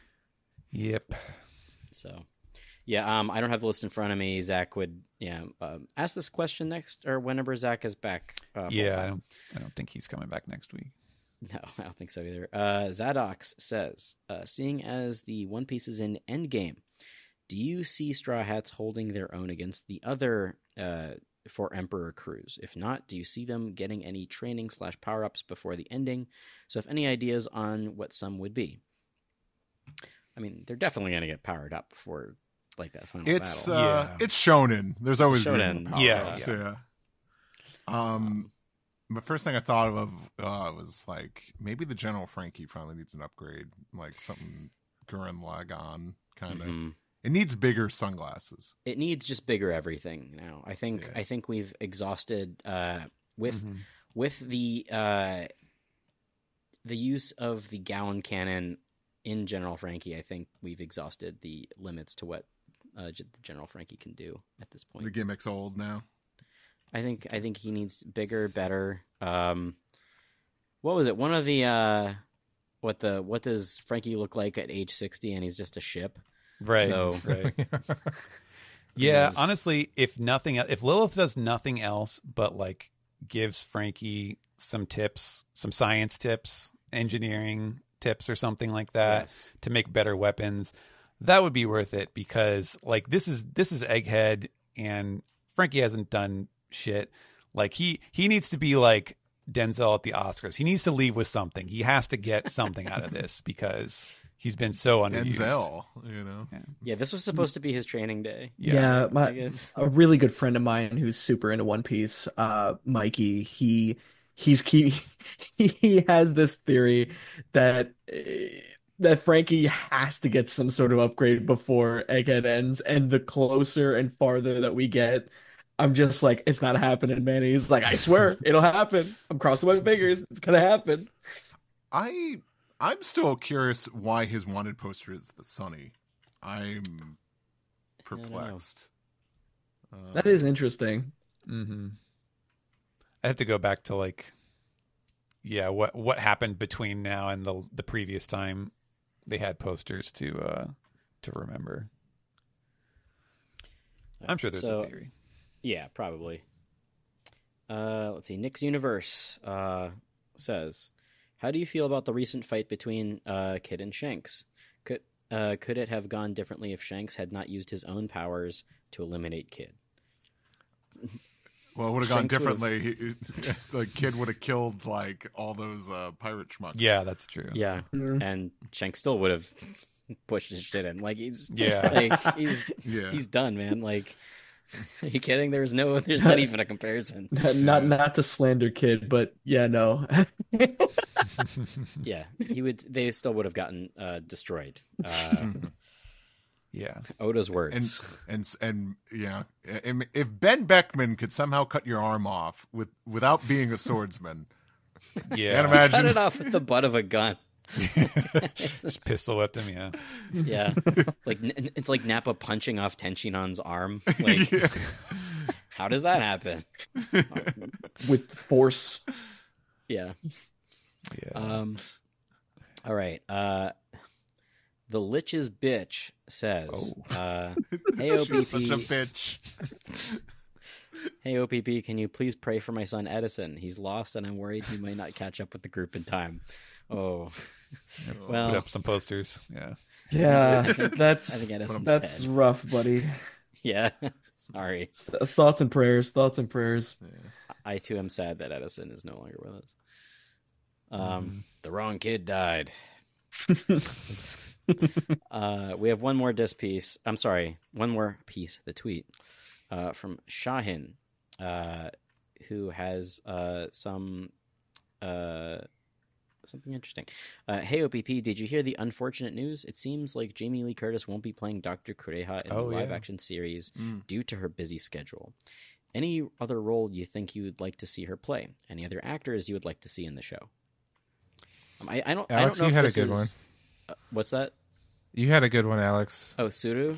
Yep. So. Yeah, I don't have the list in front of me. Zach would, ask this question next or whenever Zach is back. Yeah, I don't think he's coming back next week. No, I don't think so either. Zadox says, seeing as the One Piece is in Endgame, do you see Straw Hats holding their own against the other for Emperor crews? If not, do you see them getting any training / power-ups before the ending? So if any ideas on what some would be. I mean, they're definitely going to get powered up before like that final It's battle. it's shonen. There's always shonen. room for power Yeah, ups, the first thing I thought of was like maybe the General Frankie finally needs an upgrade, like something Gurren Lagann kind of. Mm-hmm. It needs bigger sunglasses. It needs just bigger everything now. I think we've exhausted with the use of the Gowan cannon in General Frankie. I think we've exhausted the limits to what the General Frankie can do at this point. The gimmick's old now. I think he needs bigger, better. What was it? One of the what does Frankie look like at age 60 and he's just a ship? Right. So, right. Yeah, honestly, if Lilith does nothing else but like gives Frankie some tips, some science tips, engineering tips or something like that to make better weapons, that would be worth it, because like this is Egghead and Frankie hasn't done shit. Like he needs to be like Denzel at the Oscars. He needs to leave with something. He has to get something out of this because he's been so underused. Denzel, you know. Yeah, this was supposed to be his training day. Yeah, I guess. a really good friend of mine who's super into One Piece, Mikey, he has this theory that Frankie has to get some sort of upgrade before Egghead ends, and the closer and farther that we get, I'm just like, it's not happening, man. He's like, I swear, it'll happen. I'm crossing my fingers. It's gonna happen. I'm still curious why his wanted poster is the Sunny. I'm perplexed. That is interesting. Mm-hmm. I have to go back to like, what happened between now and the previous time they had posters to remember. I'm sure there's a theory. Yeah, probably. Let's see. Nick's Universe says, how do you feel about the recent fight between Kid and Shanks? Could it have gone differently if Shanks had not used his own powers to eliminate Kid? Well, it would have gone differently. Like Kid would have killed like all those pirate schmucks. Yeah, that's true. Yeah, and Shanks still would have pushed his shit in. Like he's done, man. Like, are you kidding? There's not even a comparison. Not to slander Kid, but yeah, no. Yeah, they still would have gotten destroyed. Yeah, Oda's words. And yeah, if Ben Beckman could somehow cut your arm off without being a swordsman, can't imagine. Cut it off with the butt of a gun. Just pistol whipped him. Yeah, yeah. Like it's like Nappa punching off Tenshinhan's arm. Like, how does that happen? With force. Yeah. All right. The Lich's bitch says, "Hey OPP, such a bitch. Hey OPP, can you please pray for my son Edison? He's lost, and I'm worried he might not catch up with the group in time." Oh, well, put up some posters. Yeah, I think Edison's that's dead. rough, buddy. Yeah, sorry. Thoughts and prayers. I too am sad that Edison is no longer with us. The wrong kid died. We have one more disc piece. I'm sorry, one more piece. The tweet from Shahin, who has something interesting. Hey OPP, did you hear the unfortunate news? It seems like Jamie Lee Curtis won't be playing Dr. Kureha in the live-action series due to her busy schedule. Any other role you think you would like to see her play? Any other actors you would like to see in the show? I don't know you if had a this good is... one. What's that? You had a good one, Alex. Oh, Suru?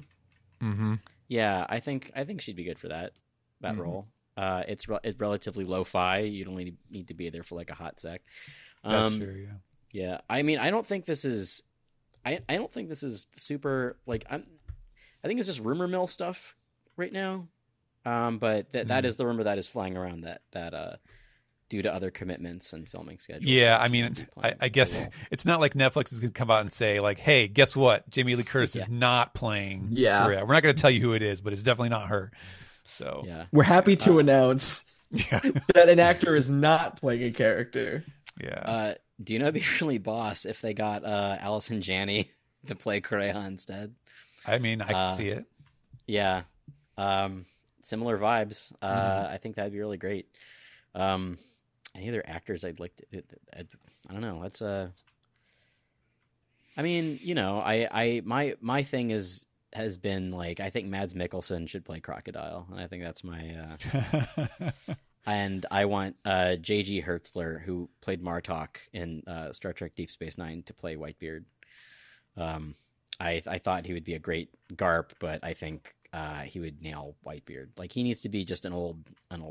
Mm-hmm. Yeah, I think she'd be good for that role. It's relatively lo-fi. You'd only need to be there for like a hot sec. That's true. Yeah. I mean, I don't think this is. I don't think this is super. Like, I think it's just rumor mill stuff right now. But that is the rumor that is flying around that due to other commitments and filming schedules. Yeah, I mean, I guess it's not like Netflix is going to come out and say like, "Hey, guess what? Jamie Lee Curtis is not playing." Yeah, Korea. We're not going to tell you who it is, but it's definitely not her. So yeah, we're happy to announce that an actor is not playing a character. Yeah. Do you know it'd be really boss if they got Allison Janney to play Kureha instead. I mean, I can see it. Yeah. Similar vibes. I think that'd be really great. Any other actors I'd like to... I don't know. That's I mean, you know, my thing has been like, I think Mads Mikkelsen should play Crocodile, and I think that's my and I want J.G. Hertzler, who played Martok in Star Trek Deep Space Nine, to play Whitebeard. I thought he would be a great Garp, but I think he would nail Whitebeard. Like, he needs to be just an old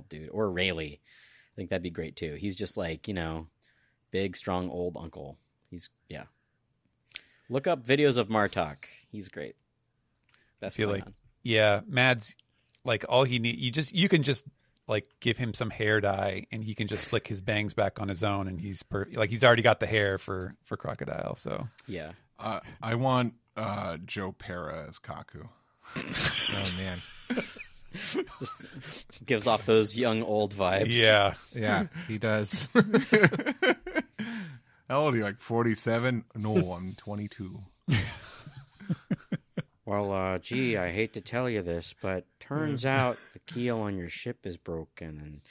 dude, or Rayleigh. I think that'd be great too. He's just like, you know, big, strong, old uncle. Yeah. Look up videos of Martok. He's great. That's like, yeah, Mads, like, all he need, you can just like give him some hair dye and he can just slick his bangs back on his own, and he's perfect. Like, he's already got the hair for Crocodile. So yeah. I want Joe Pera as Kaku. Oh man. Just gives off those young old vibes. Yeah, he does. How old are you? Like 47? No, I'm 22. Well, gee, I hate to tell you this, but turns out the keel on your ship is broken, and,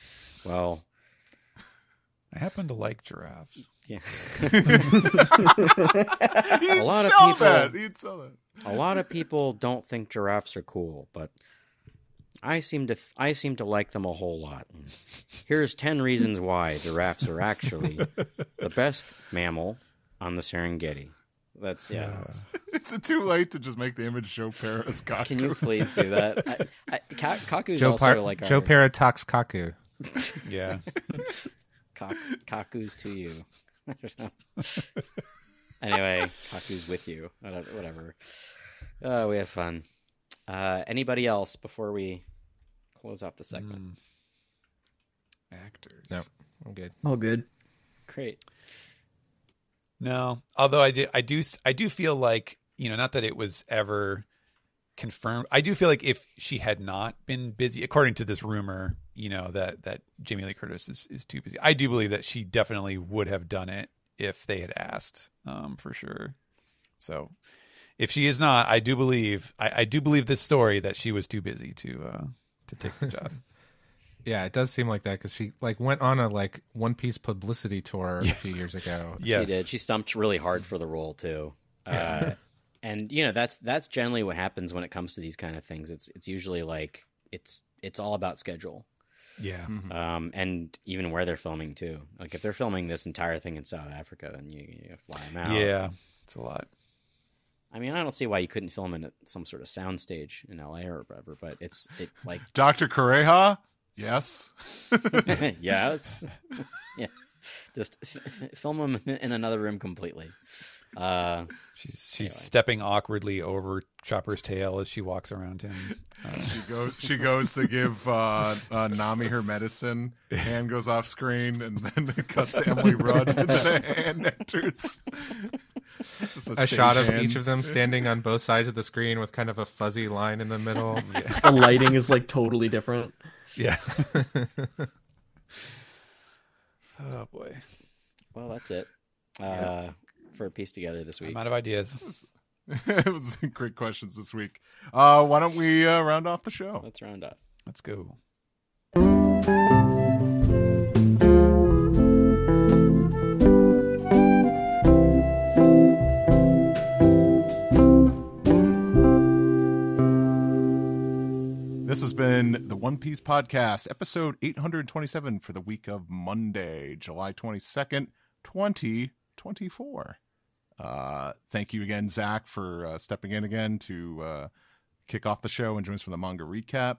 well... I happen to like giraffes. Yeah. A lot of people don't think giraffes are cool, but I seem to like them a whole lot. And here's 10 reasons why giraffes are actually the best mammal on the Serengeti. That's Is it too late to just make the image Joe Pera as Kaku? Can you please do that? Kaku's also like Joe Pera talks Kaku. Yeah. Kaku's to you. I don't know. Anyway, Kaku's with you. Whatever. We have fun. Anybody else before we close off the segment? Actors. No, I'm good. All good. Great. No, although I do feel like, you know, not that it was ever confirmed. I do feel like if she had not been busy, according to this rumor, you know, that Jamie Lee Curtis is too busy, I do believe that she definitely would have done it if they had asked, for sure. So if she is not, I do believe this story that she was too busy to take the job. Yeah, it does seem like that, because she like went on a like One Piece publicity tour a few years ago. Yes. She did. She stumped really hard for the role too. And you know, that's generally what happens when it comes to these kind of things. It's usually like it's all about schedule. Yeah. And even where they're filming too. Like, if they're filming this entire thing in South Africa, then you fly them out. Yeah, it's a lot. I mean, I don't see why you couldn't film in some sort of soundstage in LA or whatever, but it's like Dr. Kureha? Yes. Yes. Yeah. Just film them in another room completely. She's Anyway. stepping awkwardly over Chopper's tail as she walks around him. She goes to give Nami her medicine. Hand goes off screen, and then it cuts to Emily Rudd, and then a hand enters. It's just A shot of each of them standing on both sides of the screen with kind of a fuzzy line in the middle. The lighting is like totally different. Yeah. Oh boy. Well, that's it for Piece Together this week. I'm out of ideas. It was great questions this week. Why don't we round off the show? Let's round up. Let's go. This has been the One Piece Podcast, episode 827 for the week of Monday, July 22nd, 2024. Thank you again, Zach, for stepping in again to kick off the show and join us for the manga recap.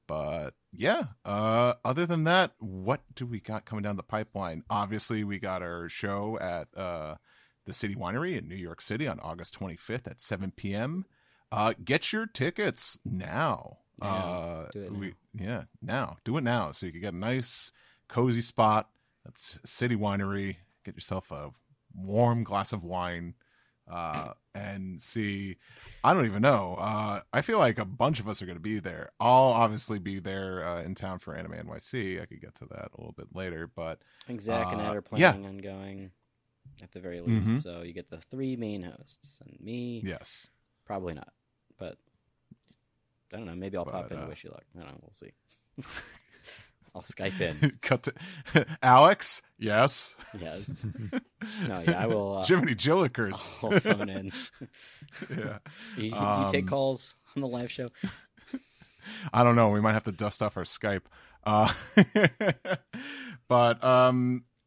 But yeah, other than that, what do we got coming down the pipeline? Obviously, we got our show at the City Winery in New York City on August 25th at 7 p.m. Get your tickets now. Do it now. Do it now so you can get a nice, cozy spot. That's City Winery. Get yourself a warm glass of wine and see. I don't even know. I feel like a bunch of us are going to be there. I'll obviously be there in town for Anime NYC. I could get to that a little bit later, but I think Zach and Ed are planning on going. at the very least. Mhm. So you get the 3 main hosts, and me. Yes. Probably not, but I don't know. Maybe I'll pop in to wish you luck. I don't know. We'll see. I'll Skype in. Cut to Alex. Yes. Yes. No, yeah, I will. Jiminy Jillikers. I'll phone in. Yeah. Do you take calls on the live show? I don't know. We might have to dust off our Skype. But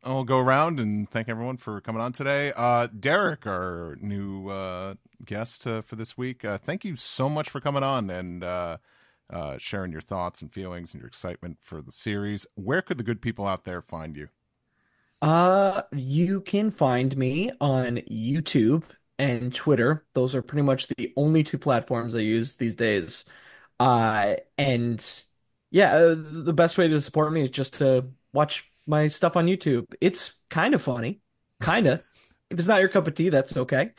I'll go around and thank everyone for coming on today. Derek, our new guest for this week, thank you so much for coming on and sharing your thoughts and feelings and your excitement for the series. Where could the good people out there find you? You can find me on YouTube and Twitter. Those are pretty much the only 2 platforms I use these days. And yeah, the best way to support me is just to watch my stuff on YouTube. It's kind of funny, kind of. If it's not your cup of tea, that's okay.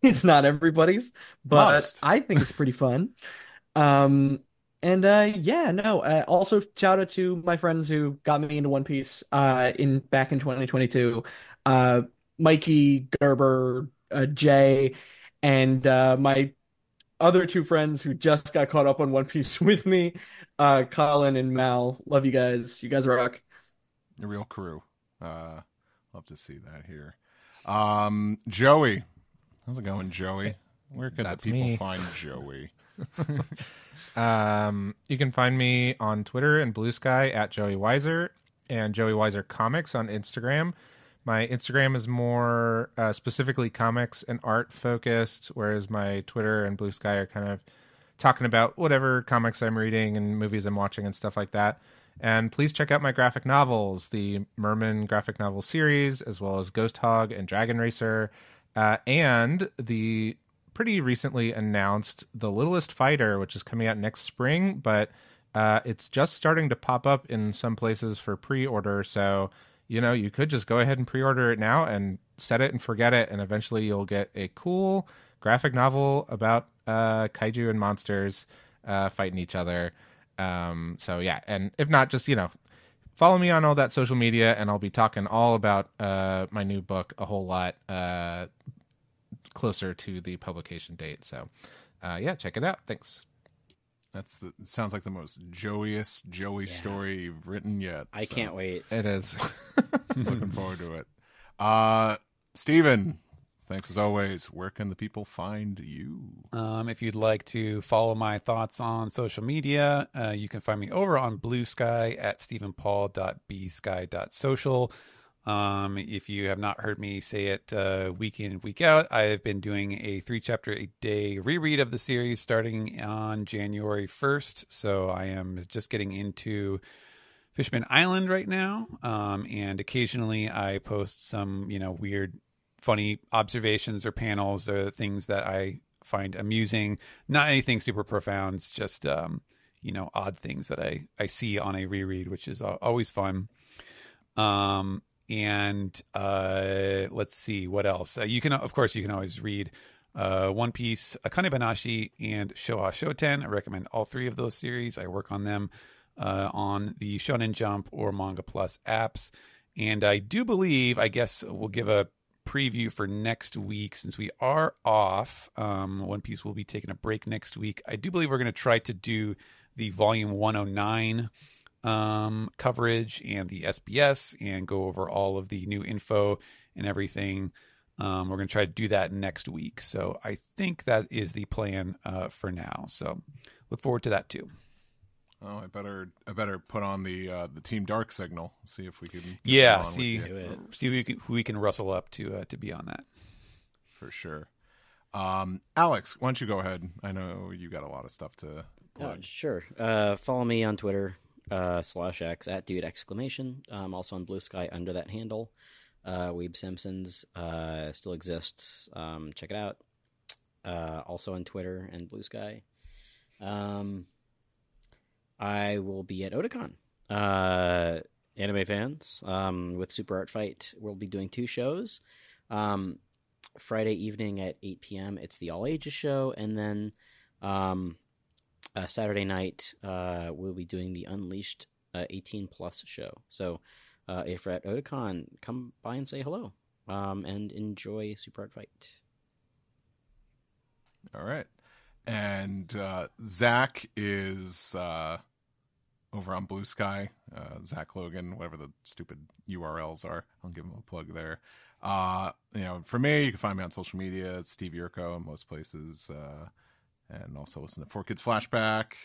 It's not everybody's, but Modest. I think it's pretty fun. Yeah, no. Also, shout out to my friends who got me into One Piece back in 2022. Mikey, Gerber, Jay, and my other 2 friends who just got caught up on One Piece with me, Colin and Mal. Love you guys. You guys rock. A real crew. Love to see that here. Joey. How's it going, Joey? Where could the people me. find Joey? You can find me on Twitter and Blue Sky at Joey Weiser and Joey Weiser Comics on Instagram. My Instagram is more specifically comics and art focused, whereas my Twitter and Blue Sky are kind of talking about whatever comics I'm reading and movies I'm watching and stuff like that. And please check out my graphic novels, the Mermin graphic novel series, as well as Ghost Hog and Dragon Racer, and the pretty recently announced The Littlest Fighter, which is coming out next spring, but it's just starting to pop up in some places for pre-order. So, you could just go ahead and pre-order it now and set it and forget it, and eventually you'll get a cool graphic novel about kaiju and monsters fighting each other. So yeah, and if not, just follow me on all that social media, and I'll be talking all about my new book a whole lot closer to the publication date. So yeah, check it out. Thanks. It sounds like the most Joey story you've written yet. I can't wait. It is. Looking forward to it. Steven, thanks as always. Where can the people find you? If you'd like to follow my thoughts on social media, you can find me over on Blue Sky at stephenpaul.bsky.social. If you have not heard me say it week in, week out, I've been doing a 3-chapter-a-day reread of the series starting on January 1st. So I am just getting into Fishman Island right now. And occasionally I post some, weird, funny observations or panels or things that I find amusing. Not anything super profound, it's just, odd things that I see on a reread, which is always fun. And let's see what else. You can always read One Piece, Akane Banashi, and Showa Shoten. I recommend all 3 of those series. I work on them on the Shonen Jump or Manga Plus apps. And I do believe, I guess we'll give a preview for next week since we are off. One Piece will be taking a break next week. I do believe we're going to try to do the volume 109 coverage and the SBS and go over all of the new info and everything. We're going to try to do that next week. So I think that is the plan for now. So look forward to that too. Oh, I better put on the Team Dark signal. See if we can. See who we can rustle up to be on that. For sure. Alex, why don't you go ahead? I know you got a lot of stuff to plug. Sure. Follow me on Twitter. /X at dude exclamation. Also on Blue Sky under that handle. Weeb Simpsons still exists. Check it out. Also on Twitter and Blue Sky. I will be at Otakon. Anime fans with Super Art Fight. We'll be doing 2 shows. Friday evening at 8 p.m. It's the All Ages show, and then Saturday night, we'll be doing the Unleashed 18 Plus show. So if you're at Otakon, come by and say hello. and enjoy Super Art Fight. All right. And Zach is over on Blue Sky. Zach Logan, whatever the stupid URLs are. I'll give him a plug there. For me, you can find me on social media. It's Steve Yurko in most places. And also listen to 4Kids Flashback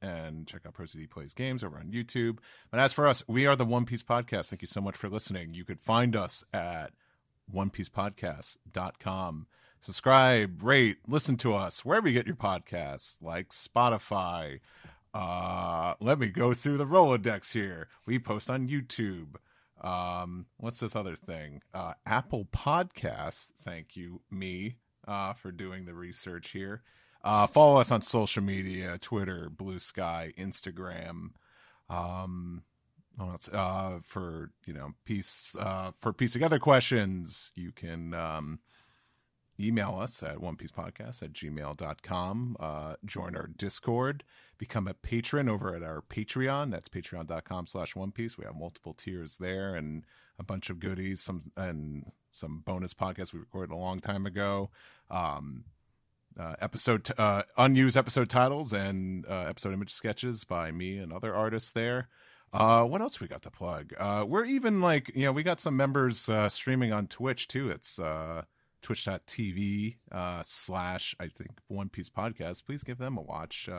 and check out ProCD Plays Games over on YouTube. But as for us, we are the One Piece Podcast. Thank you so much for listening. You could find us at onepiecepodcast.com. Subscribe, rate, listen to us wherever you get your podcasts, like Spotify. Let me go through the Rolodex here. We post on YouTube. What's this other thing? Apple Podcasts. Thank you, me, for doing the research here. Follow us on social media, Twitter, Blue Sky, Instagram. For piece together questions, you can email us at onepiecepodcast@gmail.com. Join our Discord, become a patron over at our Patreon. That's patreon.com/onepiece. We have multiple tiers there and a bunch of goodies, some bonus podcasts we recorded a long time ago. Unused episode titles and episode image sketches by me and other artists there. What else we got to plug? We're even we got some members streaming on Twitch too. It's twitch.tv / I think One Piece Podcast. Please give them a watch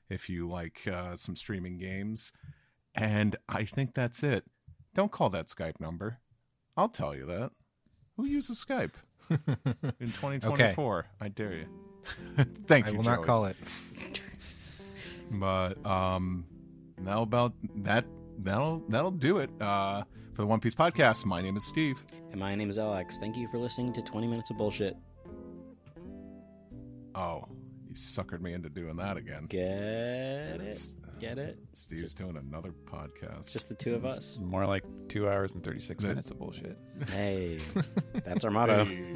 if you like some streaming games. And I think that's it. Don't call that Skype number. I'll tell you that. Who uses Skype in 2024? Okay. I dare you. Thank you, I will Joey. not call it. But now about that, that'll do it for the One Piece Podcast. My name is Steve. And my name is Alex. Thank you for listening to 20 Minutes of Bullshit. Oh, you suckered me into doing that again. Get it? Steve's doing another podcast. It's just the two of us. More like 2 hours and 36 minutes of bullshit. Hey, that's our motto. Hey.